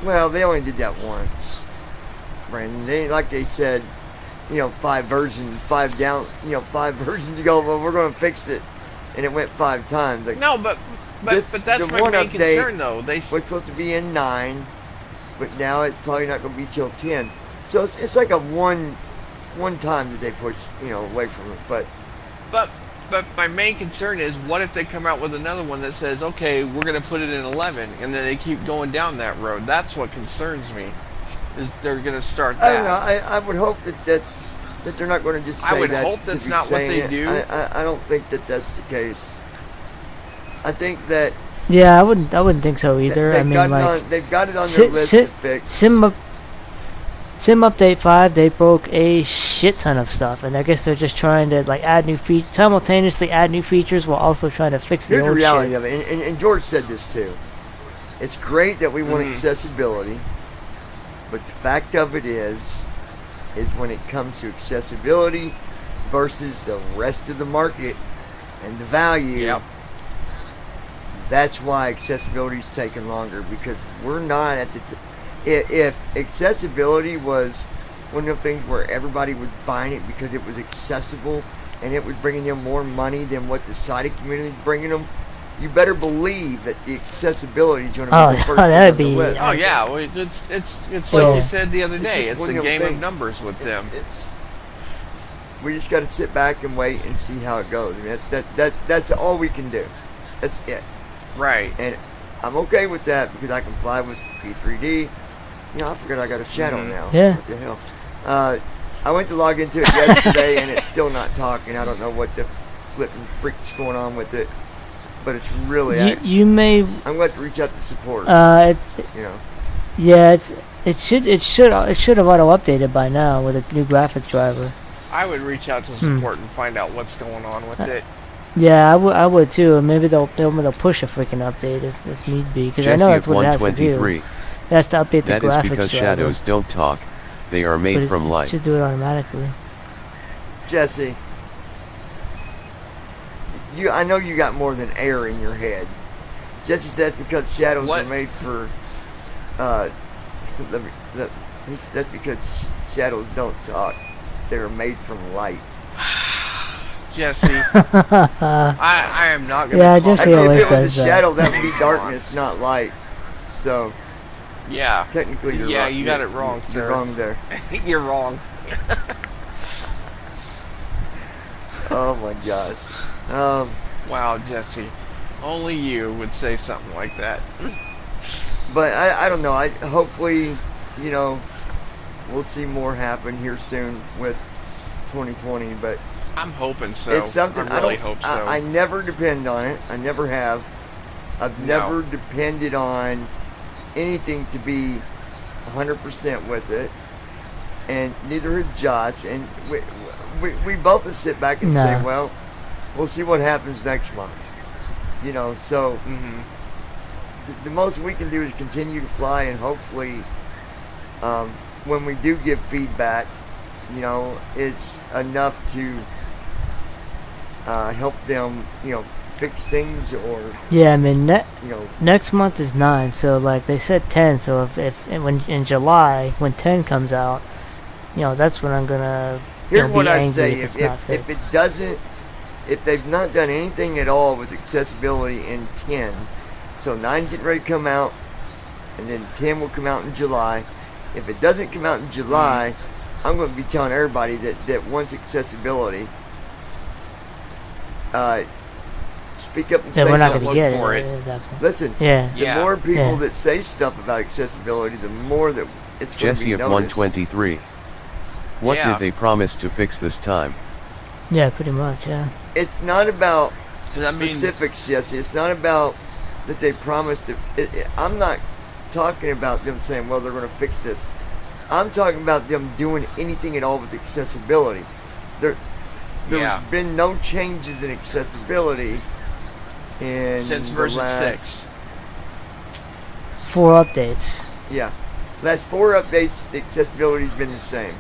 Well, they only did that once, Brandon. Like they said, 5 versions ago, well, we're going to fix it, and it went 5 times. Like,
No, but that's my main concern, though.
Was supposed to be in 9, but now it's probably not going to be till 10. So it's like a one time that they push, away from it. But
my main concern is, what if they come out with another one that says, okay, we're going to put it in 11, and then they keep going down that road? That's what concerns me, is they're going to start that.
I don't know. I would hope that they're not going to just say that.
I would hope that's not what they do.
I don't think that that's the case. I think that.
Yeah, I wouldn't think so either. I mean,
they've got it on their list to fix.
Sim Update 5, they broke a shit ton of stuff, and I guess they're just trying to add new simultaneously add new features while also trying to fix the
Here's
old
the reality
shit.
of it, and George said this too. It's great that we want accessibility, but the fact of it is when it comes to accessibility versus the rest of the market and the value, that's why accessibility is taking longer, because we're not at the if accessibility was one of the things where everybody was buying it because it was accessible and it was bringing them more money than what the sighted community is bringing them, you better believe that the accessibility is going to be the first thing on the list.
Oh yeah, well, it's like you said the other day. It's a game of numbers with them.
We just got to sit back and wait and see how it goes. I mean, that's all we can do. That's it.
Right.
And I'm okay with that because I can fly with P3D. I forgot I got a shadow now.
Yeah.
What the hell? I went to log into it yesterday and it's still not talking. I don't know what the flipping freak's going on with it, but it's really. I'm going to have to reach out to support.
Yeah, it should have auto updated by now with a new graphics driver.
I would reach out to support and find out what's going on with it.
Yeah, I would too. Maybe they'll push a freaking update if need be, because I know that's what it has to do. It has to update the graphics driver.
That is because shadows don't talk; they are made from light.
It should do it automatically.
Jesse, I know you got more than air in your head. Jesse said because shadows are made for. That's because shadows don't talk; they are made from light.
Jesse, I am not going to.
Yeah, Jesse always
if it was
does
a
that.
shadow, that would be darkness, not light. So.
Yeah.
Technically, you're
yeah,
wrong.
you got it wrong, sir.
You're wrong there.
You're wrong.
Oh my gosh.
Wow, Jesse. Only you would say something like that.
But I don't know. Hopefully, we'll see more happen here soon with 2020. But
I'm hoping so.
It's something
I really hope so.
I never depend on it. I never have. I've never depended on anything to be 100% with it, and neither had Josh. And we both just sit back and say, well, we'll see what happens next month. So the most we can do is continue to fly, and hopefully when we do give feedback, it's enough to help them, fix things or.
Yeah, I mean,
you know.
next month is 9, so like they said 10. So if when in July when 10 comes out, that's when I'm gonna.
Here's
be
what I
angry
say:
if
if they've not done anything at all with accessibility in 10, so 9 getting ready to come out, and then 10 will come out in July. If it doesn't come out in July, I'm going to be telling everybody that wants accessibility. Speak up and say
we're not
something.
gonna get
for
it.
it.
Exactly.
Listen,
Yeah.
the more people that say stuff about accessibility, the more that it's going to
Jesse
be
of
noticed.
123. What
Yeah.
did they promise to fix this time?
Yeah, pretty much. Yeah.
It's not about
'Cause, I mean,
specifics, Jesse. It's not about that they promised to. I'm not talking about them saying, well, they're going to fix this. I'm talking about them doing anything at all with accessibility. There's been no changes in accessibility
since version 6.
4 updates.
Yeah. Last 4 updates, the accessibility's been the same.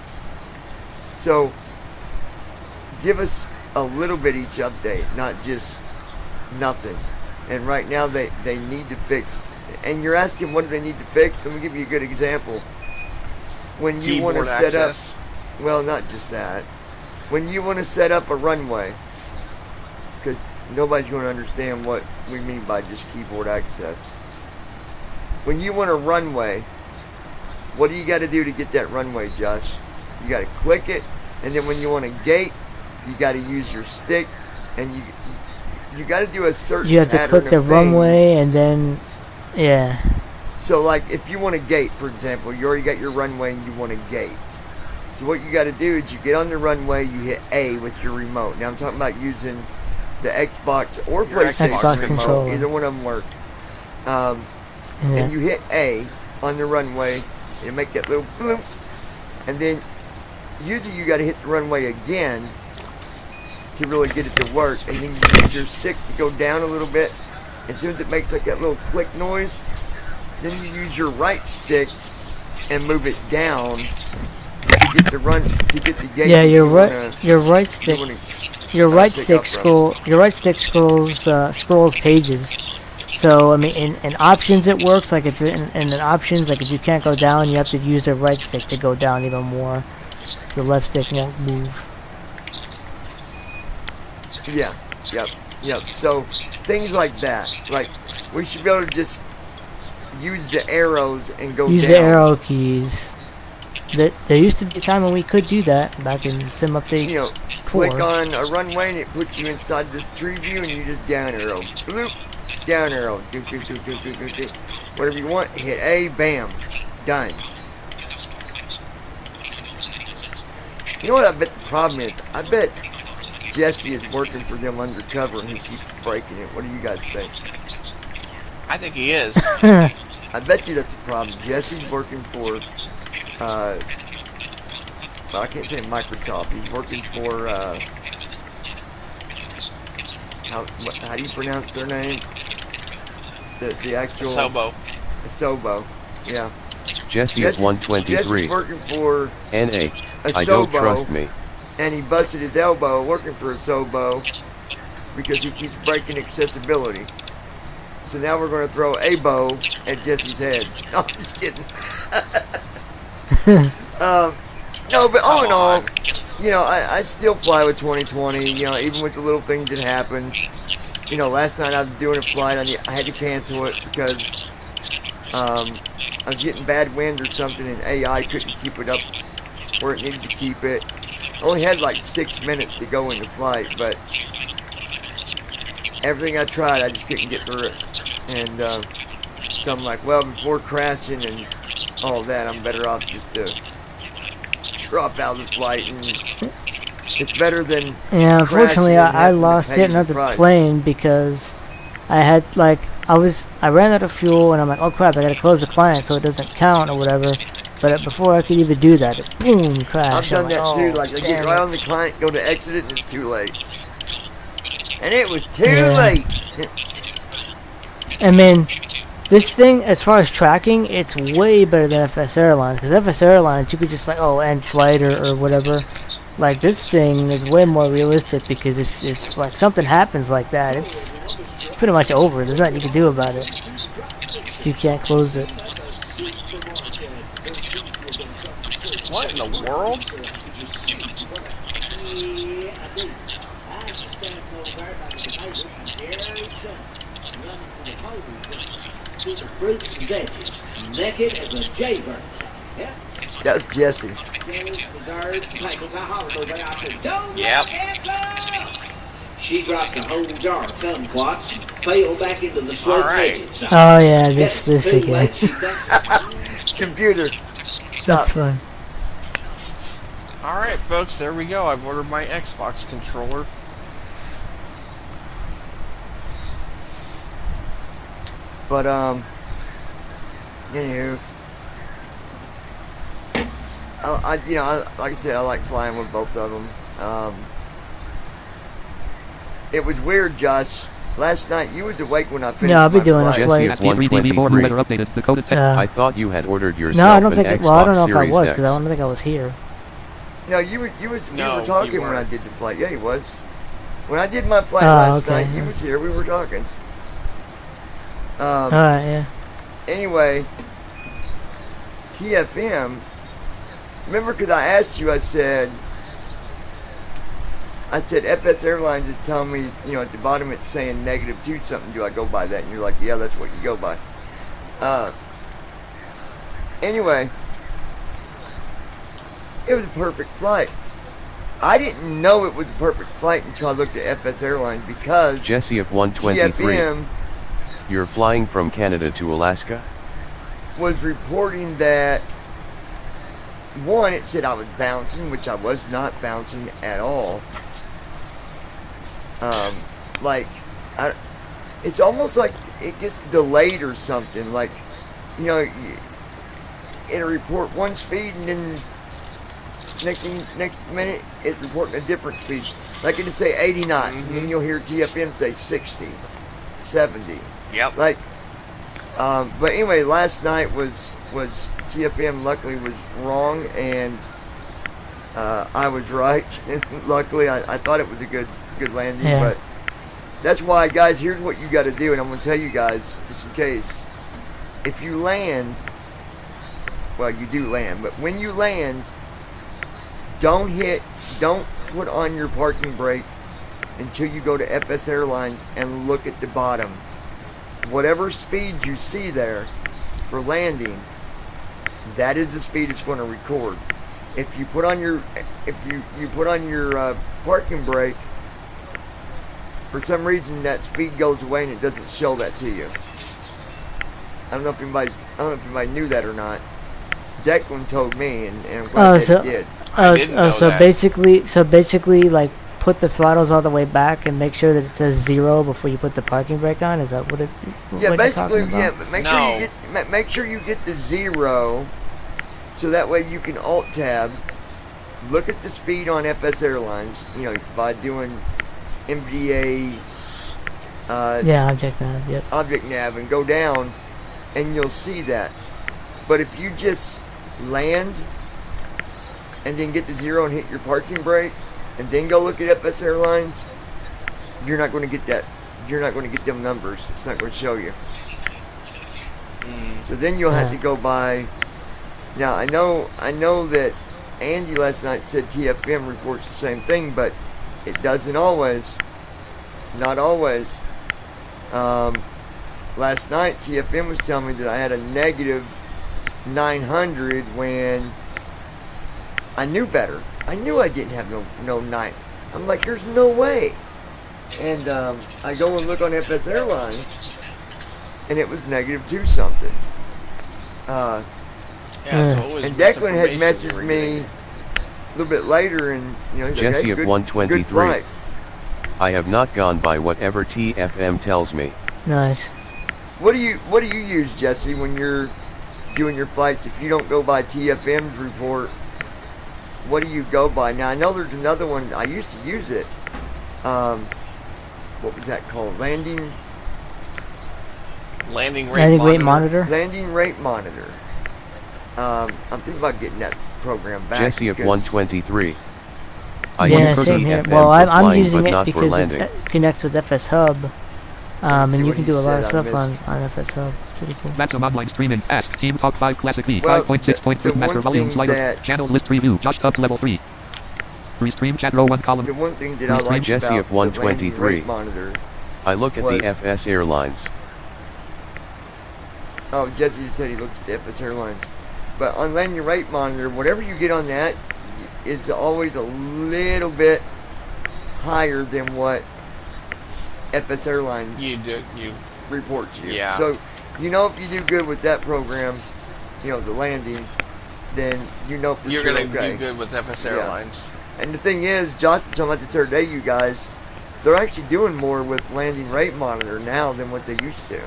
So, give us a little bit each update, not just nothing. And right now they need to fix. And you're asking what do they need to fix? Let me give you a good example. When you want to set up, well, not just that. When you want to set up a runway, because nobody's going to understand what we mean by just keyboard access. When you want a runway, what do you got to do to get that runway, Josh? You got to click it, and then when you want a gate, you got to use your stick, and you got to do a certain.
You have to click the runway, and then, yeah.
So, like, if you want a gate, for example, you already got your runway, and you want a gate. So what you got to do is you get on the runway, you hit A with your remote. Now I'm talking about using the Xbox or PlayStation
Xbox
remote.
controller.
Either one of them work. And you hit A on the runway, and you make that little bloop, and then usually you got to hit the runway again to really get it to work, and then you use your stick to go down a little bit. As soon as it makes like that little click noise, then you use your right stick and move it down to get the gate.
Yeah, your right stick scrolls pages. So I mean, in options it works like it's in options, like if you can't go down, you have to use the right stick to go down even more. The left stick won't move.
Yeah, yep. So things like that, like we should be able to just use the arrows and go
use
down.
the arrow keys. There used to be a time when we could do that back in Sim Update 4.
Click on a runway and it puts you inside this tree view, and you just down arrow, bloop, down arrow, do, whatever you want. Hit A, bam, done. You know what I bet the problem is? I bet Jesse is working for them undercover and he keeps breaking it. What do you guys think?
I think he is.
I bet you that's the problem. Jesse's working for, well, I can't say Microsoft. He's working for, how do you pronounce their name? The actual... Asobo. Yeah.
Jesse of 123.
Jesse's working for...
NA.
Asobo,
I don't trust me.
And he busted his elbow working for Asobo because he keeps breaking accessibility. So now we're going to throw a bow at Jesse's head. No, I'm just kidding. No, but all in all, I still fly with 2020, even with the little things that happened. Last night I was doing a flight, I had to cancel it because I was getting bad wind or something, and AI couldn't keep it up where it needed to keep it. I only had like 6 minutes to go into flight, but everything I tried, I just couldn't get through it. And so I'm like, well, before crashing and all that, I'm better off just to drop out of the flight. And it's better than
yeah. Unfortunately, I lost hitting up the plane because I had I ran out of fuel, and I'm like, oh crap, I gotta close the client so it doesn't count or whatever. But before I could even do that, it boom, crashed.
I've done that too. Like I get right on the client, go to exit it, and it's too late. And it was too late.
And then This thing, as far as tracking, it's way better than FS Airlines. Because FS Airlines, you could just like, end flight or whatever. Like, this thing is way more realistic because if like something happens like that, it's pretty much over. There's nothing you can do about it. You can't close it.
What in the world?
Naked as a jaybird. Yep.
That's Jesse.
Yep.
She dropped the whole jar of kumquats and fell back into the slope edges.
Oh yeah, this again.
Computer.
That's fun.
Alright, folks, there we go. I've ordered my Xbox controller.
But, anywho, like I said, I like flying with both of them. It was weird, Josh. Last night, you was awake when I finished
Yeah, I'll be
my
doing
flight.
a
Jesse
flight.
of 123. I thought you had ordered
No, I
yourself
don't
an
think.
Xbox
Well, I don't know if I
Series
was
X.
because I don't think I was here.
No, you were talking when I
weren't.
did the flight. Yeah, he was. When I did my flight
Oh,
last
okay,
night, he
yeah.
was here. We were talking.
Alright, yeah.
Anyway, TFM. Remember, because I asked you, I said, FS Airlines is telling me, at the bottom it's saying -2 something. Do I go by that? And you're like, yeah, that's what you go by. Anyway, it was a perfect flight. I didn't know it was a perfect flight until I looked at FS Airlines because
Jesse of 123.
TFM
You're flying from Canada to Alaska?
was reporting that, one, it said I was bouncing, which I was not bouncing at all. It's almost like it gets delayed or something. Like, it'll report one speed and then next minute it's reporting a different speed. Like it'll say 80 knots, and then you'll hear TFM say 60, 70.
Yep.
But anyway, last night was TFM luckily was wrong, and I was right. Luckily, I thought it was a good landing,
Yeah.
but that's why, guys, here's what you got to do, and I'm going to tell you guys, just in case. If you land, well, you do land, but when you land, don't put on your parking brake until you go to FS Airlines and look at the bottom. Whatever speed you see there for landing, that is the speed it's going to record. If you put on your parking brake, for some reason that speed goes away and it doesn't show that to you. I don't know if anybody knew that or not. Declan told me, and I'm glad that he did.
I didn't know
so
that.
basically, like, put the throttles all the way back and make sure that it says 0 before you put the parking brake on. Is that what it?
Yeah,
what
basically,
you're talking about?
but make sure you get the 0, so that way you can alt tab, look at the speed on FS Airlines, by doing MDA.
Object nav. Yep.
Object nav, and go down, and you'll see that. But if you just land and then get the 0 and hit your parking brake, and then go look at FS Airlines, you're not going to get that. You're not going to get them numbers. It's not going to show you. So then you'll have to go by. Now I know that Andy last night said TFM reports the same thing, but it doesn't always. Not always. Last night TFM was telling me that I had a -900 when I knew better. I knew I didn't have no 9. I'm like, there's no way. And I go and look on FS Airlines, and it was -2 something.
So
and Declan had messaged me a little bit later, and he's
Jesse
like, hey,
of
good
123.
flight.
I have not gone by whatever TFM tells me.
Nice.
What do you use, Jesse, when you're doing your flights? If you don't go by TFM's report, what do you go by? Now I know there's another one. I used to use it. What was that called? Landing
Landing rate
monitor.
Landing rate monitor. I'm thinking about getting that program back.
Jesse of 123. I
Yeah,
use
same here.
CFM
Well,
for
I'm
flying,
using
but
it
not for
because
landing.
it connects with FS Hub, and you
what
can
he
do a lot of
said, I
stuff on FS Hub. It's pretty cool.
Maximum online streaming. Ask Team Talk 5 Classic V.
Well,
5.6.2
the
Master
one
Volume
thing
Slider.
that-
Channels list preview. Josh Tubbs level 3. Restream chat row 1 column.
The one thing that I like
Jesse
about
of
the landing
123.
rate monitor.
I look at
was-
the FS Airlines.
Oh, Jesse said he looks at the FS Airlines. But on landing rate monitor, whatever you get on that, it's always a little bit higher than what FS Airlines reports you.
Yeah.
So, you know, if you do good with that program, you know, the landing, then you know for
You're
sure,
gonna
okay.
do good with FS
Yeah.
Airlines.
And the thing is, Josh was talking about this other day, you guys, they're actually doing more with landing rate monitor now than what they used to.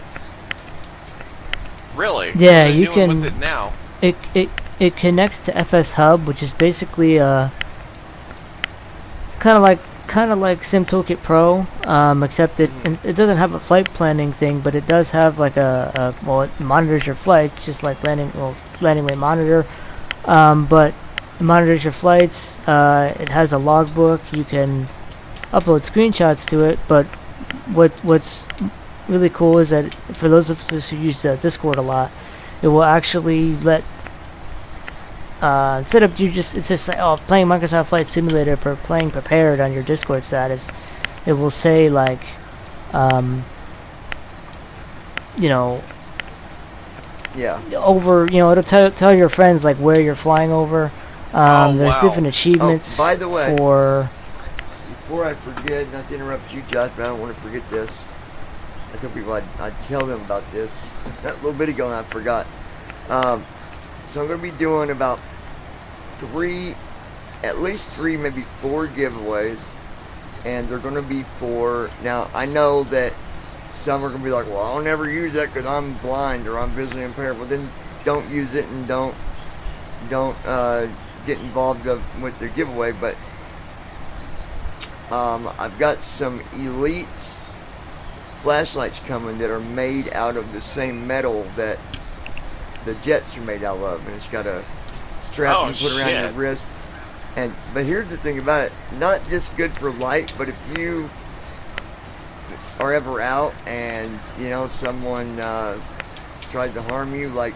Really?
Yeah,
What are they
you
doing
can.
with it now.
It connects to FS Hub, which is basically kind of like SimToolkit Pro, except it doesn't have a flight planning thing, but it does have like well, it monitors your flights just like landing rate monitor, but it monitors your flights. It has a logbook. You can upload screenshots to it, but what's really cool is that for those of us who use Discord a lot, it will actually let instead of it's just like, oh, playing Microsoft Flight Simulator for playing prepared on your Discord status, it will say like you know,
Yeah.
over, you know, it'll tell your friends like where you're flying over. There's
wow.
different achievements
by the way,
for
before I forget, not to interrupt you, Josh, but I don't want to forget this. I tell people I'd tell them about this a little bit ago and I forgot. So I'm going to be doing about at least three, maybe 4 giveaways. And they're going to be for, now I know that some are going to be like, well, I'll never use that because I'm blind or I'm visually impaired. Well, then don't use it and don't get involved with the giveaway. But I've got some elite flashlights coming that are made out of the same metal that the jets are made out of, and it's got a strap you put around your wrist. But here's the thing about it: not just good for light, but if you are ever out and you know someone tried to harm you, like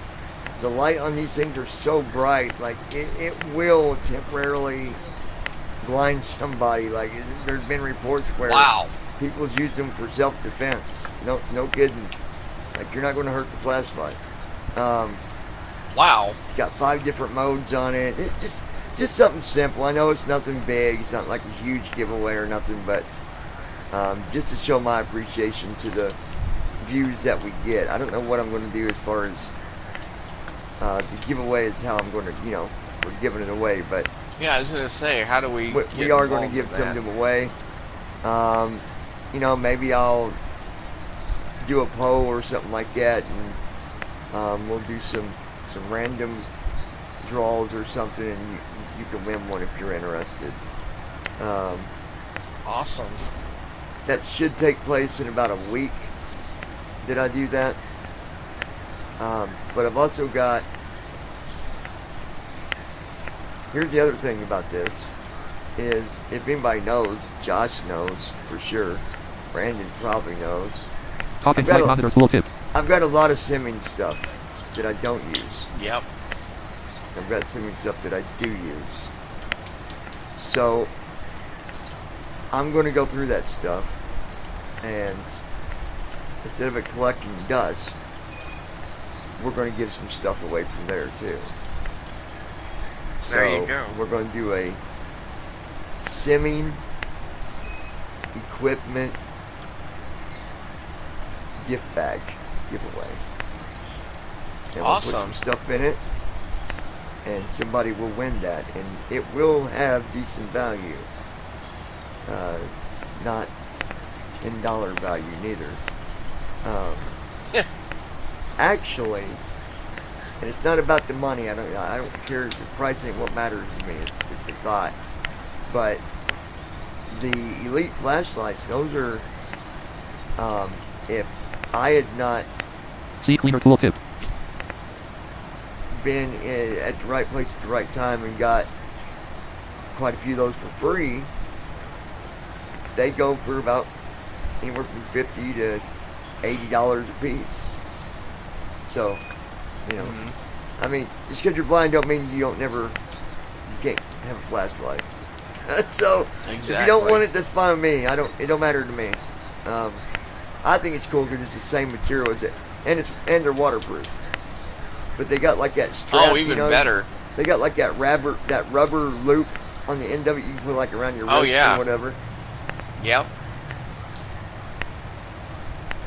the light on these things are so bright, like it will temporarily blind somebody. Like there's been reports where people's used them for self-defense. No kidding. Like you're not going to hurt the flashlight.
Wow.
Got 5 different modes on it. Just something simple. I know it's nothing big. It's not like a huge giveaway or nothing, but just to show my appreciation to the views that we get. I don't know what I'm going to do as far as the giveaway is how I'm going to, you know, we're giving it away, but
yeah, I was going to say, how do we
we are going to give some of them away. You know, maybe I'll do a poll or something like that, and we'll do some random draws or something, and you can win one if you're interested.
Awesome.
That should take place in about a week. Did I do that? But I've also got. Here's the other thing about this: is if anybody knows, Josh knows for sure. Brandon probably knows.
Talking flight monitor tooltip.
I've got a lot of simming stuff that I don't use.
Yep.
I've got simming stuff that I do use. So I'm going to go through that stuff, and instead of it collecting dust, we're going to give some stuff away from there too. So
there you go.
We're going to do a simming equipment gift bag giveaway. And
awesome.
We'll put some stuff in it, and somebody will win that, and it will have decent value. Not $10 value neither. Actually, and it's not about the money. I don't care. The price ain't what matters to me. It's the thought. But the elite flashlights, those are. If I had not
See cleaner tool tip.
Been at the right place at the right time and got quite a few of those for free. They go for about anywhere from $50 to $80 a piece. So, you know, I mean, just because you're blind don't mean you can't have a flashlight. So, if you don't want it, that's fine with me. It don't matter to me. I think it's cool because it's the same material as it, and they're waterproof. But they got like that strap.
Oh, even better.
They got like that rubber loop on the end of it. You can put like around your wrist or whatever.
Yep.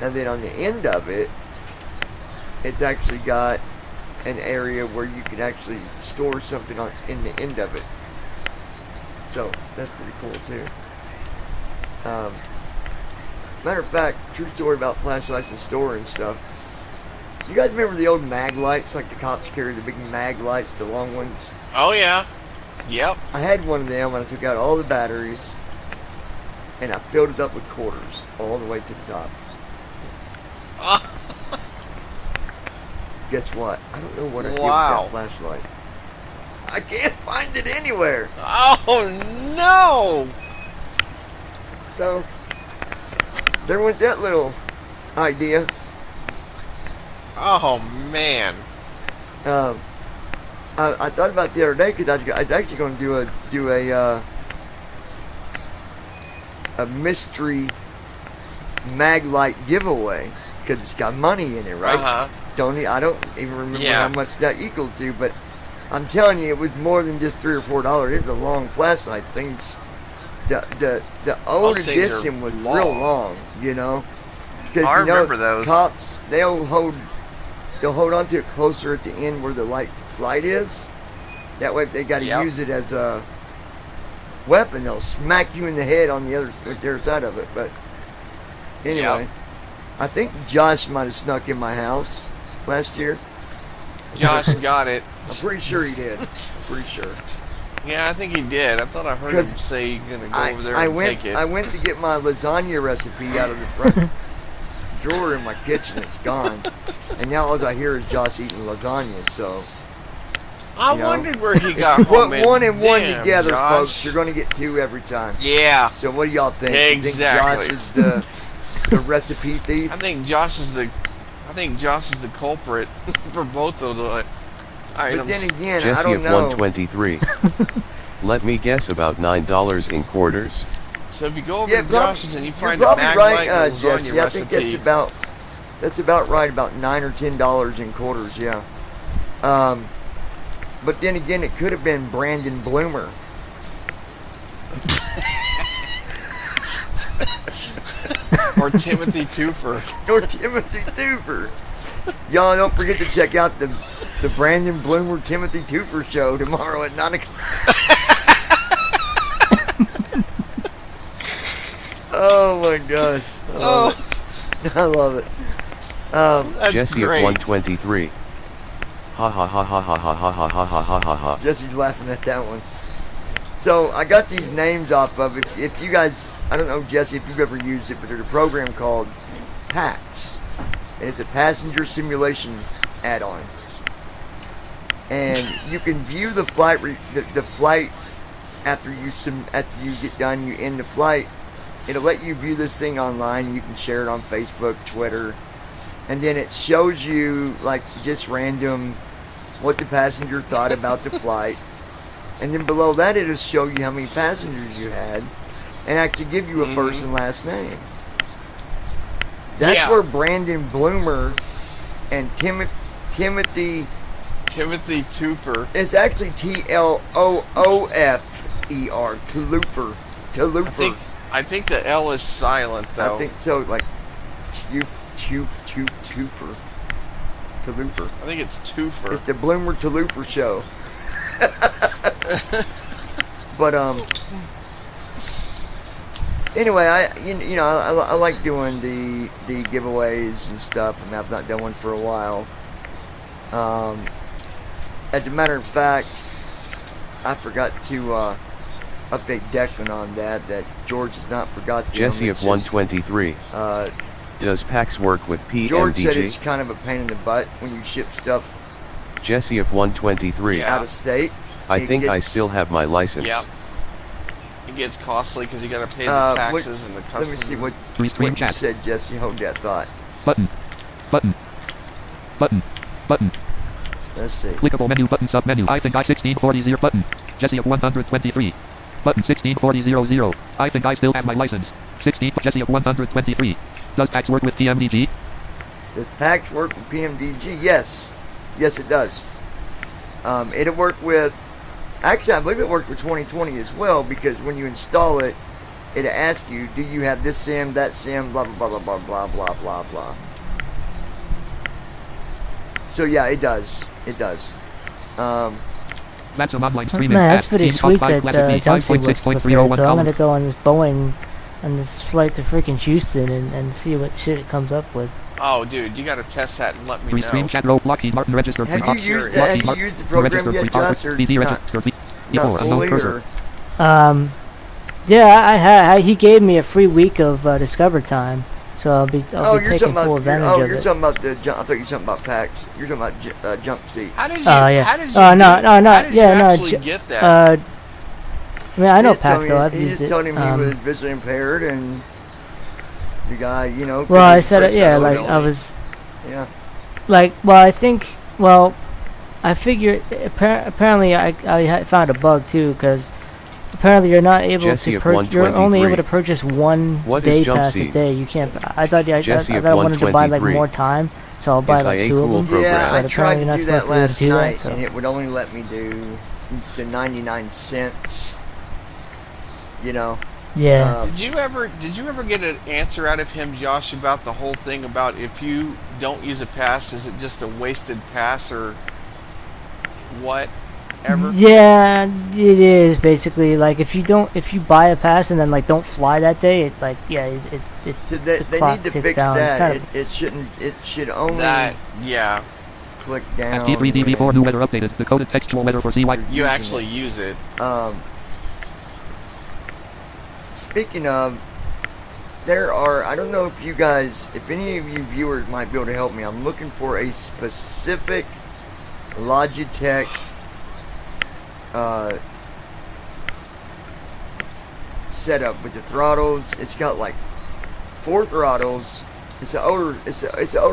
And then on the end of it, it's actually got an area where you can actually store something in the end of it. So that's pretty cool too. Matter of fact, true story about flashlights and store and stuff. You guys remember the old mag lights, like the cops carry the big mag lights, the long ones?
Oh yeah. Yep.
I had one of them and I took out all the batteries and I filled it up with quarters all the way to the top. Guess what? I don't know what I did with that flashlight. I can't find it anywhere.
Oh no!
So there went that little idea.
Oh man!
I thought about it the other day because I was actually going to do a mystery mag light giveaway because it's got money in it, right?
Uh-huh.
I don't even remember how much that equaled to, but I'm telling you, it was more than just $3 or $4. It was a long flashlight. Things, the old edition was real long, you know.
I remember those.
Cops, they'll hold on to it closer at the end where the light is. That way, if they got to use it as a weapon, they'll smack you in the head on the other side of it. But anyway, I think Josh might have snuck in my house last year.
Josh got it.
I'm pretty sure he did. Pretty sure.
Yeah, I think he did. I thought I heard him say he's gonna go over there and take it.
I went to get my lasagna recipe out of the front drawer in my kitchen. It's gone, and now all I hear is Josh eating lasagna. So
I wondered where he got home.
Put one and one together, Josh. Folks. You're going to get two every time.
Yeah.
So what do y'all think?
Exactly.
You think Josh is the recipe thief?
I think Josh is the culprit for both of the items.
But then again,
Jesse
I don't
of
know.
123. Let me guess, about $9 in quarters.
So if you go over to Josh's and you find a
probably
mag
right,
light and lasagna
Jesse.
recipe,
I think that's about right. About $9 or $10 in quarters. Yeah. But then again, it could have been Brandon Bloomer.
or Timothy Twofer.
Y'all don't forget to check out the Brandon Bloomer Timothy Twofer show tomorrow at 9 o'clock. Oh my gosh. I love it.
That's
Jesse
great.
of 123. Ha ha ha ha ha ha ha ha ha ha ha ha ha.
Jesse's laughing at that one. So I got these names off of it. If you guys, I don't know, Jesse, if you've ever used it, but there's a program called PANC, and it's a passenger simulation add-on. And you can view the flight, the flight after you get done, you end the flight. It'll let you view this thing online. You can share it on Facebook, Twitter, and then it shows you like just random what the passenger thought about the flight. And then below that, it'll show you how many passengers you had, and actually give you a first and last name. That's where Brandon Bloomer and Timothy
Twofer.
It's actually T-L-O-O-F-E-R. Twofer.
I think the L is silent though.
I think so. Like Twofer. Twofer.
I think it's Twofer.
It's the Bloomer Twofer show. But anyway, I like doing the giveaways and stuff, and I've not done one for a while. As a matter of fact, I forgot to update Declan on that George has not forgot to.
Jesse of 123. Does PAX work with
George said
PMDG?
it's kind of a pain in the butt when you ship stuff
Jesse of 123.
out of state.
I think I still have my license.
Yep. It gets costly because you got to pay the
What-
taxes and the
Let
customs.
me see what
Restream
you
chat.
said, Jesse. Hold that thought.
Button. Button. Button. Button.
Let's see.
Clickable menu button sub menu. I think I 1640 button. Jesse of 123. Button 164000. I think I still have my license. 16 Jesse of 123. Does PAX work with PMDG?
Does PAX work with PMDG? Yes. Yes, it does. It'll work with... Actually, I believe it worked for 2020 as well, because when you install it, it'll ask you, do you have this SIM, that SIM, blah, blah, blah, blah, blah, blah, blah, blah. So, yeah, it does. It does.
That's some online streaming.
Man, that's pretty sweet that Jumpsy was prepared, so I'm
column.
gonna go on this Boeing, on this flight to freaking Houston and see what shit it comes up with.
Oh, dude, you got to test that and let me
Restream
know.
chat row Lockheed Martin registered.
Have you used the program yet, Josh, or
DD
not?
registered.
Not fully, or...
Yeah, he gave me a free week of Discover time, so I'll be taking full advantage of it.
You're talking about the... I thought you were talking about PAX. You're talking about Jump Seat.
How did you?
Yeah.
How did you?
Oh, no,
how did you actually
Ju-
get that?
I mean, I know PAX though. I've
He
used
just
it.
told him he was visually impaired, and the guy, you know...
Well, I
because
said it.
it's
Yeah, like
accessibility.
I was.
Yeah.
Like, well, I think. Well, I figured. Apparently, I found a bug too, because apparently you're not able
Jesse
to
of
purchase. You're only
123.
able to purchase one
What is
day
Jump
pass a
Seat?
day. You can't. I thought I
Jesse of
thought I wanted to buy like
123.
more time, so I'll buy
Is
like
IA
2 of
cool
them.
program?
Yeah, I
But
tried
apparently
to
you're
do
not
that
supposed to be able
last
to do that,
night,
so.
and it would only let me do the 99 cents. You know.
Yeah.
Did you ever get an answer out of him, Josh, about the whole thing about if you don't use a pass, is it just a wasted pass or whatever?
Yeah, it is basically like if you buy a pass and then like don't fly that day, it like it
So
the
they
clock
need to
ticks
fix
down. It's
that.
kind of-
It should only
That yeah,
click down.
SD3 DB4 new weather updated. Decoded textual weather for CY.
you actually use it.
Speaking of, there are, I don't know if you guys, if any of you viewers might be able to help me. I'm looking for a specific Logitech setup with the throttles. It's got like 4 throttles. It's an older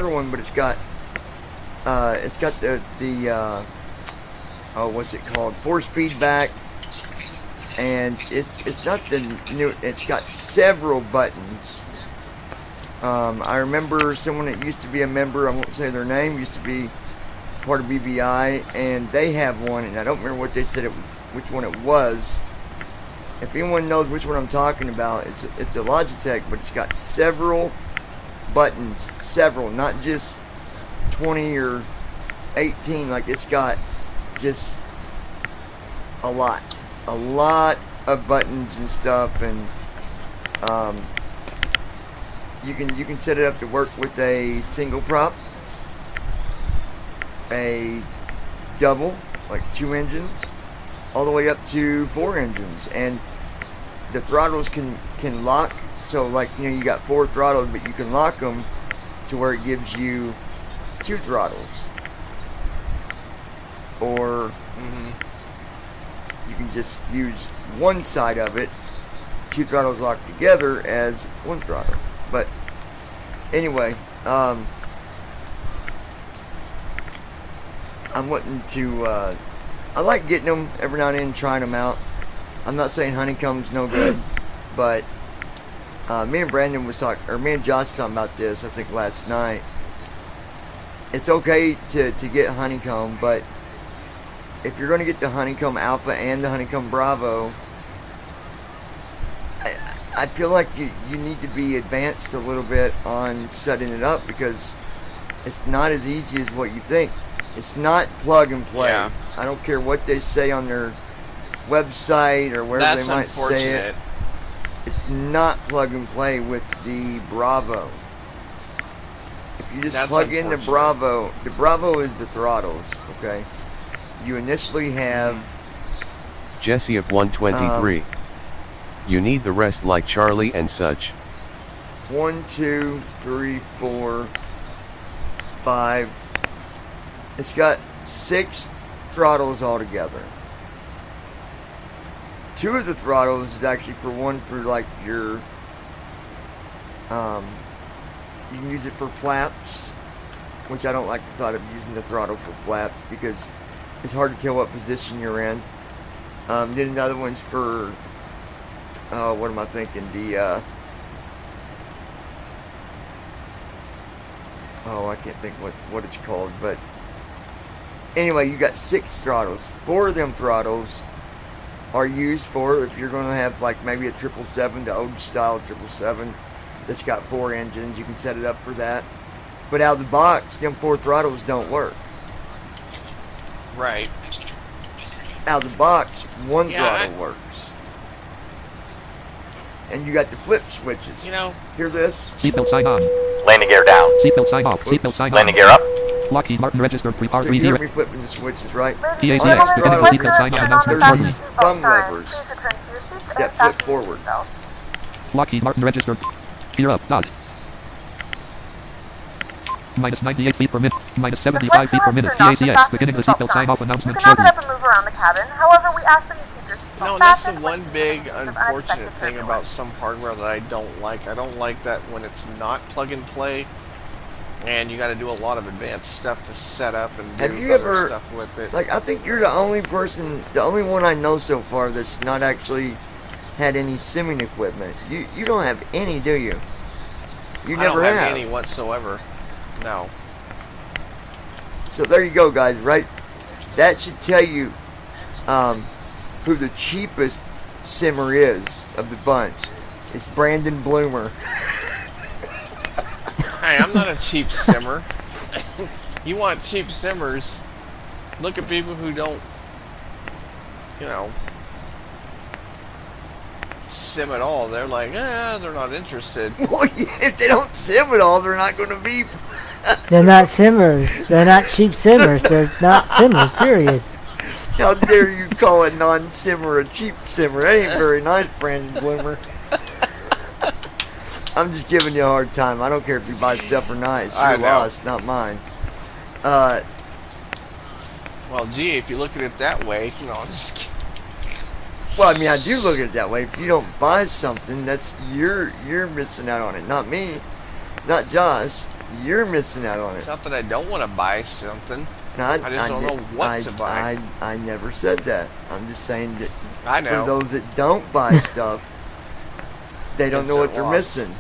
one, but it's got the what's it called? Force feedback. And it's not the new. It's got several buttons. I remember someone that used to be a member. I won't say their name. Used to be part of BBI, and they have one. And I don't remember what they said which one it was. If anyone knows which one I'm talking about, it's a Logitech, but it's got several buttons. Several, not just 20 or 18. Like it's got just a lot of buttons and stuff, and you can set it up to work with a single prop, a double, like 2 engines, all the way up to 4 engines, and the throttles can lock. So like, you know, you got 4 throttles, but you can lock them to where it gives you 2 throttles, or you can just use one side of it, 2 throttles locked together as 1 throttle. But anyway, I'm wanting to, I like getting them every now and then, trying them out. I'm not saying honeycomb's no good, but me and Brandon was talking, or me and Josh was talking about this, I think last night. It's okay to get honeycomb, but if you're going to get the Honeycomb Alpha and the Honeycomb Bravo, I feel like you need to be advanced a little bit on setting it up, because it's not as easy as what you think. It's not plug and play.
Yeah.
I don't care what they say on their website or wherever
That's
they might say it. It's not plug and play with the Bravo. If you just plug in the Bravo is the throttles, okay? You initially have
Jesse of 123. You need the rest like Charlie and such.
1, 2, 3, 4, 5. It's got 6 throttles altogether. 2 of the throttles is actually for like your, you can use it for flaps, which I don't like the thought of using the throttle for flaps because it's hard to tell what position you're in. Then another one's for, what am I thinking? I can't think what it's called, but anyway, you got 6 throttles. 4 of them throttles are used for if you're going to have like maybe a 777, the old style 777 that's got 4 engines. You can set it up for that. But out of the box, them 4 throttles don't work.
Right.
Out of the box, 1 throttle works. And you got the flip switches.
You know.
Hear this?
Seatbelt sign on.
Landing gear down.
Seatbelt sign off. Seatbelt sign on.
Landing gear up.
Lockheed Martin registered
You hear me flipping the switches, right?
PACX,
On the
beginning
throttle,
seatbelt sign off announcement
there's
shortly.
these thumb levers that flip forward.
Lockheed Martin registered. Gear up. Dodge. Minus 98 feet per minute. Minus 75 feet per minute. PACX, beginning the seatbelt sign off announcement
You can
shortly.
now get up and move around the cabin. However, we ask that you keep your seatbelt
No, and that's the
fastened
one
when
big
you receive
unfortunate
unexpected
thing
turbulence.
about some hardware that I don't like. I don't like that when it's not plug and play, and you got to do a lot of advanced stuff to set up and do
Have you
other
ever,
stuff with it.
like, I think you're the only one I know so far that's not actually had any simming equipment. You don't have any, do you? You never
I don't have any whatsoever. No.
So there you go, guys, right? That should tell you who the cheapest simmer is of the bunch. It's Brandon Bloomer.
Hey, I'm not a cheap simmer. You want cheap simmers? Look at people who don't, sim at all. They're like, they're not interested.
Well, if they don't sim at all, they're not going to be.
They're not simmers. They're not cheap simmers. They're not simmers, period.
How dare you call a non-simmer a cheap simmer? That ain't very nice, Brandon Bloomer. I'm just giving you a hard time. I don't care if you buy stuff or not. It's your loss, not mine.
Well, gee, if you look at it that way, I'm just kidding.
Well, I mean, I do look at it that way. If you don't buy something, that's you're missing out on it, not me, not Josh. You're missing out on it.
It's not that I don't want to buy something.
No,
I just don't know what to buy.
I never said that. I'm just saying that
I know.
for those that don't buy stuff, they don't know what they're missing.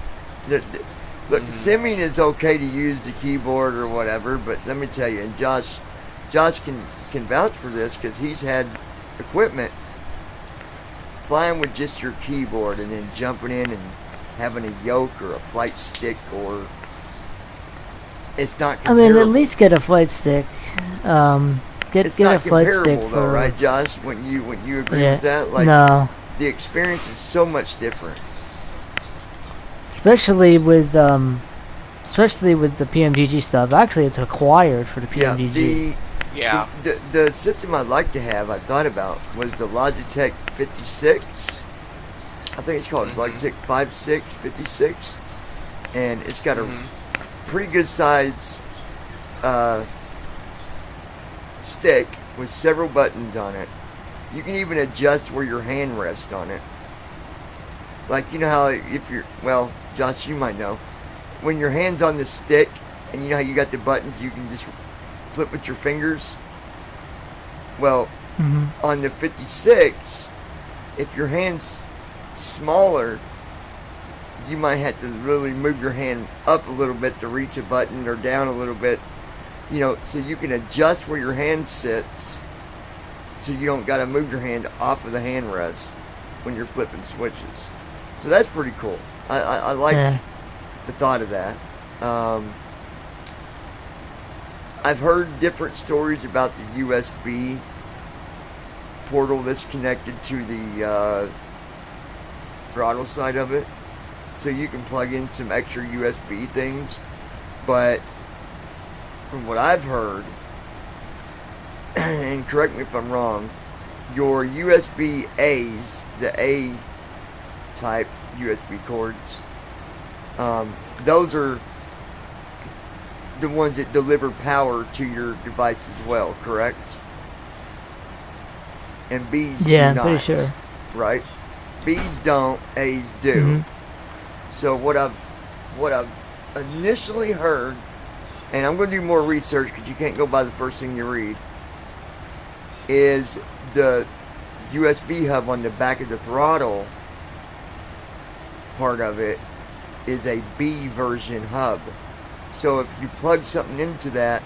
Look, simming is okay to use the keyboard or whatever, but let me tell you, and Josh can vouch for this because he's had equipment flying with just your keyboard and then jumping in and having a yoke or a flight stick or it's not comparable.
I mean, at least get a flight stick. Get a flight stick
though,
for,
right, Josh? When you agree with that, like
no.
The experience is so much different.
Especially with the PMDG stuff. Actually, it's required for the PMDG.
The system I'd like to have, I thought about, was the Logitech 56. I think it's called Logitech 56, and it's got a pretty good size stick with several buttons on it. You can even adjust where your hand rests on it. Like, you know how if you're, well, Josh, you might know, when your hand's on the stick and you know how you got the buttons, you can just flip with your fingers. Well, on the 56, if your hand's smaller, you might have to really move your hand up a little bit to reach a button or down a little bit, so you can adjust where your hand sits so you don't got to move your hand off of the hand rest when you're flipping switches. So that's pretty cool. I like the thought of that. I've heard different stories about the USB portal that's connected to the throttle side of it. So you can plug in some extra USB things. But from what I've heard, and correct me if I'm wrong, your USB A's, the A type USB cords, Those are the ones that deliver power to your device as well, correct? And B's do
I'm
not.
pretty sure.
Right? B's don't, A's do.
Mm-hmm.
So what I've initially heard, and I'm going to do more research because you can't go by the first thing you read, is the USB hub on the back of the throttle part of it is a B version hub. So if you plug something into that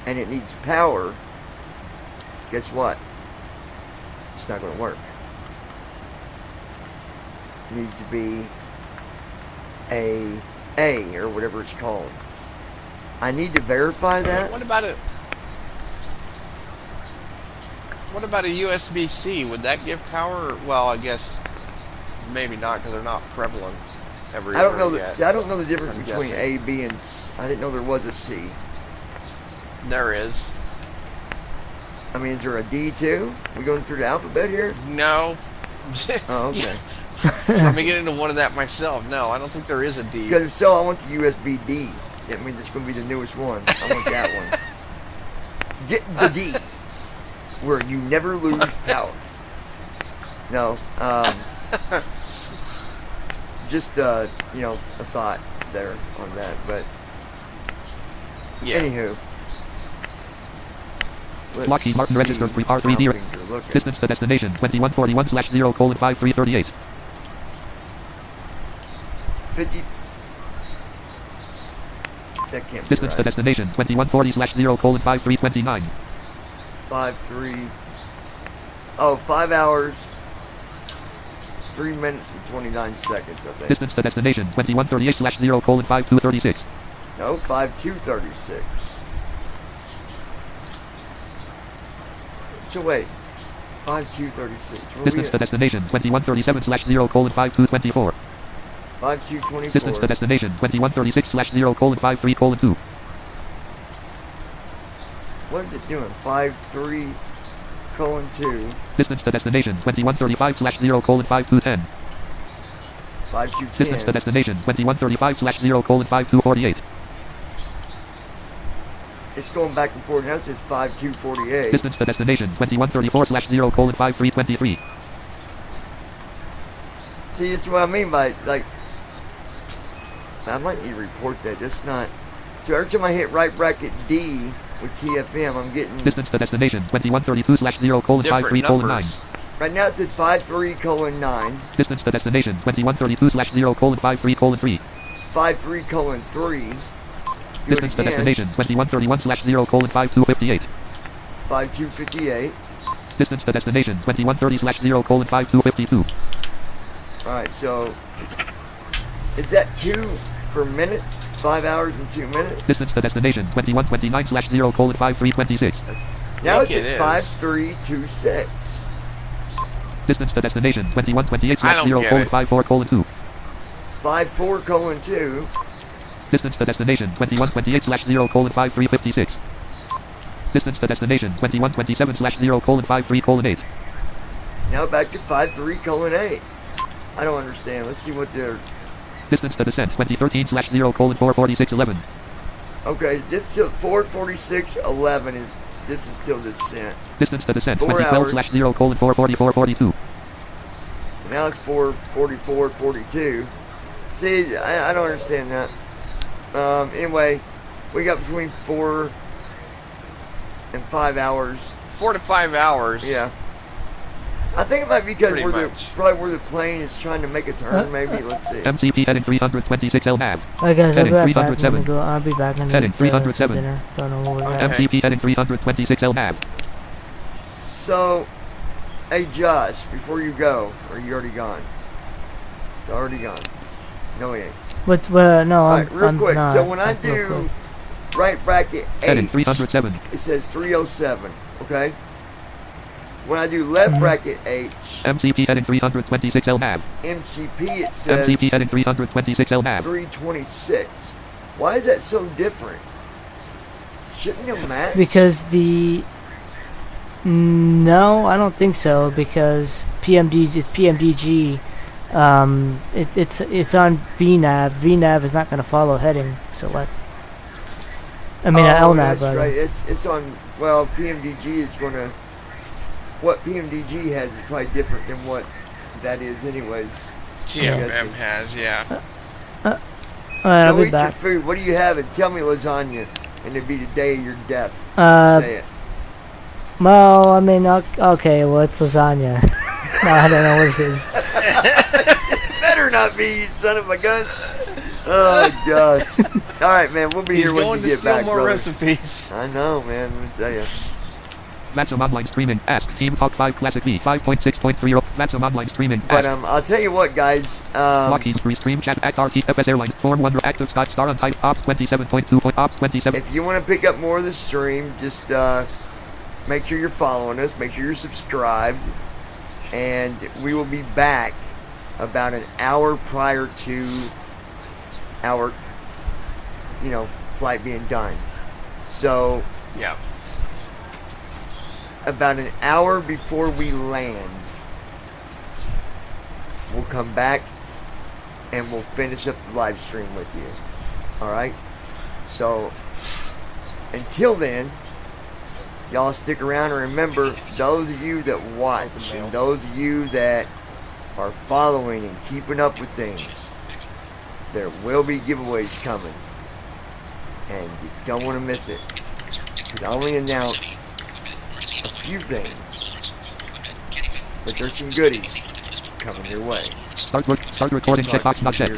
and it needs power, guess what? It's not going to work. It needs to be a or whatever it's called. I need to verify that.
What about it? What about a USB-C? Would that give power? Well, I guess maybe not because they're not prevalent everywhere.
I don't know
yet.
I don't know the difference
I'm
between
guessing.
A, B, and C. I didn't know there was a C.
There is.
I mean, is there a D too? We going through the alphabet here?
No.
Oh, okay.
Let me get into one of that myself. No, I don't think there is a D.
Because if so, I want the USB D. That means it's going to be the newest one. I want that one. Get the D, where you never lose power. No, just you know, a thought there on that, but
yeah.
Anywho.
Lockheed Martin registered R3D. Distance to destination 2141/0:5338.
50. That can't be
Distance
right.
to destination 2140/0:5329.
5-3. Oh, 5 hours, 3 minutes and 29 seconds, I think.
Distance to destination 2138/0:5236.
No, 5-2-36. So wait, 5-2-36.
Distance to destination 2137/0:5224.
5-2-24.
Distance to destination 2136/0:53:2.
What is it doing? 5-3:2.
Distance to destination 2135/0:5210.
5-2-10.
Distance to destination 2135/0:5248.
It's going back and forth. Now it says 5-2-48.
Distance to destination 2134/0:5323.
See, that's what I mean by, like, I might need to report that. That's not. So every time I hit right bracket D with TFM, I'm getting.
Distance to destination 2132/0:53:9.
Right now it says 53:9.
Distance to destination 2132/0:53:3.
53:3.
Distance to destination 2131/0:5258.
5258.
Distance to destination 2130/0:5252.
Alright, so is that 2 for a minute? 5 hours and 2 minutes?
Distance to destination 2129/0:5326.
Now it's at 5326.
Distance to destination 2128/0:54:2.
54:2.
Distance to destination 2128/0:5356. Distance to destination 2127/0:53:8.
Now back to 53:8. I don't understand. Let's see what they're.
Distance to descent 2013/0:44611.
Okay, this till 44611 is. This is till descent.
Distance to descent
4 hours.
2012/0:44442.
Now it's 44442. See, I don't understand that. Anyway, we got between 4 and 5 hours.
4 to 5 hours.
Yeah. I think it might be because
Pretty
probably where the plane is trying to make a turn. Maybe. Let's see.
MCP heading 326 LNAV.
Alright guys, I'll
Heading
be right back.
307.
I'll be back in
Heading 307.
dinner. Don't know where we're at.
MCP heading 326 LNAV.
So, hey Josh, before you go, or you already gone? Already gone. No, he ain't.
But no,
Alright, real
I'm
quick.
not.
So when I
Real
do
quick.
right bracket
Heading
H,
307.
it says 307. Okay. When I do left bracket H,
MCP heading 326 LNAV.
MCP, it says
MCP heading 326 LNAV.
326. Why is that so different? Shouldn't you match?
Because no, I don't think so. Because PMD is PMDG, It's on VNAV. VNAV is not going to follow heading select. I mean, LNAV.
That's
rather.
right. It's on. Well, PMDG is going to. What PMDG has is probably different than what that is, anyways.
TMM has, yeah.
Alright, I'll
Go
be
eat your
back.
food. What are you having? Tell me lasagna, and it'll be the day of your death. Say it.
Well, I mean, okay, well, it's lasagna. No, I don't know what it is.
It better not be, you son of a gun. Oh, gosh. All right, man, we'll be
He's
here when
going
you
to
get
steal
back,
more
brother.
recipes.
I know, man. Let me tell you.
Vatsum Online Streaming. Ask Team Talk 5 Classic V 5.6.30. Vatsum Online Streaming.
But
Ask.
I'll tell you what, guys.
Lockheed Restream Chat Act RT FS Airlines Form 1 Active Scott Star on Type Ops 27.2. Ops 27.
If you want to pick up more of the stream, just make sure you're following us. Make sure you're subscribed. And we will be back about an hour prior to our, flight being done. So,
yeah.
About an hour before we land, we'll come back and we'll finish up the live stream with you. Alright? So, until then, y'all stick around, and remember, those of you that watch and those of you that are following and keeping up with things, there will be giveaways coming. And you don't want to miss it. Because I only announced a few things, but there's some goodies coming your way.
Start recording checkbox not checked.